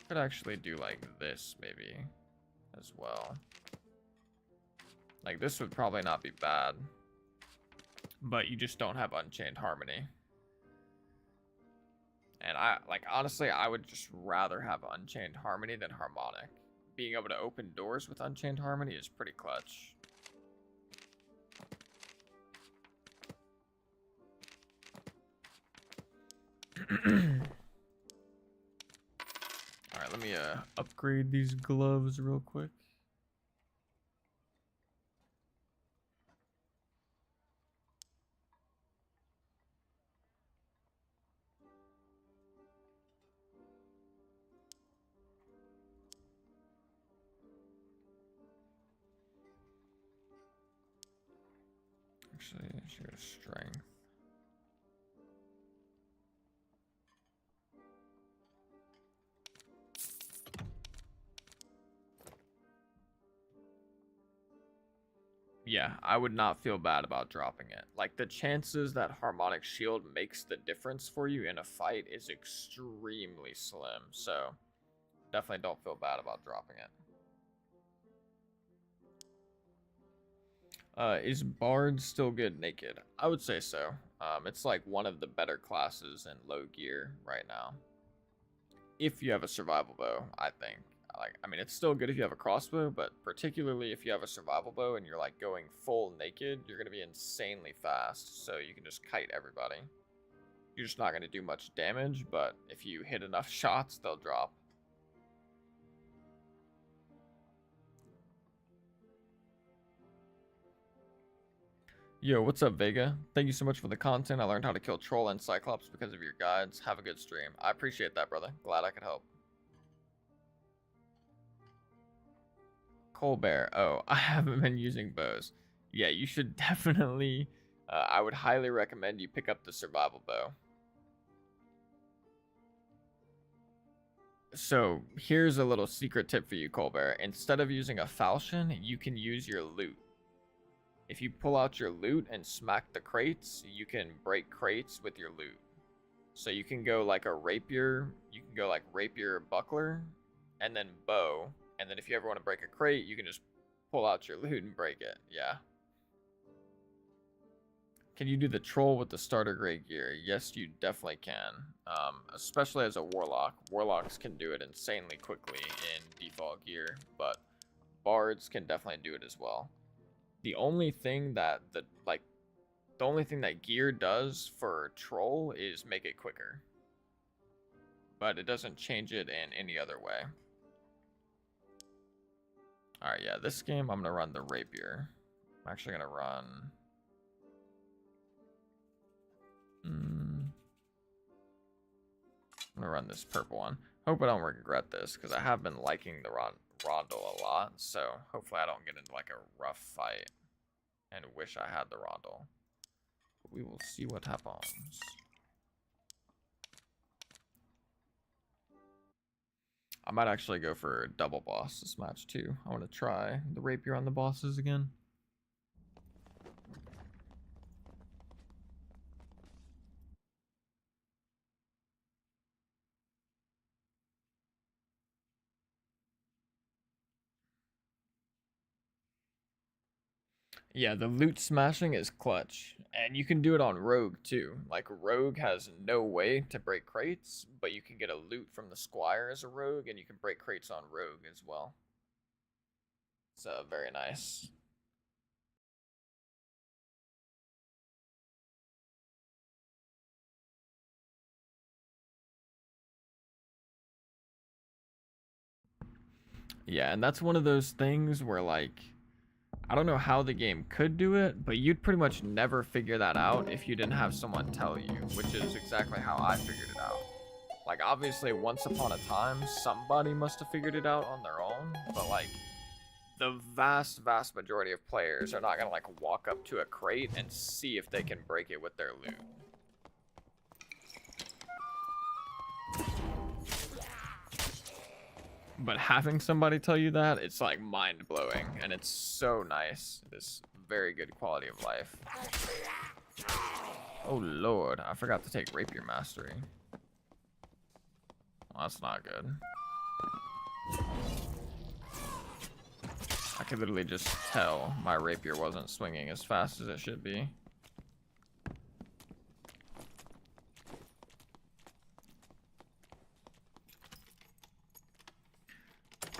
Could actually do like this maybe as well. Like this would probably not be bad, but you just don't have Unchained Harmony. And honestly, I would just rather have Unchained Harmony than Harmonic. Being able to open doors with Unchained Harmony is pretty clutch. Alright, let me upgrade these gloves real quick. Actually, I should go strength. Yeah, I would not feel bad about dropping it. Like, the chances that Harmonic Shield makes the difference for you in a fight is extremely slim, so definitely don't feel bad about dropping it. Is Bard still good naked? I would say so. It's like one of the better classes in low gear right now. If you have a survival bow, I think. I mean, it's still good if you have a crossbow, but particularly if you have a survival bow and you're like going full naked, you're gonna be insanely fast, so you can just kite everybody. You're just not gonna do much damage, but if you hit enough shots, they'll drop. Yo, what's up, Vega? Thank you so much for the content. I learned how to kill Troll and Cyclops because of your guides. Have a good stream. I appreciate that, brother. Glad I could help. Colbert. Oh, I haven't been using bows. Yeah, you should definitely. I would highly recommend you pick up the survival bow. So here's a little secret tip for you, Colbert. Instead of using a falchion, you can use your loot. If you pull out your loot and smack the crates, you can break crates with your loot. So you can go like a rapier. You can go like rapier, buckler, and then bow. And then if you ever want to break a crate, you can just pull out your loot and break it. Yeah. Can you do the troll with the starter grade gear? Yes, you definitely can. Especially as a warlock. Warlocks can do it insanely quickly in default gear, but bards can definitely do it as well. The only thing that gear does for troll is make it quicker, but it doesn't change it in any other way. Alright, yeah, this game I'm going to run the rapier. I'm actually going to run... I'm going to run this purple one. Hope I don't regret this, because I have been liking the Rondel a lot, so hopefully I don't get into like a rough fight and wish I had the Rondel. But we will see what happens. I might actually go for a double boss this match too. I want to try the rapier on the bosses again. Yeah, the loot smashing is clutch. And you can do it on Rogue too. Like, Rogue has no way to break crates, but you can get a loot from the Squire as a Rogue, and you can break crates on Rogue as well. It's very nice. Yeah, and that's one of those things where, like, I don't know how the game could do it, but you'd pretty much never figure that out if you didn't have someone tell you, which is exactly how I figured it out. Like, obviously, once upon a time, somebody must have figured it out on their own, but, like, the vast majority of players are not gonna, like, walk up to a crate and see if they can break it with their loot. But having somebody tell you that, it's like mind-blowing, and it's so nice. This very good quality of life. Oh lord, I forgot to take Rapier Mastery. Well, that's not good. I could literally just tell my rapier wasn't swinging as fast as it should be.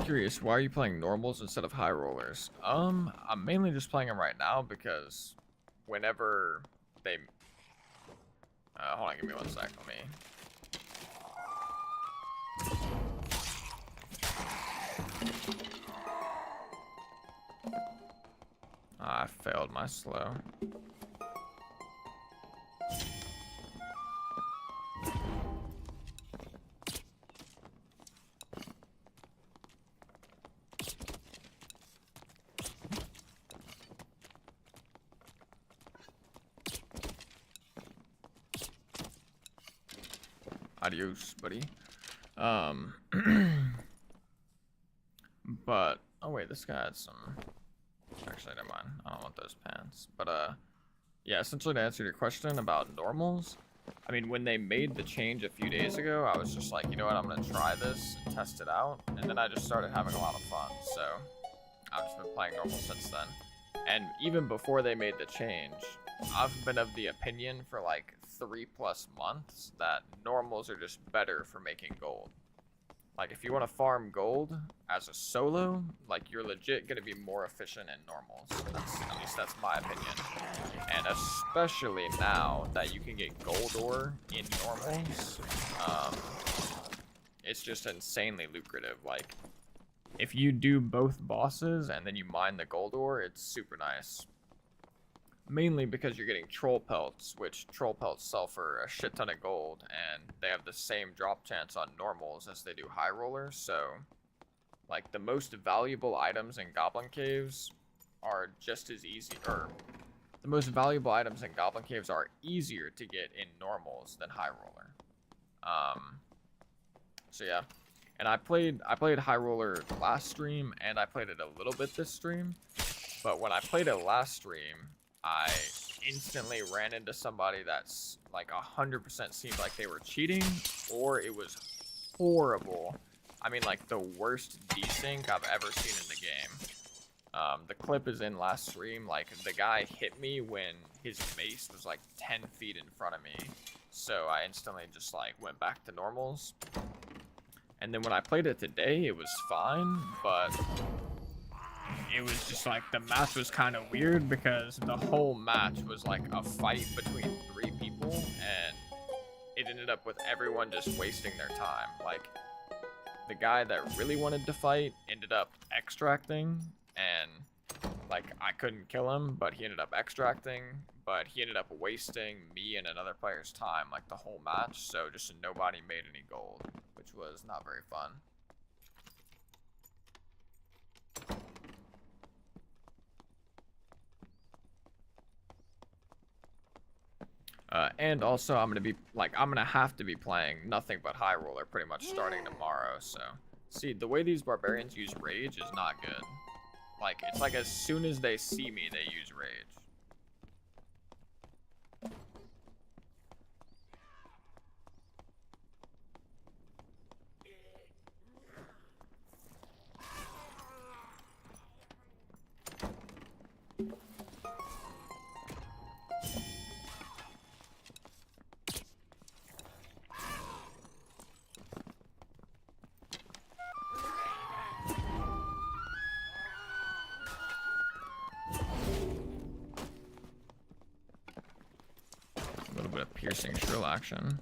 Curious, why are you playing normals instead of high rollers? I'm mainly just playing them right now because whenever they... hold on, give me 1 sec, let me... I failed my slow. Adios, buddy. But oh wait, this guy had some. Actually, never mind. I don't want those pants. But yeah. Essentially, to answer your question about normals, I mean, when they made the change a few days ago, I was just like, you know what, I'm gonna try this and test it out, and then I just started having a lot of fun. So I've just been playing normal since then. And even before they made the change, I've been of the opinion for like 3+ months that normals are just better for making gold. Like if you want to farm gold as a solo, like you're legit gonna be more efficient in normals. At least that's my opinion. And especially now that you can get gold ore in normals, it's just insanely lucrative. Like if you do both bosses and then you mine the gold ore, it's super nice. Mainly because you're getting troll pelts, which troll pelts sell for a shit ton of gold, and they have the same drop chance on normals as they do high rollers. So like the most valuable items in goblin caves are just as easy, or the most valuable items in goblin caves are easier to get in normals than high roller. So yeah. And I played high roller last stream, and I played it a little bit this stream. But when I played it last stream, I instantly ran into somebody that's like 100% seemed like they were cheating, or it was horrible. I mean, like the worst desync I've ever seen in the game. The clip is in last stream. Like the guy hit me when his mace was like 10 feet in front of me. So I instantly just like went back to normals. And then when I played it today, it was fine, but it was just like the match was kind of weird because the whole match was like a fight between 3 people, and it ended up with everyone just wasting their time. Like the guy that really wanted to fight ended up extracting, and like I couldn't kill him, but he ended up extracting, but he ended up wasting me and another player's time like the whole match, so just nobody made any gold, which was not very fun. And also I'm gonna have to be playing nothing but high roller pretty much starting tomorrow. So see, the way these barbarians use rage is not good. Like it's like as soon as they see me, they use rage. Piercing shrill action.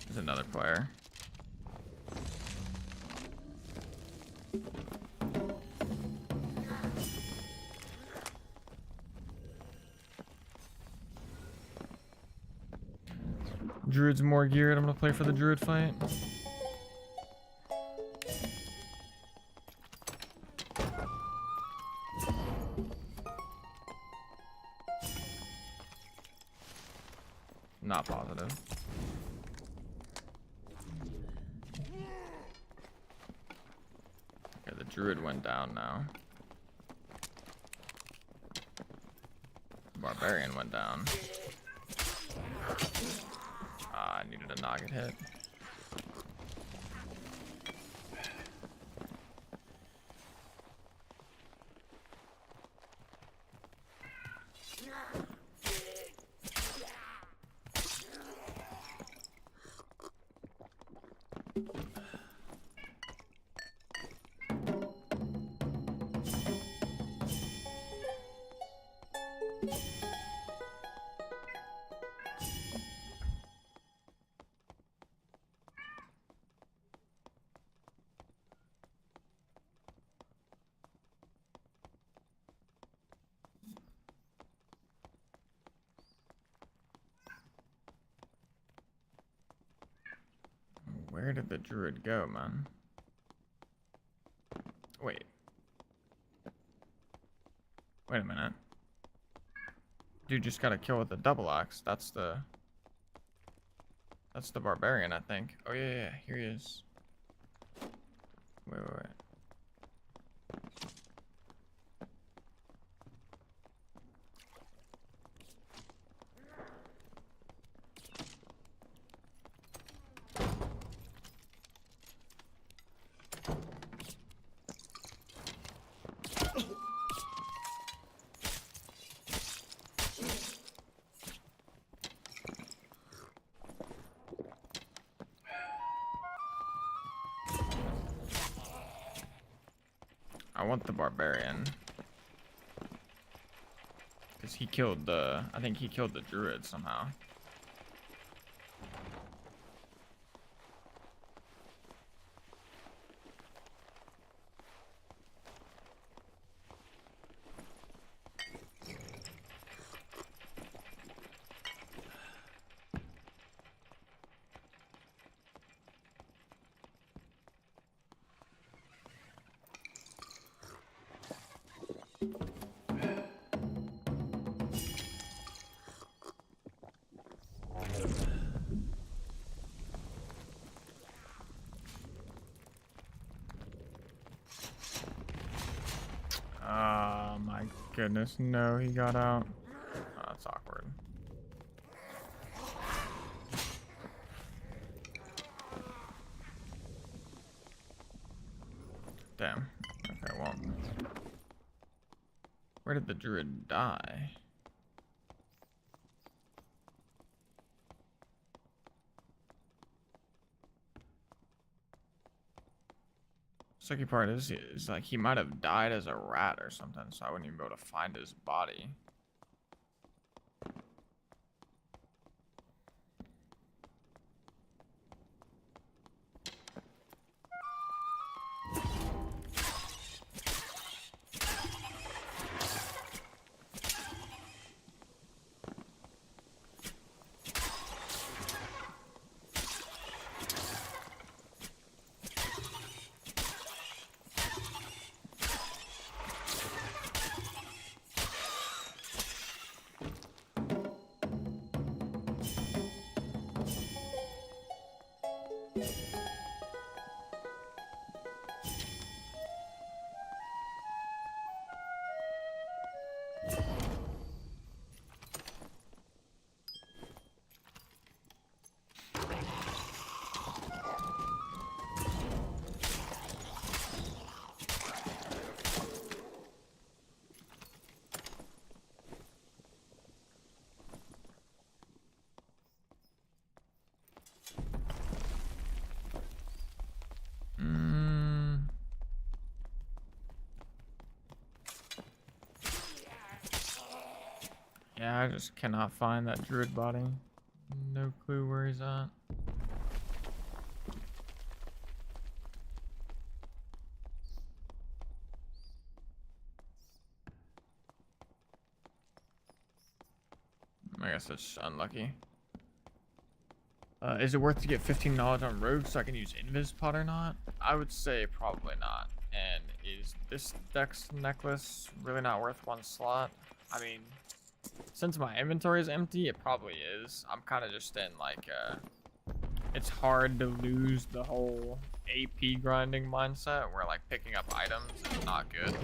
There's another player. Druid's more geared. I'm gonna play for the druid fight. Okay, the druid went down now. Barbarian went down. Ah, I needed a noggin hit. Where did the druid go, man? Wait. Wait a minute. Dude just got a kill with the double axe. That's the barbarian, I think. Oh yeah, here he is. Wait. I want the barbarian. Because he killed the... I think he killed the druid somehow. Oh my goodness, no, he got out. Oh, that's awkward. Damn. Okay, well. Where did the druid die? Sucky part is like he might have died as a rat or something, so I wouldn't even be able to find his body. Yeah, I just cannot find that druid body. No clue where he's at. I guess it's unlucky. Is it worth to get 15 knowledge on rogue so I can use invis pot or not? I would say probably not. And is this dex necklace really not worth one slot? I mean, Since my inventory is empty, it probably is. I'm kind of just in like it's hard to lose the whole AP grinding mindset where like picking up items is not good.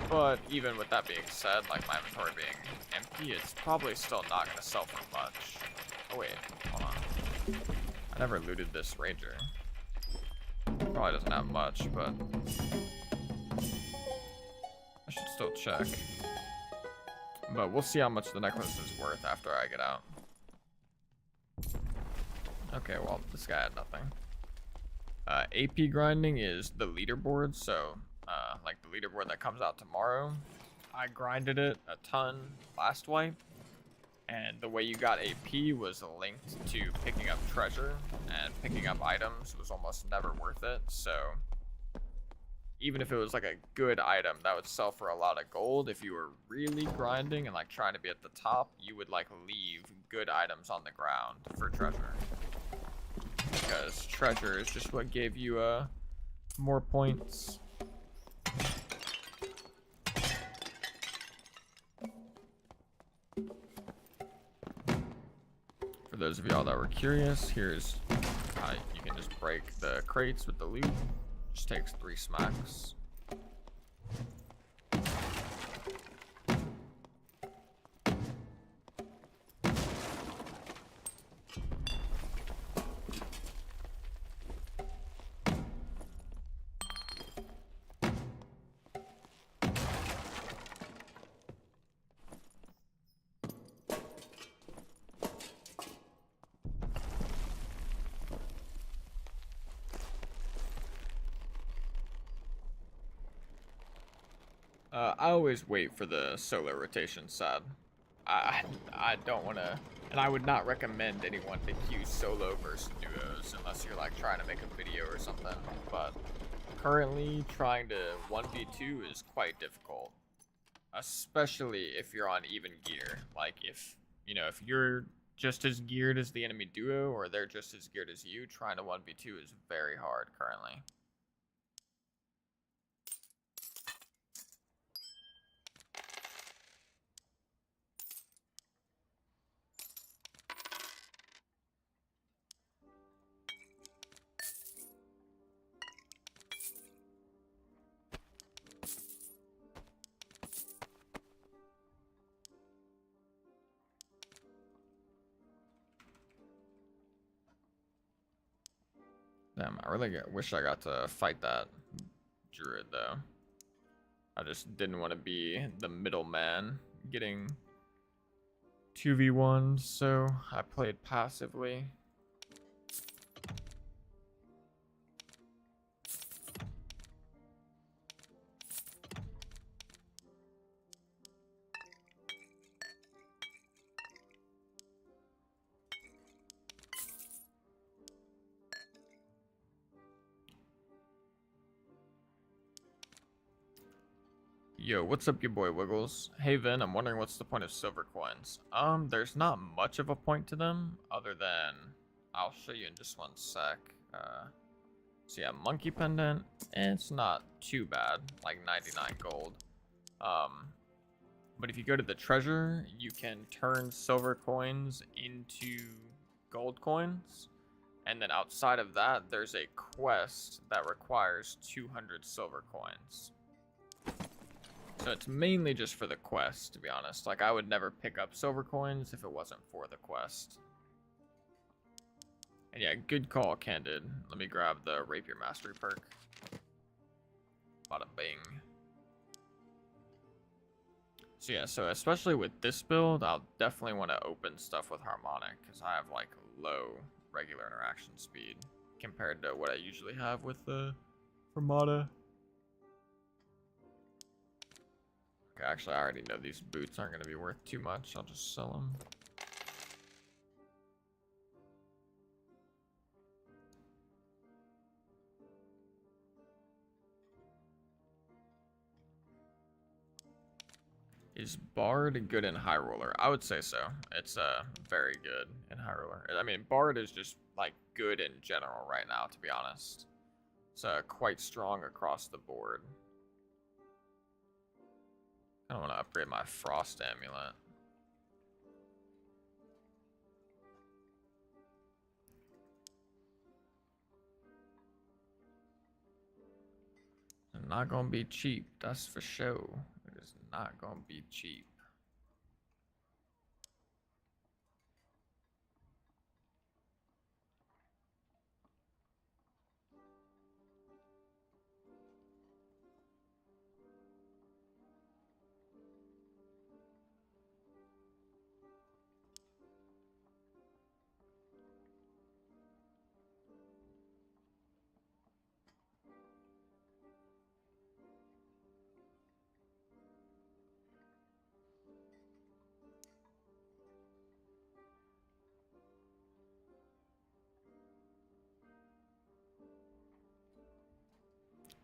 But even with that being said, like my inventory being empty, it's probably still not going to sell for much. Oh wait, hold on. I never looted this ranger. Probably doesn't have much, but I should still check. But we'll see how much the necklace is worth after I get out. Okay, well, this guy had nothing. AP grinding is the leaderboard, so like the leaderboard that comes out tomorrow. I grinded it a ton last wipe, and the way you got AP was linked to picking up treasure, and picking up items was almost never worth it. So even if it was like a good item that would sell for a lot of gold, if you were really grinding and like trying to be at the top, you would like leave good items on the ground for treasure, because treasure is just what gave you more points. For those of y'all that were curious, here's how you can just break the crates with the loot. Just takes 3 smacks. I always wait for the solo rotation side. I don't want to, and I would not recommend anyone to queue solo versus duos unless you're like trying to make a video or something. But currently trying to 1v2 is quite difficult, especially if you're on even gear. Like if you're just as geared as the enemy duo or they're just as geared as you, trying to 1v2 is very hard currently. Damn, I really wish I got to fight that druid though. I just didn't want to be the middleman getting 2v1s, so I played passively. Yo, what's up, your boy Wiggles? Hey Vin, I'm wondering what's the point of silver coins. There's not much of a point to them, other than I'll show you in just one sec. So yeah, monkey pendant, it's not too bad, like 99 gold. But if you go to the treasure, you can turn silver coins into gold coins, and then outside of that, there's a quest that requires 200 silver coins. So it's mainly just for the quest, to be honest. Like, I would never pick up silver coins if it wasn't for the quest. And yeah, good call, Candid. Let me grab the Rapier Mastery perk. Bada bing. So yeah, so especially with this build, I'll definitely want to open stuff with Harmonic, because I have, like, low regular interaction speed compared to what I usually have with the Armada. Okay, actually, I already know these boots aren't going to be worth too much. I'll just sell them. Is Bard good in High Roller? I would say so. It's very good in High Roller. I mean, Bard is just like good in general right now, to be honest. It's quite strong across the board. I don't want to upgrade my frost amulet. It's not gonna be cheap, that's for sure. It is not gonna be cheap.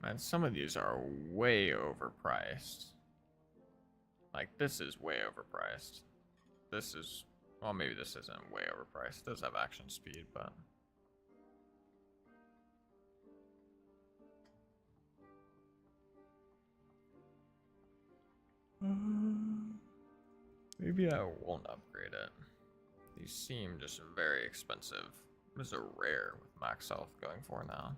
Man, some of these are way overpriced. Like, this is way overpriced. This is, well, maybe this isn't way overpriced. It does have action speed, but... Maybe I won't upgrade it. These seem just very expensive. What is a rare with max health going for now?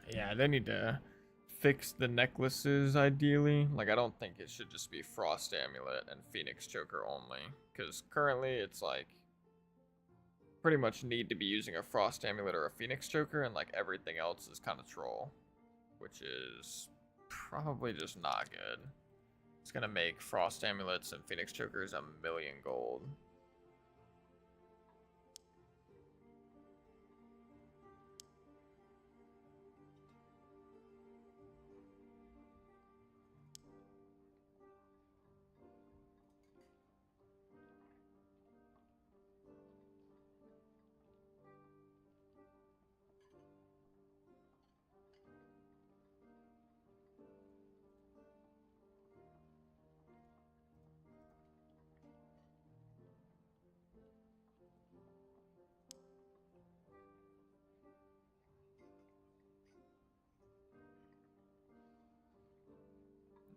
Yeah, they need to fix the necklaces ideally. Like, I don't think it should just be Frost Amulet and Phoenix Choker only. Because currently it's like, pretty much need to be using a Frost Amulet or a Phoenix Choker, and like everything else is kind of troll. Which is probably just not good. It's gonna make Frost Amulets and Phoenix Chokers 1,000,000 gold.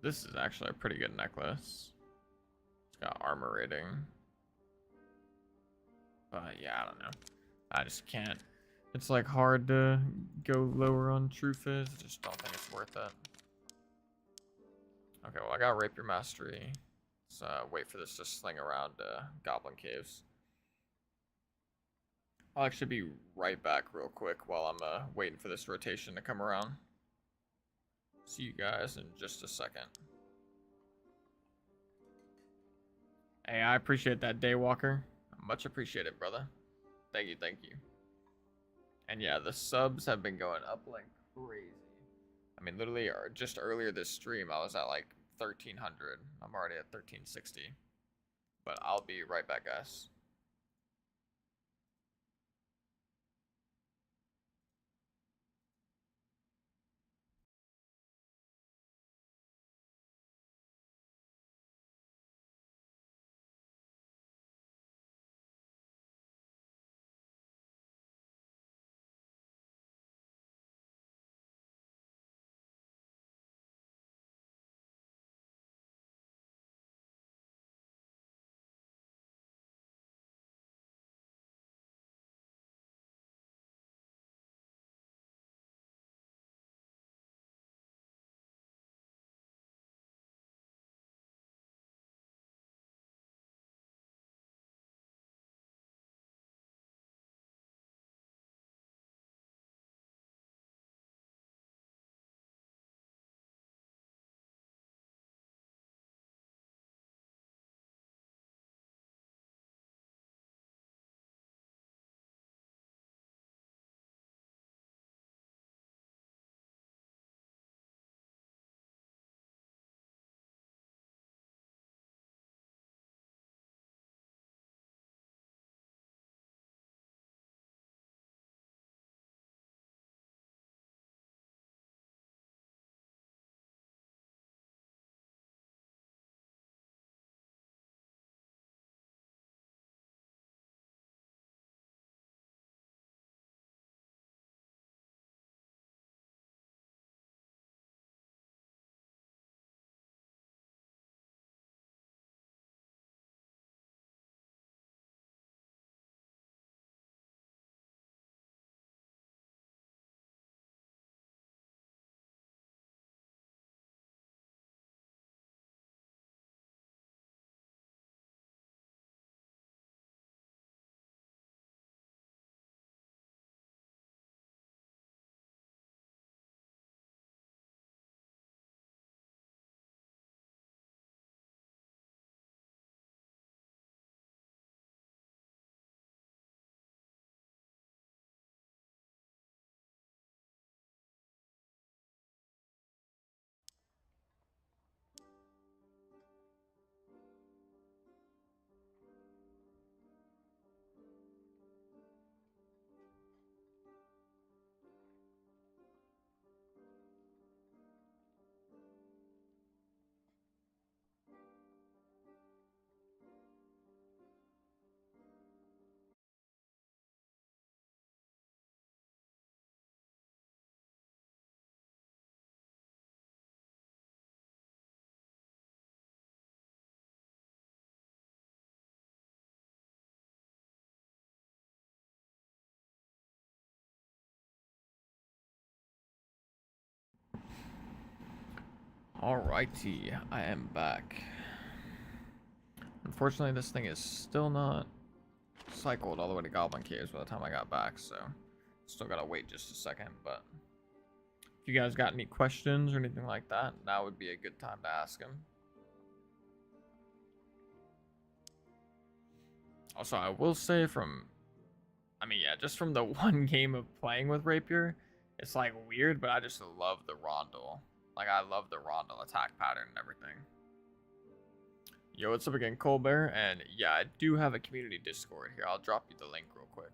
This is actually a pretty good necklace. It's got armor rating. But yeah, I don't know. I just can't. It's like hard to go lower on True Fizz. I just don't think it's worth it. Okay, well I got Rapier Mastery. Let's wait for this to sling around Goblin Caves. I'll actually be right back real quick while I'm waiting for this rotation to come around. See you guys in just a second. Hey, I appreciate that, Daywalker. Much appreciated, brother. Thank you, thank you. And yeah, the subs have been going up like crazy. I mean, literally, just earlier this stream, I was at like 1,300. I'm already at 1,360. But I'll be right back, guys. Alrighty, I am back. Unfortunately, this thing is still not cycled all the way to Goblin Caves by the time I got back, so still gotta wait just a second. But if you guys got any questions or anything like that, now would be a good time to ask them. Also, I will say just from the one game of playing with Rapier, it's like weird, but I just love the Rondel. Like, I love the Rondel attack pattern and everything. Yo, what's up again, Colbert? And yeah, I do have a community Discord here. I'll drop you the link real quick.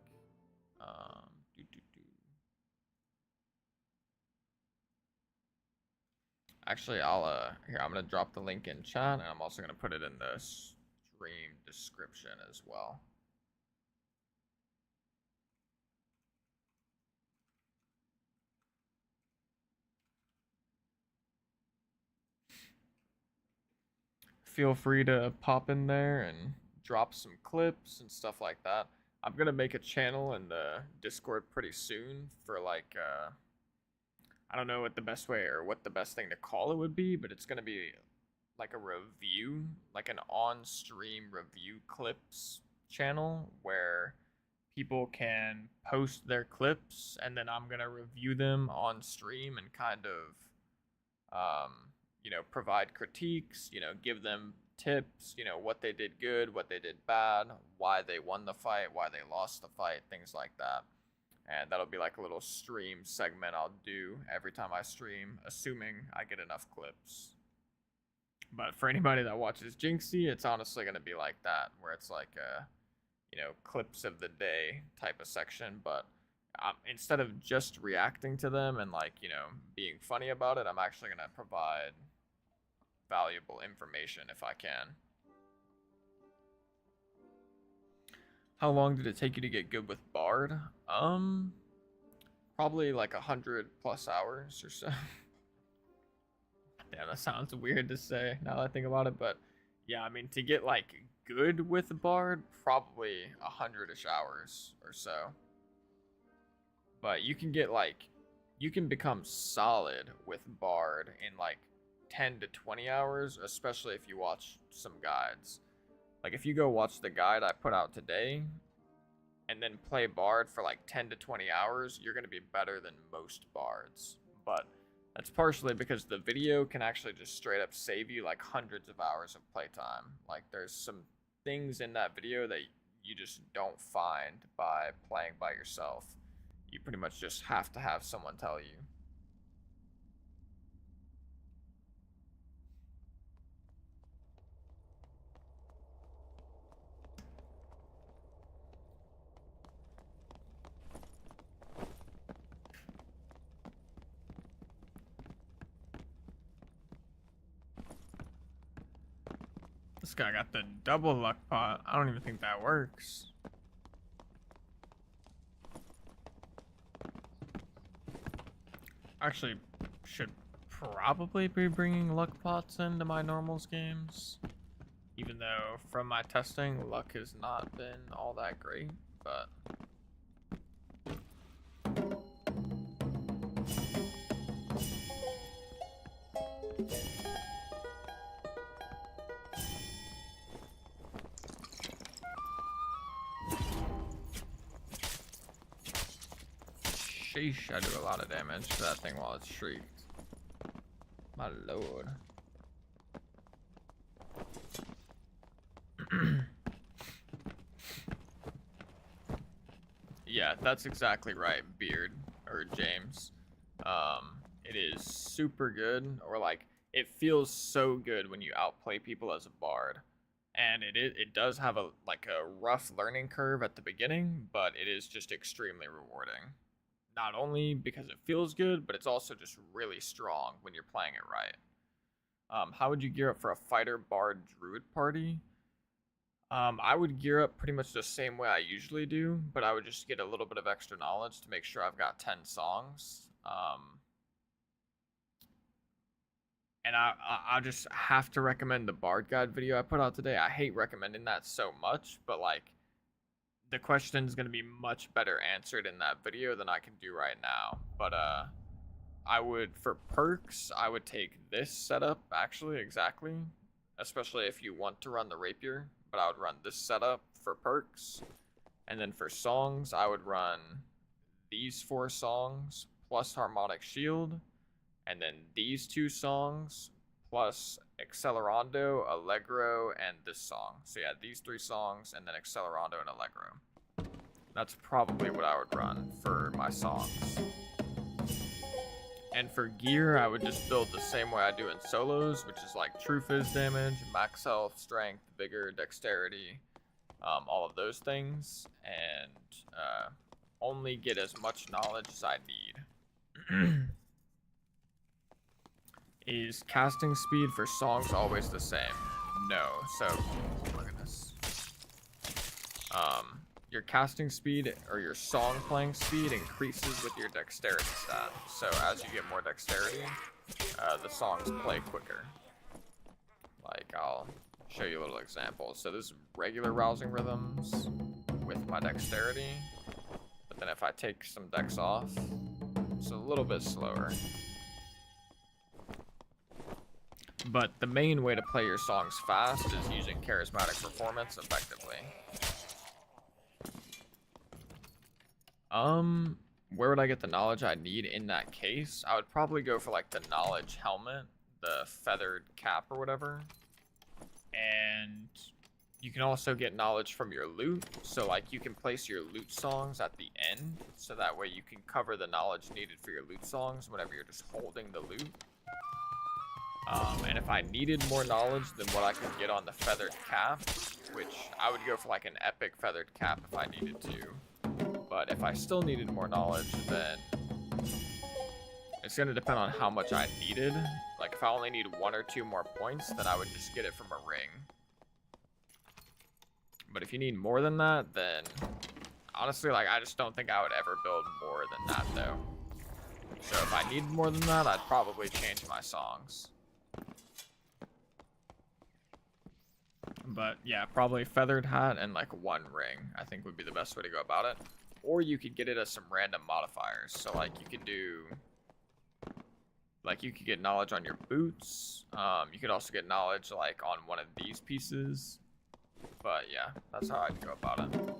Actually, I'm gonna drop the link in chat, and I'm also gonna put it in the stream description as well. Feel free to pop in there and drop some clips and stuff like that. I'm gonna make a channel in the Discord pretty soon for like I don't know what the best way or what the best thing to call it would be, but it's gonna be like a review, like an on-stream review clips channel where people can post their clips and then I'm gonna review them on stream and kind of provide critiques, give them tips, what they did good, what they did bad, why they won the fight, why they lost the fight, things like that. And that'll be like a little stream segment I'll do every time I stream, assuming I get enough clips. But for anybody that watches Jinxie, it's honestly going to be like that, where it's like clips of the day type of section. But instead of just reacting to them and being funny about it, I'm actually going to provide valuable information if I can. How long did it take you to get good with Bard? Probably like 100+ hours or so. Damn, that sounds weird to say now that I think about it, but yeah, I mean, to get like good with Bard, probably 100-ish hours or so. But you can become solid with Bard in like 10 to 20 hours, especially if you watch some guides. Like if you go watch the guide I put out today and then play Bard for like 10 to 20 hours, you're going to be better than most Bards. But that's partially because the video can actually just straight up save you like hundreds of hours of playtime. Like there's some things in that video that you just don't find by playing by yourself. You pretty much just have to have someone tell you. This guy got the double luck pot. I don't even think that works. Actually, should probably be bringing luck pots into my normals games. Even though from my testing, luck has not been all that great, but... Sheesh, I do a lot of damage to that thing while it's shrieked. My lord. Yeah, that's exactly right, Beard, or James. It is super good, or like, it feels so good when you outplay people as a bard. And it does have a rough learning curve at the beginning, but it is just extremely rewarding. Not only because it feels good, but it's also just really strong when you're playing it right. How would you gear up for a fighter bard druid party? I would gear up pretty much the same way I usually do, but I would just get a little bit of extra knowledge to make sure I've got 10 songs. And I just have to recommend the Bard Guide video I put out today. I hate recommending that so much, but like, the question is going to be much better answered in that video than I can do right now. But I would, for perks, I would take this setup, actually, exactly. Especially if you want to run the rapier. But I would run this setup for perks. And then for songs, I would run these 4 songs plus Harmonic Shield. And then these 2 songs plus Accelerando, Allegro, and this song. So yeah, these 3 songs and then Accelerando and Allegro. That's probably what I would run for my songs. And for gear, I would just build the same way I do in solos, which is like true fizz damage, max health, strength, vigor, dexterity, all of those things, and only get as much knowledge as I need. Is casting speed for songs always the same? No. So, look at this. Your casting speed or your song playing speed increases with your dexterity stat. So as you get more dexterity, the songs play quicker. Like, I'll show you a little example. So this is regular rousing rhythms with my dexterity. But then if I take some dex off, it's a little bit slower. But the main way to play your songs fast is using charismatic performance effectively. Where would I get the knowledge I need in that case? I would probably go for like the knowledge helmet, the feathered cap or whatever. And you can also get knowledge from your loot. So like you can place your loot songs at the end. So that way you can cover the knowledge needed for your loot songs whenever you're just holding the loot. And if I needed more knowledge than what I could get on the feathered cap, which I would go for like an epic feathered cap if I needed to. But if I still needed more knowledge, then it's going to depend on how much I needed. Like if I only need 1 or 2 more points, then I would just get it from a ring. But if you need more than that, then honestly, like I just don't think I would ever build more than that though. So if I needed more than that, I'd probably change my songs. But yeah, probably feathered hat and like 1 ring, I think would be the best way to go about it. Or you could get it as some random modifiers. So like you could do, like you could get knowledge on your boots. You could also get knowledge like on one of these pieces. But yeah, that's how I'd go about it.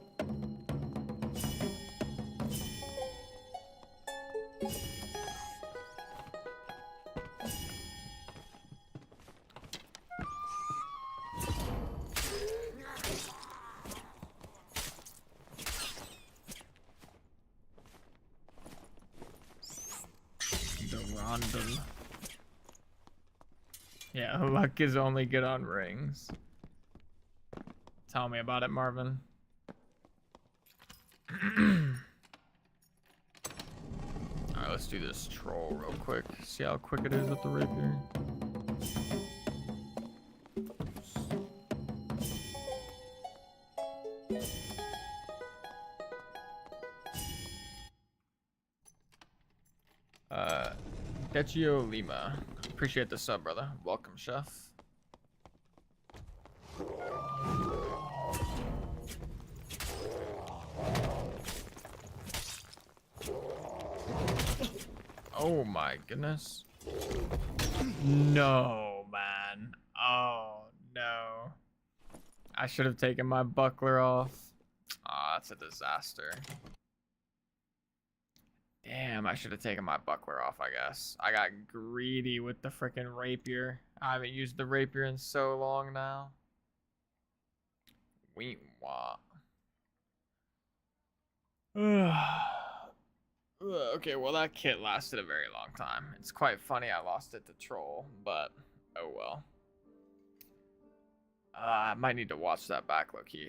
Yeah, luck is only good on rings. Tell me about it, Marvin. Alright, let's do this troll real quick. See how quick it is with the rapier. Deccio Lima. Appreciate the sub, brother. Welcome, chef. Oh my goodness. No, man. Oh, no. I should have taken my buckler off. Aw, that's a disaster. Damn, I should have taken my buckler off, I guess. I got greedy with the frickin' rapier. I haven't used the rapier in so long now. Wait, what? Okay, well that kit lasted a very long time. It's quite funny I lost it to troll, but oh well. I might need to watch that back, low-key.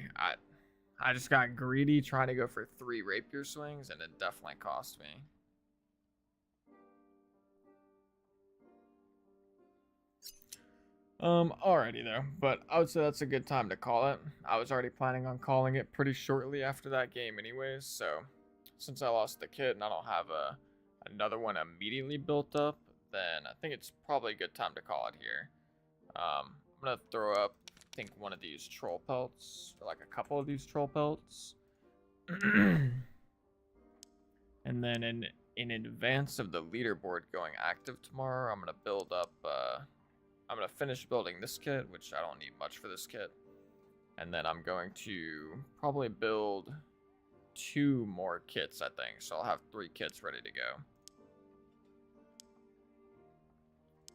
I just got greedy trying to go for 3 rapier swings, and it definitely cost me. Alrighty though, but I would say that's a good time to call it. I was already planning on calling it pretty shortly after that game anyways, so since I lost the kit and I don't have another one immediately built up, then I think it's probably a good time to call it here. I'm gonna throw up, I think, one of these troll pelts, or like a couple of these troll pelts. And then in advance of the leaderboard going active tomorrow, I'm gonna build up. I'm gonna finish building this kit, which I don't need much for this kit, and then I'm going to probably build 2 more kits, I think. So I'll have 3 kits ready to go.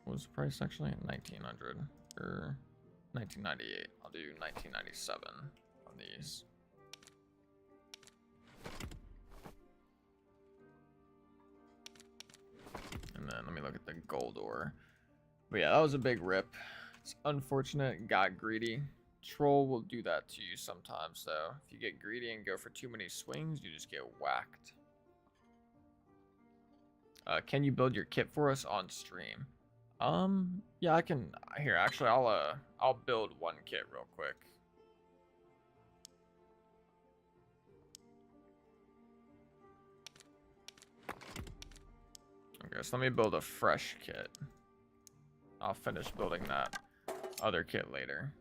What was the price actually? 1900 or 1998. I'll do 1997 on these. And then let me look at the gold ore. But yeah, that was a big rip. It's unfortunate, got greedy. Troll will do that to you sometimes though. If you get greedy and go for too many swings, you just get whacked. Can you build your kit for us on stream? Yeah, I can. Here, actually, I'll build 1 kit real quick. Okay, so let me build a fresh kit. I'll finish building that other kit later.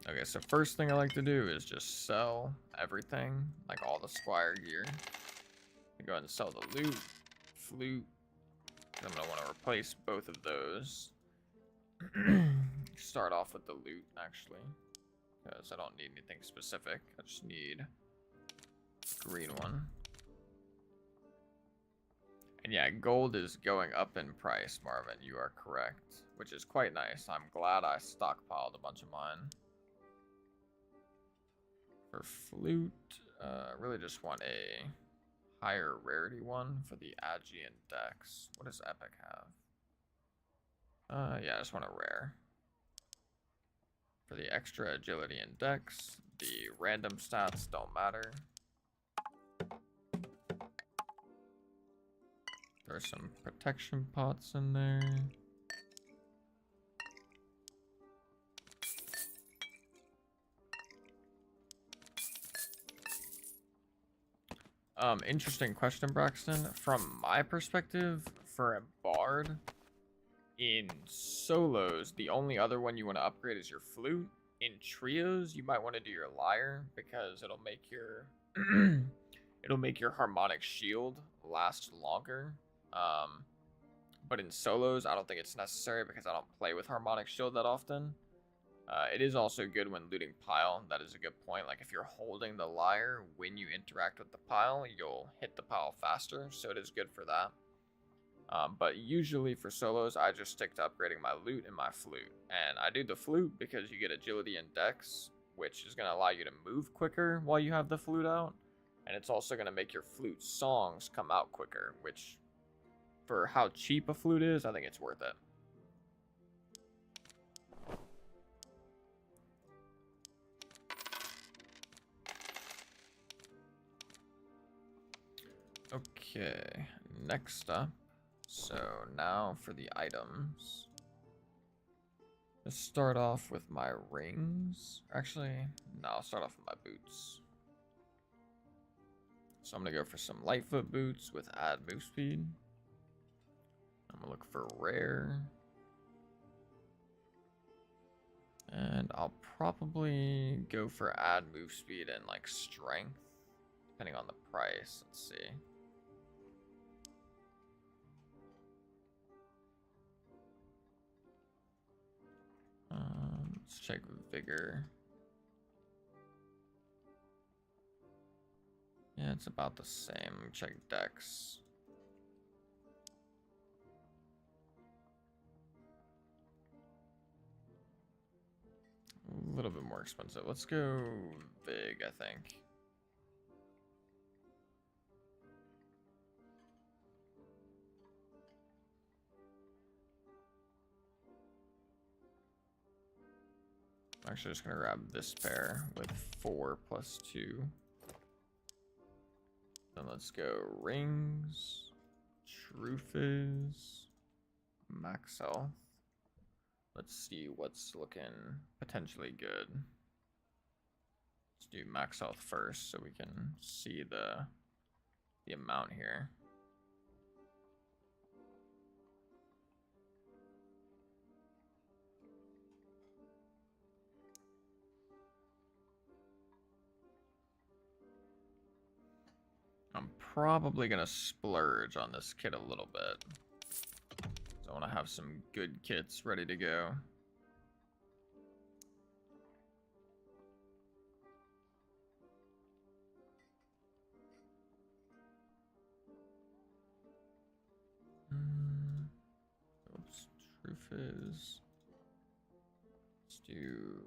Okay, so first thing I like to do is just sell everything, like all the Squire gear. Go ahead and sell the loot, flute. I'm gonna want to replace both of those. Start off with the loot, actually, because I don't need anything specific. I just need a green one. And yeah, gold is going up in price, Marvin. You are correct, which is quite nice. I'm glad I stockpiled a bunch of mine. For flute, really just want a higher rarity one for the Agi and Dex. What does Epic have? Yeah, I just want a rare. For the extra agility and Dex, the random stats don't matter. There's some protection pots in there. Interesting question, Braxton. From my perspective, for a bard, in solos, the only other one you want to upgrade is your flute. In trios, you might want to do your lyre because it'll make your it'll make your harmonic shield last longer. But in solos, I don't think it's necessary because I don't play with harmonic shield that often. It is also good when looting pile. That is a good point. Like if you're holding the lyre when you interact with the pile, you'll hit the pile faster. So it is good for that. But usually for solos, I just stick to upgrading my loot and my flute. And I do the flute because you get agility and dex, which is going to allow you to move quicker while you have the flute out. And it's also going to make your flute songs come out quicker, which for how cheap a flute is, I think it's worth it. Okay, next up. So now for the items. Let's start off with my rings. Actually, no, I'll start off with my boots. So I'm gonna go for some Lightfoot boots with add move speed. I'm gonna look for rare. And I'll probably go for add move speed and like strength, depending on the price. Let's see. Let's check vigor. Yeah, it's about the same. Check dex. A little bit more expensive. Let's go Vig, I think. I'm actually just gonna grab this pair with 4 plus 2. Then let's go rings, true fizz, max health. Let's see what's looking potentially good. Let's do max health first so we can see the amount here. I'm probably gonna splurge on this kit a little bit. So I want to have some good kits ready to go. Oops, truth is, let's do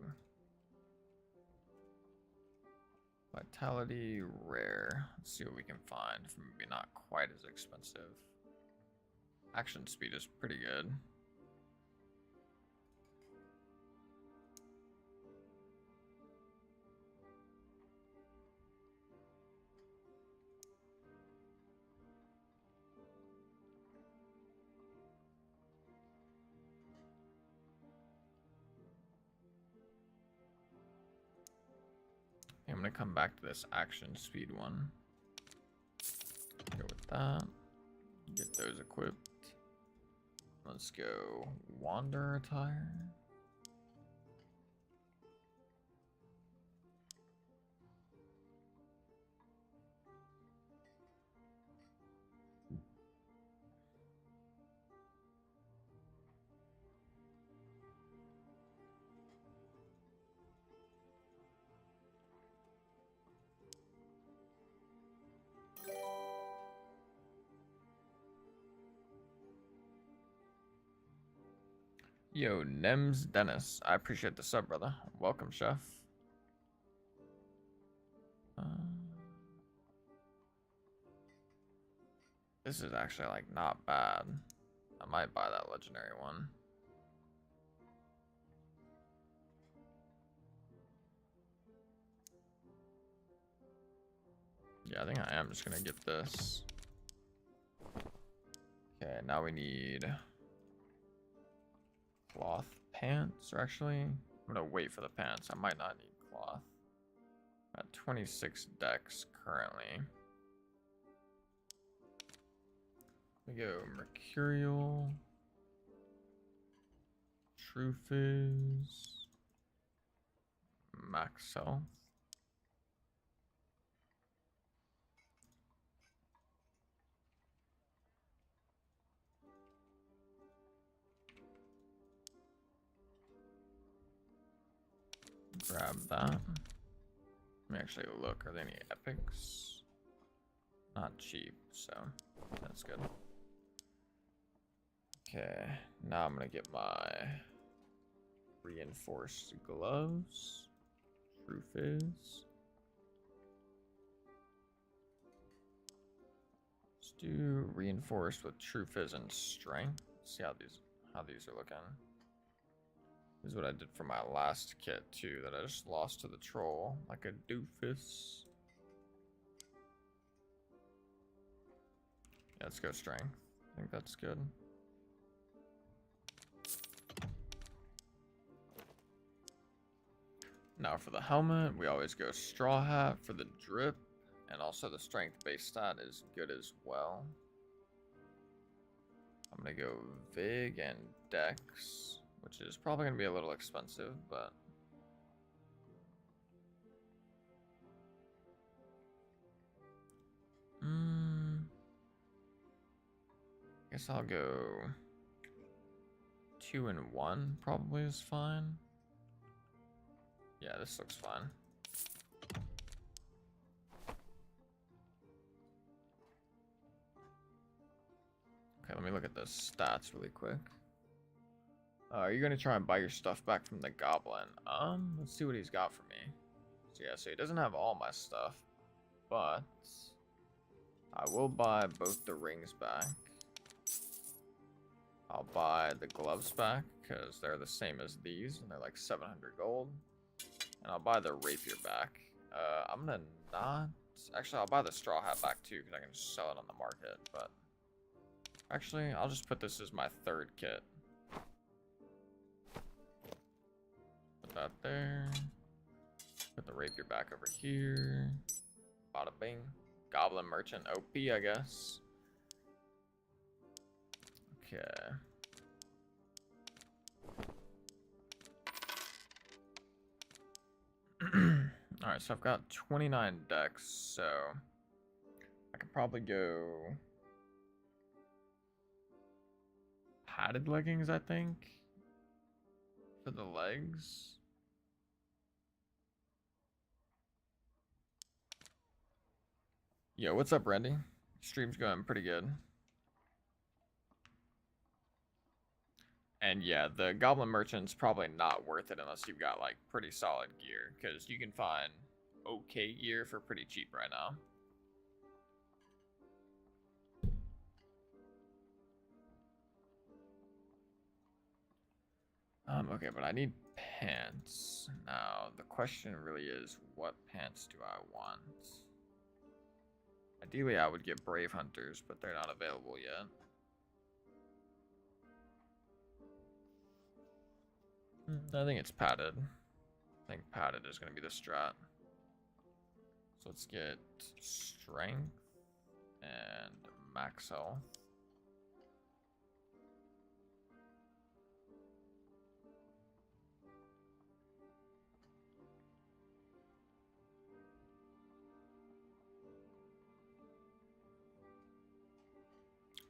vitality rare. Let's see what we can find. Maybe not quite as expensive. Action speed is pretty good. I'm gonna come back to this action speed one. Go with that. Get those equipped. Let's go wander attire. Yo, Nems Dennis. I appreciate the sub, brother. Welcome, chef. This is actually, like, not bad. I might buy that legendary one. Yeah, I think I am just gonna get this. Okay, now we need cloth pants, or actually, I'm gonna wait for the pants. I might not need cloth. At 26 decks currently. We go Mercurial, True Fizz, Max Health. Grab that. Let me actually look. Are there any epics? Not cheap, so that's good. Okay, now I'm gonna get my reinforced gloves. True Fizz. Let's do reinforced with True Fizz and strength. Let's see how these are looking. This is what I did for my last kit too, that I just lost to the troll, like a doofus. Yeah, let's go strength. I think that's good. Now for the helmet, we always go straw hat for the drip, and also the strength base stat is good as well. I'm gonna go Vig and Dex, which is probably gonna be a little expensive, but I guess I'll go 2 and 1 probably is fine. Yeah, this looks fine. Okay, let me look at the stats really quick. Are you gonna try and buy your stuff back from the goblin? Let's see what he's got for me. So yeah, so he doesn't have all my stuff, but I will buy both the rings back. I'll buy the gloves back because they're the same as these and they're like 700 gold. And I'll buy the rapier back. I'm gonna not. Actually, I'll buy the straw hat back too because I can just sell it on the market. But actually, I'll just put this as my third kit. Put that there. Put the rapier back over here. Bada bing. Goblin merchant OP, I guess. Okay. Alright, so I've got 29 decks, so I could probably go padded leggings, I think, for the legs. Yo, what's up, Randy? Stream's going pretty good. And yeah, the Goblin Merchant's probably not worth it unless you've got like pretty solid gear, because you can find okay gear for pretty cheap right now. Okay, but I need pants. Now, the question really is, what pants do I want? Ideally, I would get Brave Hunters, but they're not available yet. I think it's padded. I think padded is going to be the strat. So let's get strength and max health.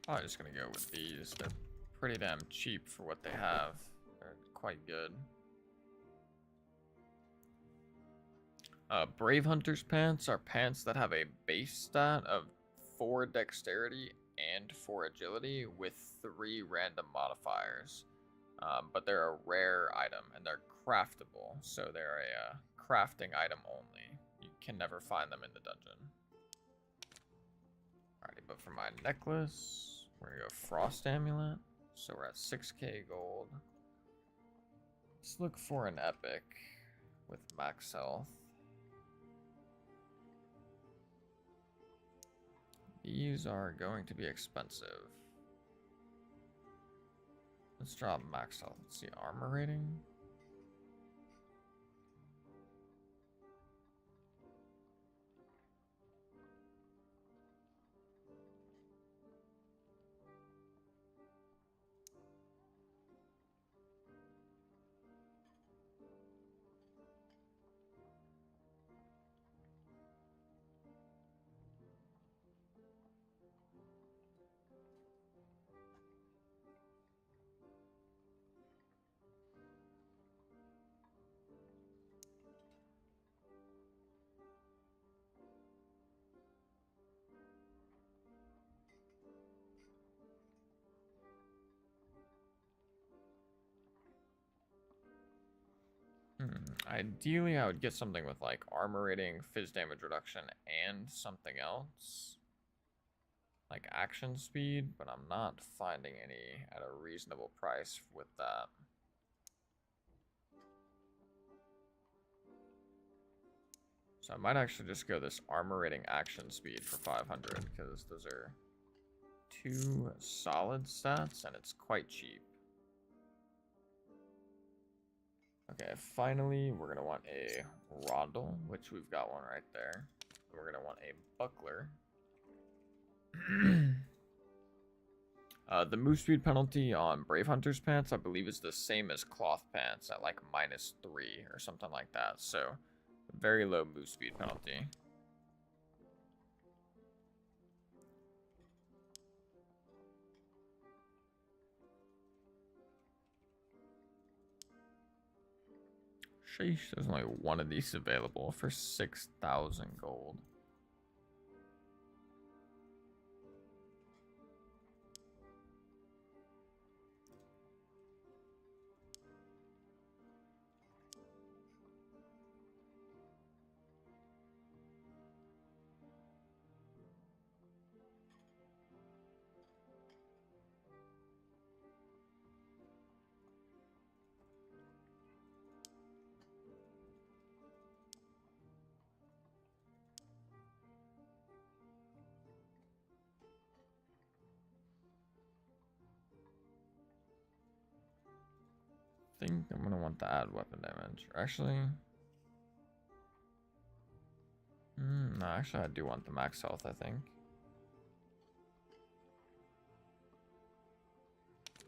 I'm just gonna go with these. They're pretty damn cheap for what they have. They're quite good. Brave Hunter's pants are pants that have a base stat of 4 dexterity and 4 agility with 3 random modifiers. But they're a rare item and they're craftable, so they're a crafting item only. You can never find them in the dungeon. Alrighty, but for my necklace, we're gonna go Frost Amulet. So we're at 6k gold. Let's look for an epic with max health. These are going to be expensive. Let's drop max health. Let's see, armor rating. Ideally, I would get something with like armor rating, phys damage reduction, and something else. Like action speed, but I'm not finding any at a reasonable price with that. So I might actually just go this armor rating action speed for 500 because those are 2 solid stats and it's quite cheap. Okay, finally, we're going to want a Rondel, which we've got one right there. We're going to want a Buckler. The move speed penalty on Brave Hunter's pants, I believe, is the same as cloth pants at like -3 or something like that. So, very low move speed penalty. Sheesh, there's only one of these available for 6,000 gold. I think I'm gonna want to add weapon damage. Actually, no, actually I do want the max health, I think.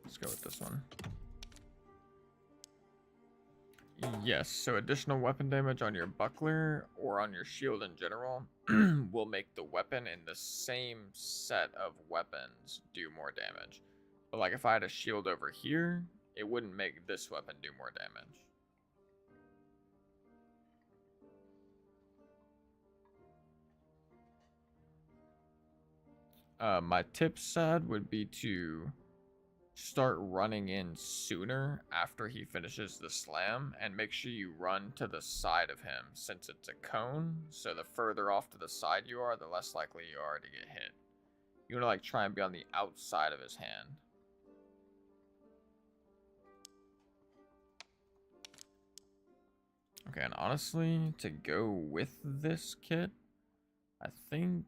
Let's go with this one. Yes, so additional weapon damage on your buckler or on your shield in general will make the weapon in the same set of weapons do more damage. But like if I had a shield over here, it wouldn't make this weapon do more damage. My tip said would be to start running in sooner after he finishes the slam, and make sure you run to the side of him since it's a cone, so the further off to the side you are, the less likely you are to get hit. You want to like try and be on the outside of his hand. Okay, and honestly, to go with this kit, I think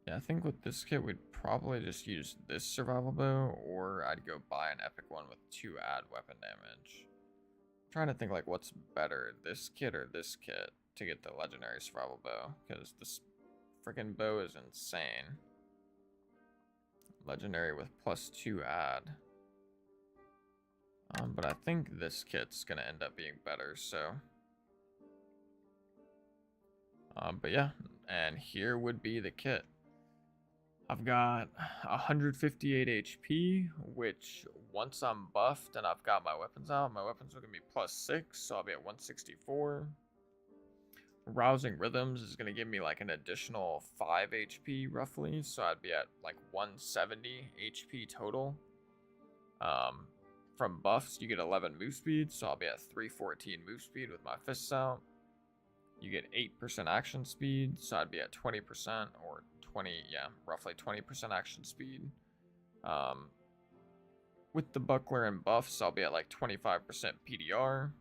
yeah, I think with this kit, we'd probably just use this survival bow, or I'd go buy an epic one with 2 add weapon damage. I'm trying to think like what's better, this kit or this kit to get the legendary survival bow, because this freaking bow is insane. Legendary with +2 add. But I think this kit's gonna end up being better, so. But yeah, and here would be the kit. I've got 158 HP, which once I'm buffed and I've got my weapons out, my weapons are going to be +6, so I'll be at 164. Rousing Rhythms is going to give me like an additional 5 HP roughly, so I'd be at like 170 HP total. From buffs, you get 11 move speed, so I'll be at 314 move speed with my fists out. You get 8% action speed, so I'd be at 20% or 20, yeah, roughly 20% action speed. With the buckler and buffs, I'll be at like 25% PDR.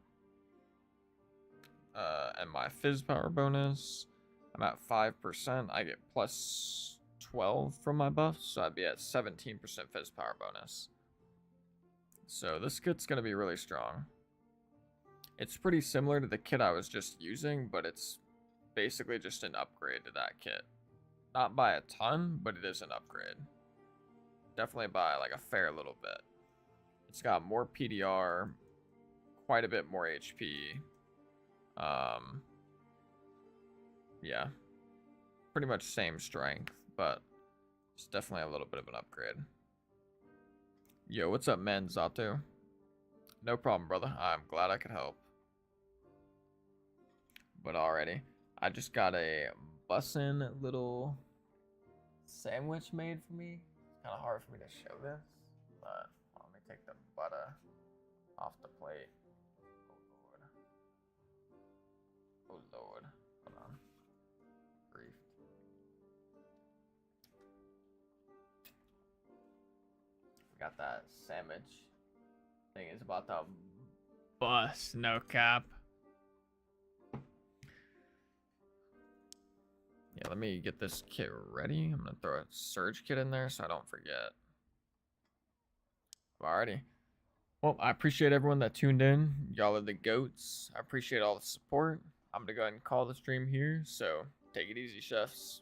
And my fizz power bonus, I'm at 5%. I get +12 from my buffs, so I'd be at 17% fizz power bonus. So this kit's gonna be really strong. It's pretty similar to the kit I was just using, but it's basically just an upgrade to that kit. Not by a ton, but it is an upgrade. Definitely by like a fair little bit. It's got more PDR, quite a bit more HP. Yeah. Pretty much same strength, but it's definitely a little bit of an upgrade. Yo, what's up, man, Zato? No problem, brother. I'm glad I could help. But already, I just got a bussin' little sandwich made for me. It's kind of hard for me to show this, but let me take the butter off the plate. Oh lord. Hold on. Grief. Got that sandwich. Thing is about to bust, no cap. Yeah, let me get this kit ready. I'm gonna throw a surge kit in there so I don't forget. Alrighty. Well, I appreciate everyone that tuned in. Y'all are the goats. I appreciate all the support. I'm gonna go ahead and call the stream here, so take it easy, chefs.